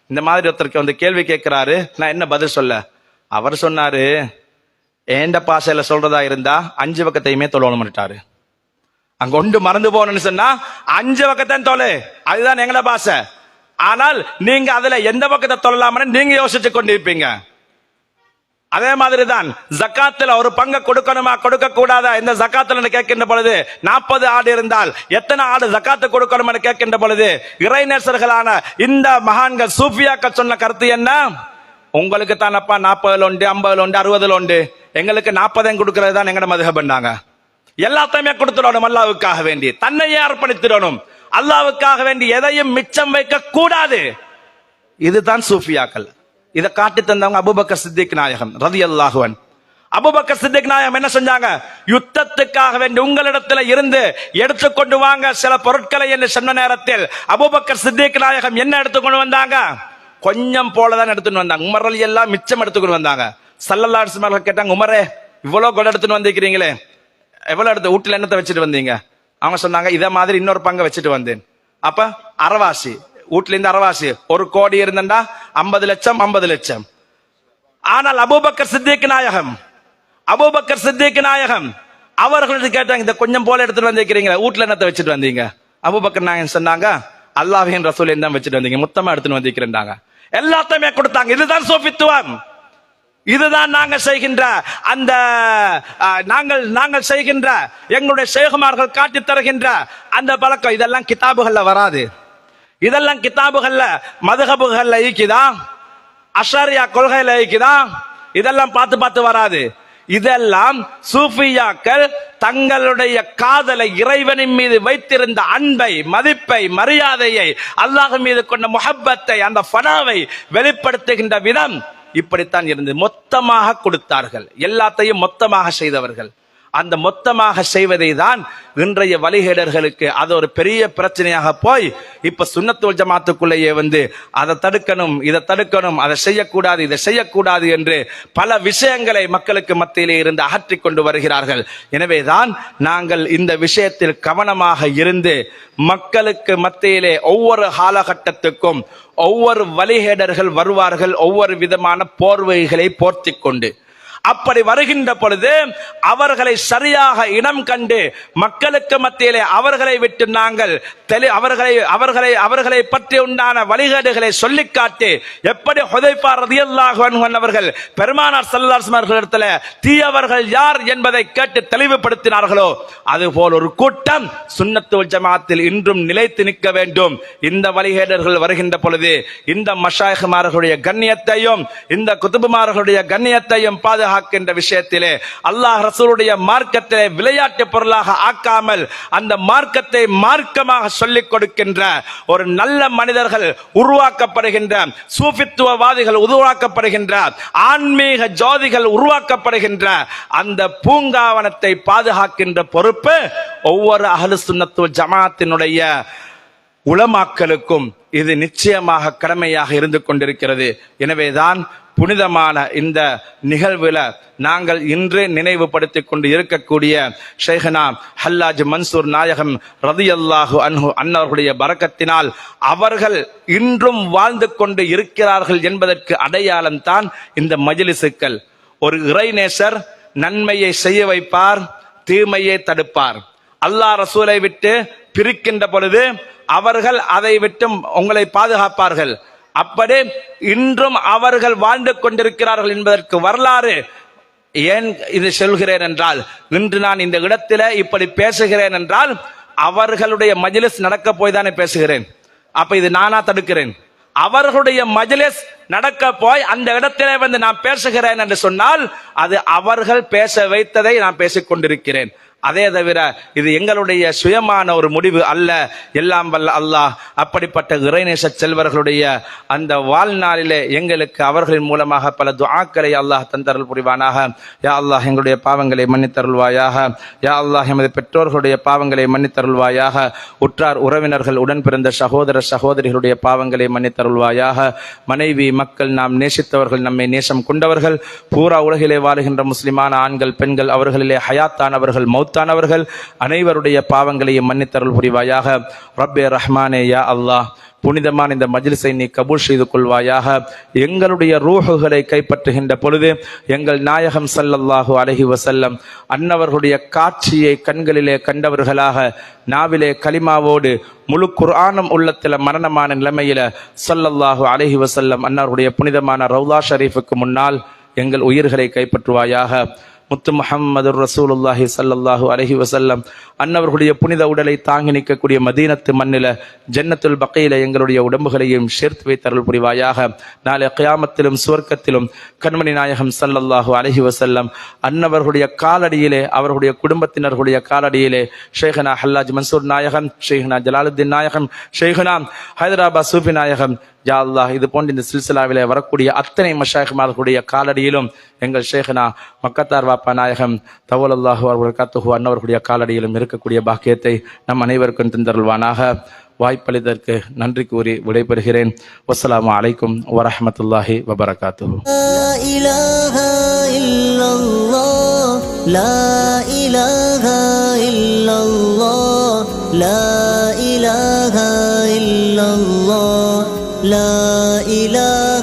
இந்த மாதிரி ஒருத்தருக்கு வந்து கேள்வி கேட்கிறாரு, நான் என்ன பதில் சொல்ல? அவர் சொன்னாரு, ஏண்ட பாசையில சொல்றதா இருந்தா 5 வக்கத்தையுமே தொழணும்ட்டாரு. அங்க ஒன்று மறந்து போகணும்னு சொன்னா 5 வக்கத்தையும் தொழு, அதுதான் எங்கட பாசை. ஆனால் நீங்க அதுல எந்த பக்கத்தை தொழலாம்னு நீங்க யோசிச்சு கொண்டிருப்பீங்க. அதே மாதிரிதான் ஜக்காத்துல ஒரு பங்கு கொடுக்கணுமா கொடுக்க கூடாதா இந்த ஜக்காத்துல கேட்கின்ற பொழுது 40 ஆடு இருந்தால் எத்தனை ஆடு ஜக்காத்து கொடுக்கணும் என்று கேட்கின்ற பொழுது இறைநேசர்களான இந்த மகான்கள் சூஃபியாக்கள் சொன்ன கருத்து என்ன? உங்களுக்கு தானப்பா 40 உண்டு, 50 உண்டு, 60 உண்டு, எங்களுக்கு 40 கொடுக்கிறது தான் எங்கட மதுஹப் பண்ணாங்க. எல்லாத்தையுமே கொடுத்துடணும், அல்லாஹ்வுக்காக வேண்டி தன்னையே அர்ப்பணித்திடணும், அல்லாஹ்வுக்காக வேண்டி எதையும் மிச்சம் வைக்க கூடாது. இதுதான் சூஃபியாக்கள். இதை காட்டி தந்தவங்க அபூபக்கர் சித்திக் நாயகம் ரலியல்லாஹு அன்ஹு. அபூபக்கர் சித்திக் நாயகம் என்ன செஞ்சாங்க? யுத்தத்துக்காக வேண்டி உங்களிடத்துல இருந்து எடுத்துக்கொண்டு வாங்க சில பொருட்களை என்று சொன்ன நேரத்தில் அபூபக்கர் சித்திக் நாயகம் என்ன எடுத்துக்கொண்டு வந்தாங்க? கொஞ்சம் போலதான் எடுத்துட்டு வந்தாங்க. உமர் எல்லாம் மிச்சம் எடுத்துக்கொண்டு வந்தாங்க. ஸல்லல்லாஹு அலைஹி வஸல்லம் கேட்டாங்க, உமரே இவ்வளவு கொண்டு எடுத்துட்டு வந்திருக்கிறீங்களே, எவ்வளவு எடுத்து வீட்டுல என்னத்தை வச்சுட்டு வந்தீங்க? அவங்க சொன்னாங்க, இத மாதிரி இன்னொரு பங்கை வச்சுட்டு வந்தேன். அப்ப அரவாசி வீட்டுல இருந்து அரவாசி 1 கோடி இருந்தா 50 லட்சம் 50 லட்சம். ஆனால் அபூபக்கர் சித்திக் நாயகம் அவர்களுக்கு கேட்டாங்க, இந்த கொஞ்சம் போல எடுத்துட்டு வந்திருக்கிறீங்களா, வீட்டுல என்னத்தை வச்சுட்டு வந்தீங்க? அபூபக்கர் நாயகம் சொன்னாங்க, அல்லாஹ்வின் ரசூல் என்ன வச்சுட்டு வந்தீங்க, மொத்தமா எடுத்துட்டு வந்திருக்கிறாங்க. எல்லாத்தையுமே கொடுத்தாங்க. இதுதான் சூஃபித்துவம். இதுதான் நாங்க செய்கின்ற அந்த நாங்கள் செய்கின்ற எங்களுடைய ஷேகுமார்கள் காட்டி தருகின்ற அந்த பழக்கம். இதெல்லாம் கிதாபுகள்ல வராது. இதெல்லாம் கிதாபுகள்ல மதுஹபுகள்ல இருக்குதா, அஷாரியா கொள்கையில இருக்குதா, இதெல்லாம் பார்த்து வராது. இதெல்லாம் சூஃபியாக்கள் தங்களுடைய காதலை, இறைவனின் மீது வைத்திருந்த அன்பை, மதிப்பை, மரியாதையை, அல்லாஹ் மீது கொண்ட முஹப்பத்தை, அந்த ஃபனாவை வெளிப்படுத்துகின்ற விதம் இப்படித்தான் இருந்து மொத்தமாக கொடுத்தார்கள். எல்லாத்தையும் மொத்தமாக செய்தவர்கள். அந்த மொத்தமாக செய்வதை தான் இன்றைய வழிகேடர்களுக்கு அது ஒரு பெரிய பிரச்சனையாக போய் இப்ப சுன்னத்துல் ஜமாத்துக்குள்ளேயே வந்து அதை தடுக்கணும், இதை தடுக்கணும், அதை செய்யக்கூடாது, இதை செய்யக்கூடாது என்று பல விஷயங்களை மக்களுக்கு மத்தியிலே இருந்து அகற்றிக் கொண்டு வருகிறார்கள். எனவேதான் நாங்கள் இந்த விஷயத்தில் கவனமாக இருந்து மக்களுக்கு மத்தியிலே ஒவ்வொரு காலகட்டத்துக்கும் ஒவ்வொரு வழிகேடர்கள் வருவார்கள், ஒவ்வொரு விதமான போர்வைகளை போர்த்திக் கொண்டு. அப்படி வருகின்ற பொழுது அவர்களை சரியாக இனம் கண்டு மக்களுக்கு மத்தியிலே அவர்களை விட்டு நாங்கள் அவர்களை பற்றி உண்டான வழிகேடுகளை சொல்லிக் காட்டி, எப்படி ஹுதைஃபா ரலியல்லாஹு அன்ஹு அவர்கள் பெருமானார் ஸல்லல்லாஹு அலைஹி வஸல்லம் இடத்துல தீயவர்கள் யார் என்பதை கேட்டு தெளிவுபடுத்தினார்களோ அதுபோல் ஒரு கூட்டம் சுன்னத்துல் ஜமாத்தில் இன்றும் நிலைத்து நிற்க வேண்டும். இந்த வழிகேடர்கள் வருகின்ற பொழுது இந்த மஷாயிஹ்மார்களுடைய கண்ணியத்தையும் இந்த குதுபுமார்களுடைய கண்ணியத்தையும் பாதுகாக்கின்ற விஷயத்திலே அல்லாஹ் ரசூலுடைய மார்க்கத்திலே விளையாட்டு பொருளாக ஆக்காமல் அந்த மார்க்கத்தை மார்க்கமாக சொல்லிக் கொடுக்கின்ற ஒரு நல்ல மனிதர்கள் உருவாக்கப்படுகின்ற, சூஃபித்துவவாதிகள் உருவாக்கப்படுகின்ற, ஆன்மீக ஜோதிகள் உருவாக்கப்படுகின்ற அந்த பூங்காவனத்தை பாதுகாக்கின்ற பொறுப்பு ஒவ்வொரு அஹ்லு சுன்னத் வல் ஜமாஅத்தினுடைய உலமாக்களுக்கும் இது நிச்சயமாக கடமையாக இருந்து கொண்டிருக்கிறது. எனவேதான் புனிதமான இந்த நிகழ்வுல நாங்கள் இன்று நினைவுபடுத்திக் கொண்டு இருக்கக்கூடிய ஷைഖனா ஹல்லாஜ் மன்சூர் நாயகம் ரலியல்லாஹு அன்ஹு அன்னவர்களுடைய பரக்கத்தினால் அவர்கள் இன்றும் வாழ்ந்து கொண்டு இருக்கிறார்கள் என்பதற்கு அடையாளம் தான் இந்த மஜ்லிஸுக்கள். ஒரு இறைநேசர் நன்மையை செய்ய வைப்பார், தீமையை தடுப்பார். அல்லாஹ் ரசூலை விட்டு பிரிக்கின்ற பொழுது அவர்கள் அதை விட்டு உங்களை பாதுகாப்பார்கள். அப்படி இன்றும் அவர்கள் வாழ்ந்து கொண்டிருக்கிறார்கள் என்பதற்கு வரலாறு. ஏன் இது சொல்கிறேன் என்றால், இன்று நான் இந்த இடத்துல இப்படி பேசுகிறேன் என்றால் அவர்களுடைய மஜ்லிஸ் நடக்க போய் தானே பேசுகிறேன். அப்ப இது நானா தடுக்கிறேன்? அவர்களுடைய மஜ்லிஸ் நடக்க போய் அந்த இடத்திலே வந்து நான் பேசுகிறேன் என்று சொன்னால் அது அவர்கள் பேச வைத்ததை நான் பேசிக் கொண்டிருக்கிறேன். அதே தவிர இது எங்களுடைய சுயமான ஒரு முடிவு அல்ல. எல்லாம் வல்ல அல்லாஹ் அப்படிப்பட்ட இறைநேச செல்வர்களுடைய அந்த வாழ்நாளிலே எங்களுக்கு அவர்களின் மூலமாக பல துஆக்களை அல்லாஹ் தந்தருள் புரிவானாக. யா அல்லாஹ் எங்களுடைய பாவங்களை மன்னித்தருள்வாயாக. யா அல்லாஹ் எமது பெற்றோர்களுடைய பாவங்களை மன்னித்தருள்வாயாக. உற்றார் உறவினர்கள் உடன் பிறந்த சகோதர சகோதரிகளுடைய பாவங்களை மன்னித்தருள்வாயாக. மனைவி மக்கள் நாம் நேசித்தவர்கள், நம்மை நேசம் கொண்டவர்கள், பூரா உலகிலே வாழுகின்ற முஸ்லிமான ஆண்கள் பெண்கள், அவர்களிலே ஹயாத்தானவர்கள் மௌத்தானவர்கள் அனைவருடைய பாவங்களையும் மன்னித்தருள் புரிவாயாக. ரப்பே ரஹ்மானே யா அல்லாஹ், புனிதமான இந்த மஜ்லிஸை நீ கபூல் செய்து கொள்வாயாக. எங்களுடைய ரூஹுகளை கைப்பற்றுகின்ற பொழுது எங்கள் நாயகம் ஸல்லல்லாஹு அலைஹி வஸல்லம் அன்னவர்களுடைய காட்சியை கண்களிலே கண்டவர்களாக, நாவிலே கலிமாவோடு முழு குர்ஆனும் உள்ளத்தில் மரணமான நிலைமையில ஸல்லல்லாஹு அலைஹி வஸல்லம் அன்னவருடைய புனிதமான ரவுலா ஷரீஃபுக்கு முன்னால் எங்கள் உயிர்களை கைப்பற்றுவாயாக. முத்து முஹம்மது ரசூலுல்லாஹி ஸல்லல்லாஹு அலைஹி வஸல்லம் அன்னவர்களுடைய புனித உடலை தாங்கி நிற்கக்கூடிய மதீனத்து மண்ணில ஜன்னத்துல் பக்கையில எங்களுடைய உடம்புகளையும் சேர்த்து வைத்தருள் புரிவாயாக. நாளை கியாமத்திலும் சுவர்க்கத்திலும் கண்மணி நாயகம் ஸல்லல்லாஹு அலைஹி வஸல்லம் அன்னவர்களுடைய காலடியிலே, அவர்களுடைய குடும்பத்தினர்களுடைய காலடியிலே ஷேഖனா ஹல்லாஜ் மன்சூர் நாயகம், ஷேഖனா ஜலாலுத்தீன் நாயகம், ஷேഖனா ஹைதராபாத் சூஃபி நாயகம், யா அல்லாஹ் இது போன்ற இந்த சில்சிலாவிலே வரக்கூடிய அத்தனை மஷாயிக்மார்களுடைய காலடியிலும் எங்கள் ஷேഖனா மக்கத்தார் வாப்பா நாயகம் தவலல்லாஹு அவர்களுக்காத்துஹு அன்னவர்களுடைய காலடியிலும் இருக்கக்கூடிய பாக்கியத்தை நம் அனைவருக்கும் தந்தருள்வானாக. வாய்ப்பளித்ததற்கு நன்றி கூறி விடைபெறுகிறேன். வஸ்ஸலாமு அலைக்கும் வரஹ்மத்துல்லாஹி வபரகாத்துஹு. லா இலாஹா இல்லல்லாஹ், லா இலாஹா இல்லல்லாஹ், லா இலாஹா இல்லல்லாஹ், லா இலாஹா